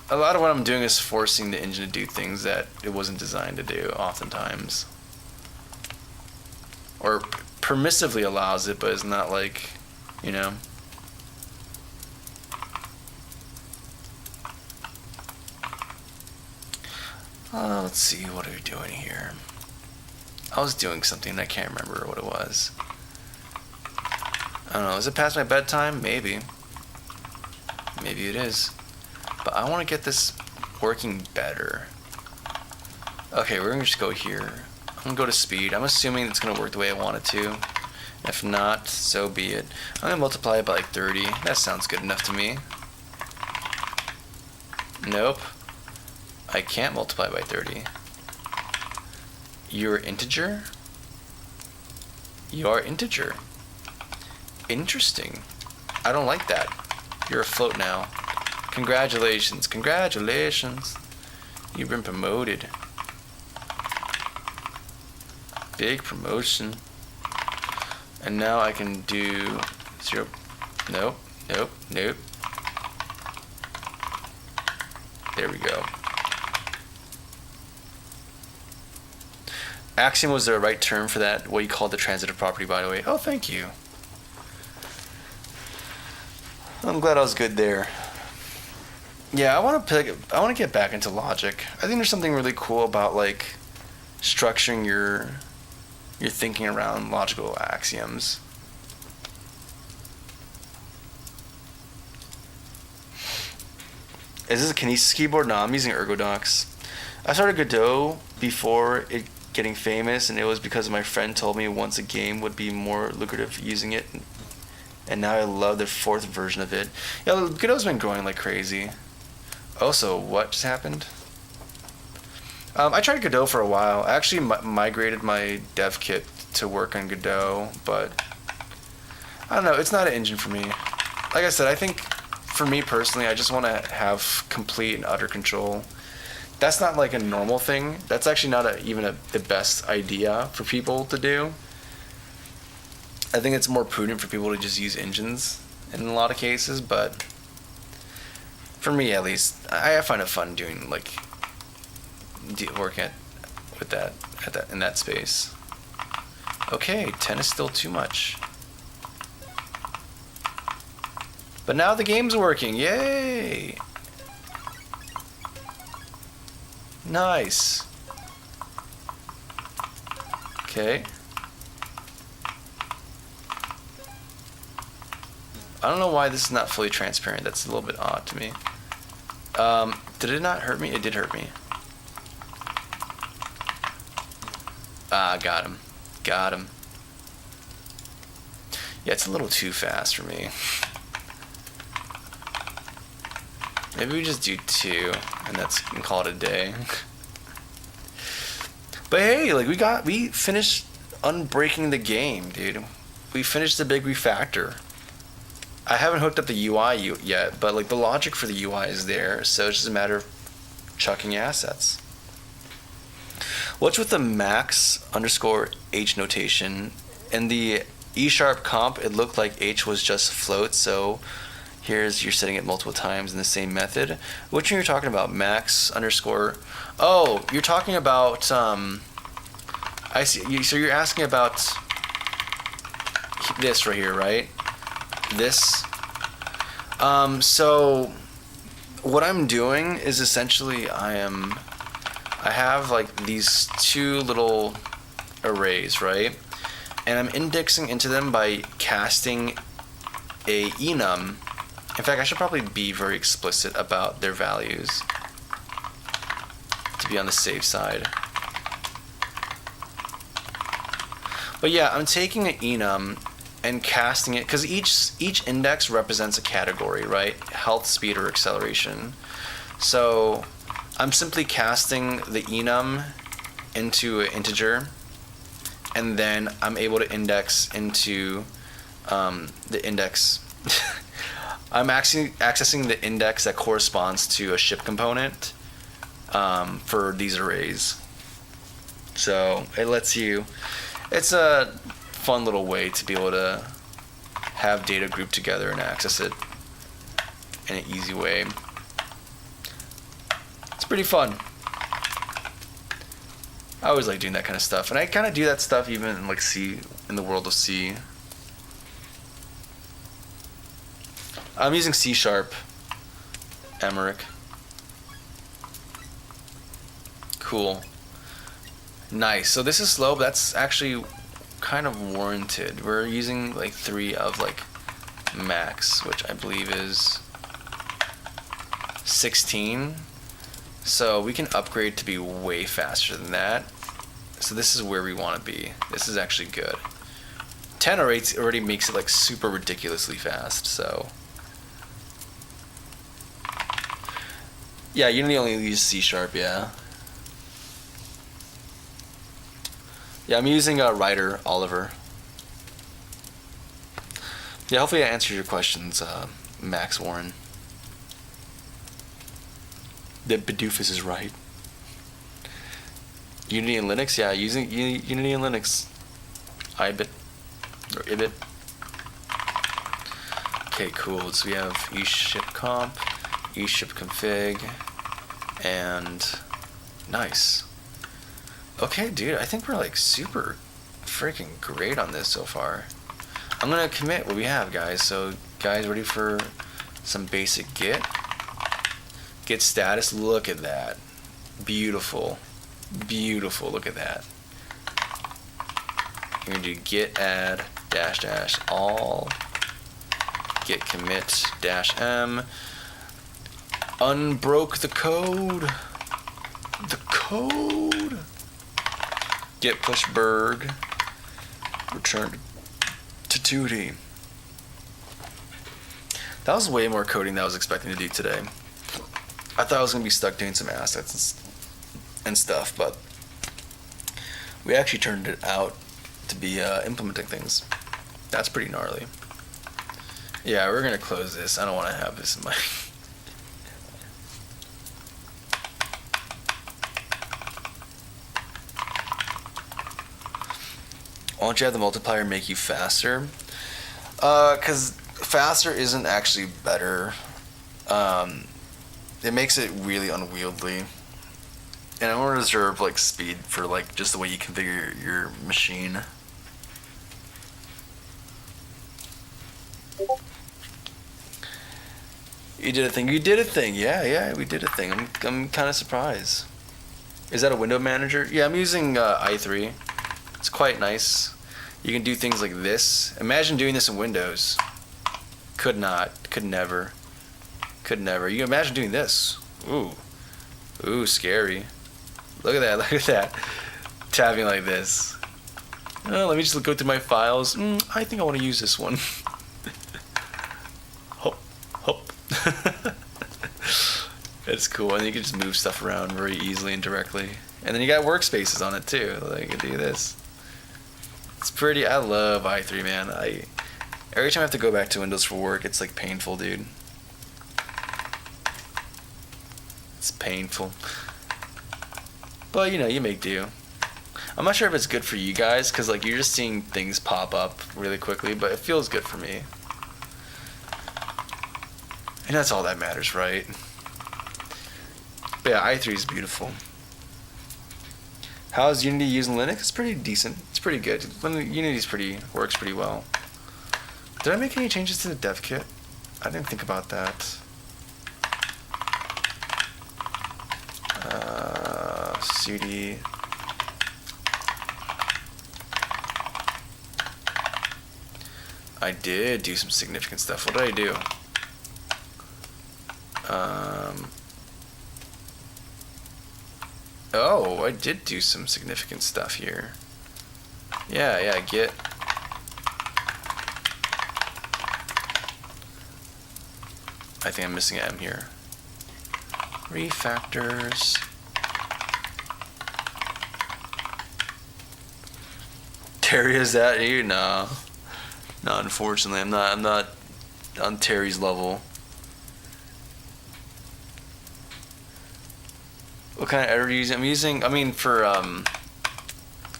A lot of what I'm doing is forcing the engine to do things that it wasn't designed to do, oftentimes. Or permissively allows it, but it's not like, you know. Let's see, what are we doing here? I was doing something, I can't remember what it was. I don't know, is it past my bedtime? Maybe. Maybe it is. But I want to get this working better. Okay, we're going to just go here. I'm going to go to speed. I'm assuming it's going to work the way I want it to. If not, so be it. I'm going to multiply it by like 30. That sounds good enough to me. Nope. I can't multiply by 30. You're integer? You are integer. Interesting. I don't like that. You're afloat now. Congratulations. Congratulations. You've been promoted. Big promotion. And now I can do 0. Nope. Nope. Nope. There we go. Axiom was the right term for that, what you called the transitive property, by the way. Oh, thank you. I'm glad I was good there. Yeah, I want to get back into logic. I think there's something really cool about like structuring your thinking around logical axioms. Is this a Kinesis keyboard? No, I'm using Ergodox. I started Godot before it getting famous, and it was because my friend told me once a game would be more lucrative using it. And now I love the 4th version of it. Yeah, Godot's been growing like crazy. Also, what just happened? I tried Godot for a while. I actually migrated my dev kit to work on Godot, but I don't know, it's not an engine for me. Like I said, I think for me personally, I just want to have complete and utter control. That's not like a normal thing. That's actually not even the best idea for people to do. I think it's more prudent for people to just use engines in a lot of cases, but for me at least, I find it fun doing like working in that space. Okay, 10 is still too much. But now the game's working, yay! Nice. Okay. I don't know why this is not fully transparent. That's a little bit odd to me. Did it not hurt me? It did hurt me. Ah, got him. Got him. Yeah, it's a little too fast for me. Maybe we just do 2, and call it a day. But hey, like we finished unbreaking the game, dude. We finished the big refactor. I haven't hooked up the UI yet, but like the logic for the UI is there, so it's just a matter of chucking assets. What's with the max_h notation? In the E# comp, it looked like h was just float, so you're setting it multiple times in the same method. Which one you're talking about? max_. Oh, you're talking about I see. So you're asking about this right here, right? This. So what I'm doing is essentially I have like these two little arrays, right? And I'm indexing into them by casting a enum. In fact, I should probably be very explicit about their values to be on the safe side. But yeah, I'm taking an enum and casting it, because each index represents a category, right? Health, speed, or acceleration. So I'm simply casting the enum into an integer, and then I'm able to index into the index. I'm actually accessing the index that corresponds to a ship component for these arrays. So it lets you, it's a fun little way to be able to have data grouped together and access it in an easy way. It's pretty fun. I always like doing that kind of stuff, and I kind of do that stuff even in like C, in the world of C. I'm using C#, Emmerich. Cool. Nice. So this is slow, but that's actually kind of warranted. We're using like 3 of like max, which I believe is 16. So we can upgrade to be way faster than that. So this is where we want to be. This is actually good. 10 or 8 already makes it like super ridiculously fast. So yeah, Unity only uses C#. Yeah. Yeah, I'm using Writer Oliver. Yeah, hopefully I answered your questions, Max Warren. The Bidoofus is right. Unity and Linux? Yeah, using Unity and Linux. IBIT. Or IBIT. Okay, cool. So we have eShipComp, eShipConfig, and nice. Okay, dude, I think we're like super freaking great on this so far. I'm gonna commit what we have, guys. So, guys, ready for some basic Git? Git status, look at that. Beautiful. Beautiful, look at that. You're gonna do git add -- all, git commit -m, unbroke the code. The code. Git push berg, return to 2D. That was way more coding than I was expecting to do today. I thought I was going to be stuck doing some assets and stuff, but we actually turned it out to be implementing things. That's pretty gnarly. Yeah, we're going to close this. I don't want to have this in my... Why don't you have the multiplier make you faster? Because faster isn't actually better. It makes it really unwieldy. And I want to reserve like speed for like just the way you configure your machine. You did a thing. You did a thing. Yeah, we did a thing. I'm kind of surprised. Is that a window manager? Yeah, I'm using i3. It's quite nice. You can do things like this. Imagine doing this in Windows. Could not. Could never. Could never. You can imagine doing this. Ooh. Ooh, scary. Look at that. Look at that. Tabbing like this. Oh, let me just go through my files. I think I want to use this one. Hop. Hop. It's cool. And you can just move stuff around very easily and directly. And then you got workspaces on it too. Like you can do this. It's pretty. I love i3, man. Every time I have to go back to Windows for work, it's like painful, dude. It's painful. But you know, you make do. I'm not sure if it's good for you guys, because like you're just seeing things pop up really quickly, but it feels good for me. And that's all that matters, right? But yeah, i3 is beautiful. How's Unity using Linux? It's pretty decent. It's pretty good. Unity's works pretty well. Did I make any changes to the dev kit? I didn't think about that. CD. I did do some significant stuff. What did I do? Oh, I did do some significant stuff here. Yeah, git. I think I'm missing an M here. Refactors. Terry, is that you? No. No, unfortunately, I'm not on Terry's level. What kind of editor are you using? For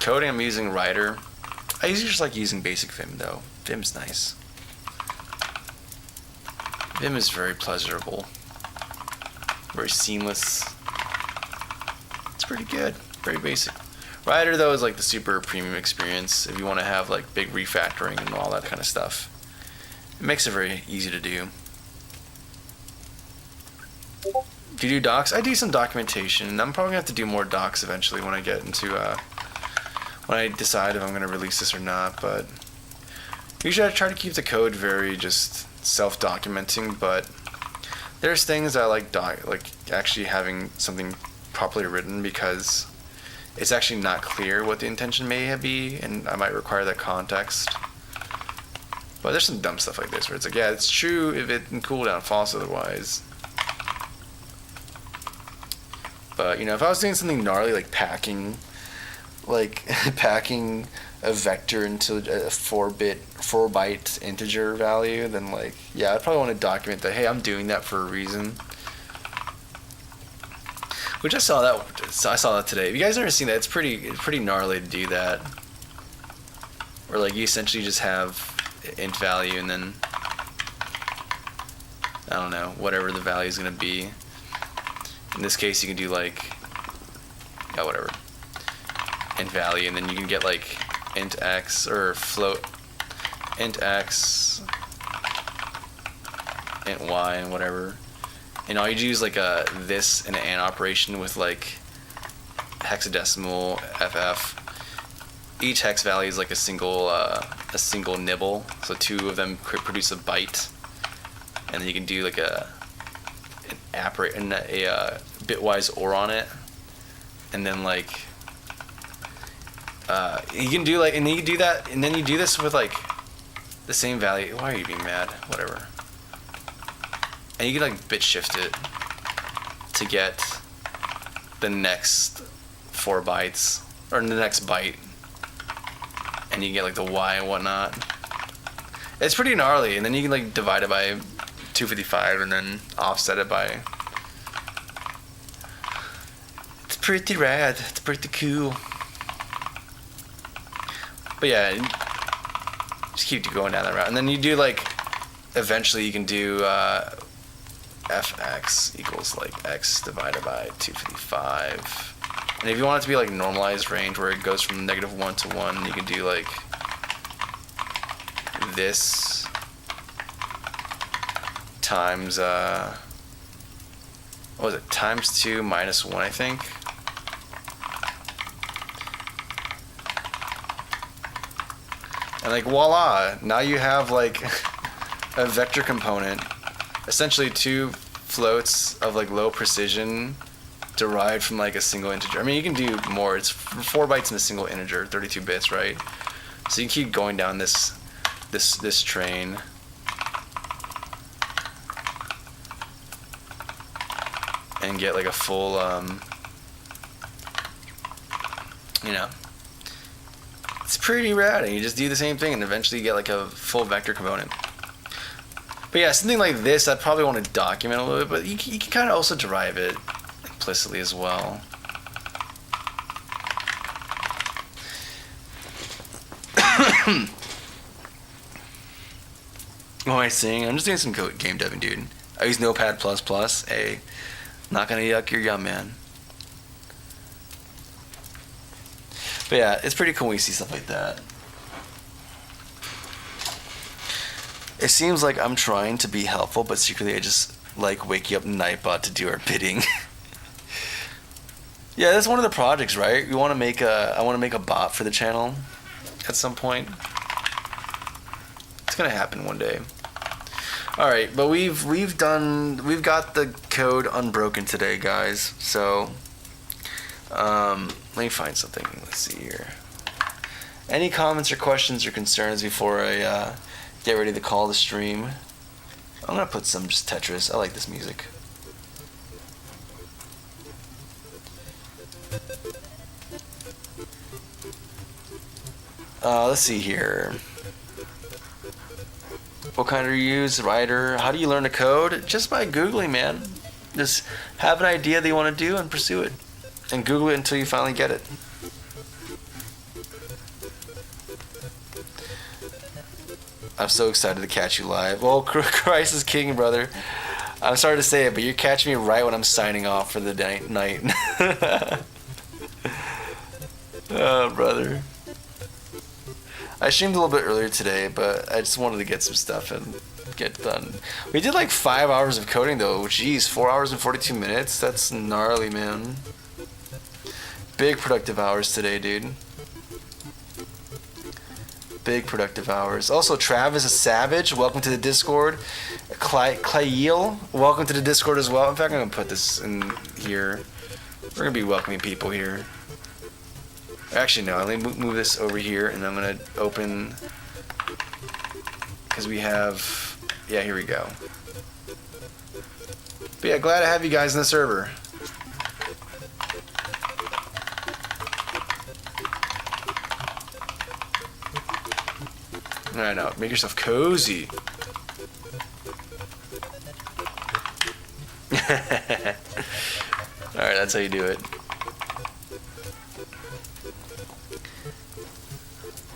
coding, I'm using Writer. I usually just like using basic Vim, though. Vim's nice. Vim is very pleasurable. Very seamless. It's pretty good. Very basic. Writer, though, is like the super premium experience if you want to have like big refactoring and all that kind of stuff. It makes it very easy to do. Do you do docs? I do some documentation. I'm probably gonna have to do more docs eventually when I get into when I decide if I'm gonna release this or not. But usually I try to keep the code very just self-documenting. But there's things I like actually having something properly written because it's actually not clear what the intention may be, and I might require that context. But there's some dumb stuff like this where it's like, yeah, it's true if it can cool down, false otherwise. But if I was doing something gnarly like packing a vector into a 4-byte integer value, then yeah, I'd probably want to document that. Hey, I'm doing that for a reason. Which I saw that today. If you guys never seen that, it's pretty gnarly to do that. Where you essentially just have int value and then I don't know, whatever the value is gonna be. In this case, you can do whatever, int value, and then you can get int x or float int x, int y, and whatever. And all you do is this and an AND operation with hexadecimal FF. Each hex value is a single nibble, so two of them produce a byte, and then you can do a bitwise OR on it, and then you can do and then you do that, and then you do this with the same value. Why are you being mad? Whatever. And you can bit shift it to get the next 4 bytes, or the next byte, and you get the Y and whatnot. It's pretty gnarly, and then you can divide it by 255 and then offset it by. It's pretty rad. It's pretty cool. But yeah, just keep going down that route, and then you do eventually you can do fx equals x divided by 255. And if you want it to be normalized range where it goes from -1 to 1, you can do this times what was it, times 2 minus 1, I think. And voila, now you have a vector component, essentially 2 floats of low precision derived from a single integer. I mean, you can do more. It's 4 bytes in a single integer, 32 bits, right? So you keep going down this train. And get a full it's pretty rad, and you just do the same thing and eventually you get a full vector component. But yeah, something like this I probably want to document a little bit, but you can kind of also derive it implicitly as well. What am I saying? I'm just doing some game deving, dude. I use Notepad++. Hey, not gonna yuck your yum, man. But yeah, it's pretty cool when you see stuff like that. It seems like I'm trying to be helpful, but secretly I just like waking up Nightbot to do our bidding. Yeah, that's one of the projects, right? I want to make a bot for the channel at some point. It's gonna happen one day. All right, but we've got the code unbroken today, guys. So let me find something. Let's see here. Any comments or questions or concerns before I get ready to call the stream? I'm gonna put some just Tetris. I like this music. Let's see here. What kind do you use, writer? How do you learn to code? Just by Googling, man. Just have an idea that you want to do and pursue it. And Google it until you finally get it. I'm so excited to catch you live. Well, Christ is king, brother. I'm sorry to say it, but you're catching me right when I'm signing off for the night. Oh, brother. I streamed a little bit earlier today, but I just wanted to get some stuff and get done. We did like 5 hours of coding though. Jeez, 4 hours and 42 minutes? That's gnarly, man. Big productive hours today, dude. Big productive hours. Also, Travis is Savage, welcome to the Discord. Clayeel, welcome to the Discord as well. In fact, I'm going to put this in here. We're going to be welcoming people here. Actually, no, let me move this over here, and I'm going to open, because we have, yeah, here we go. But yeah, glad to have you guys in the server. I know, make yourself cozy. Alright, that's how you do it.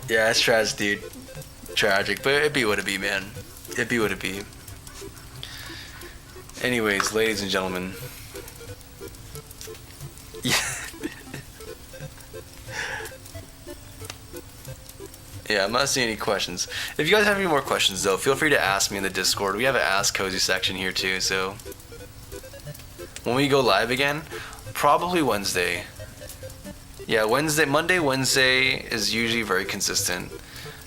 Yeah, it's tragic, dude. Tragic, but it be what it be, man. It be what it be. Anyways, ladies and gentlemen. Yeah, I'm not seeing any questions. If you guys have any more questions, though, feel free to ask me in the Discord. We have an Ask Cozy section here, too, so... When we go live again, probably Wednesday. Yeah, Monday, Wednesday is usually very consistent.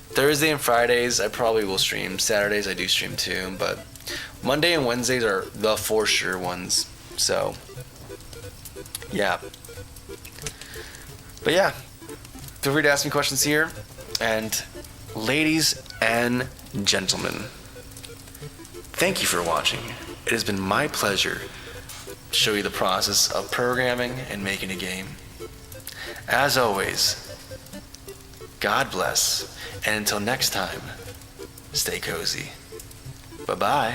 Thursday and Fridays, I probably will stream. Saturdays, I do stream too, but Monday and Wednesdays are the for sure ones. So, yeah. But yeah, feel free to ask me questions here. And ladies and gentlemen, thank you for watching. It has been my pleasure to show you the process of programming and making a game. As always, God bless, and until next time, stay cozy. Bye-bye.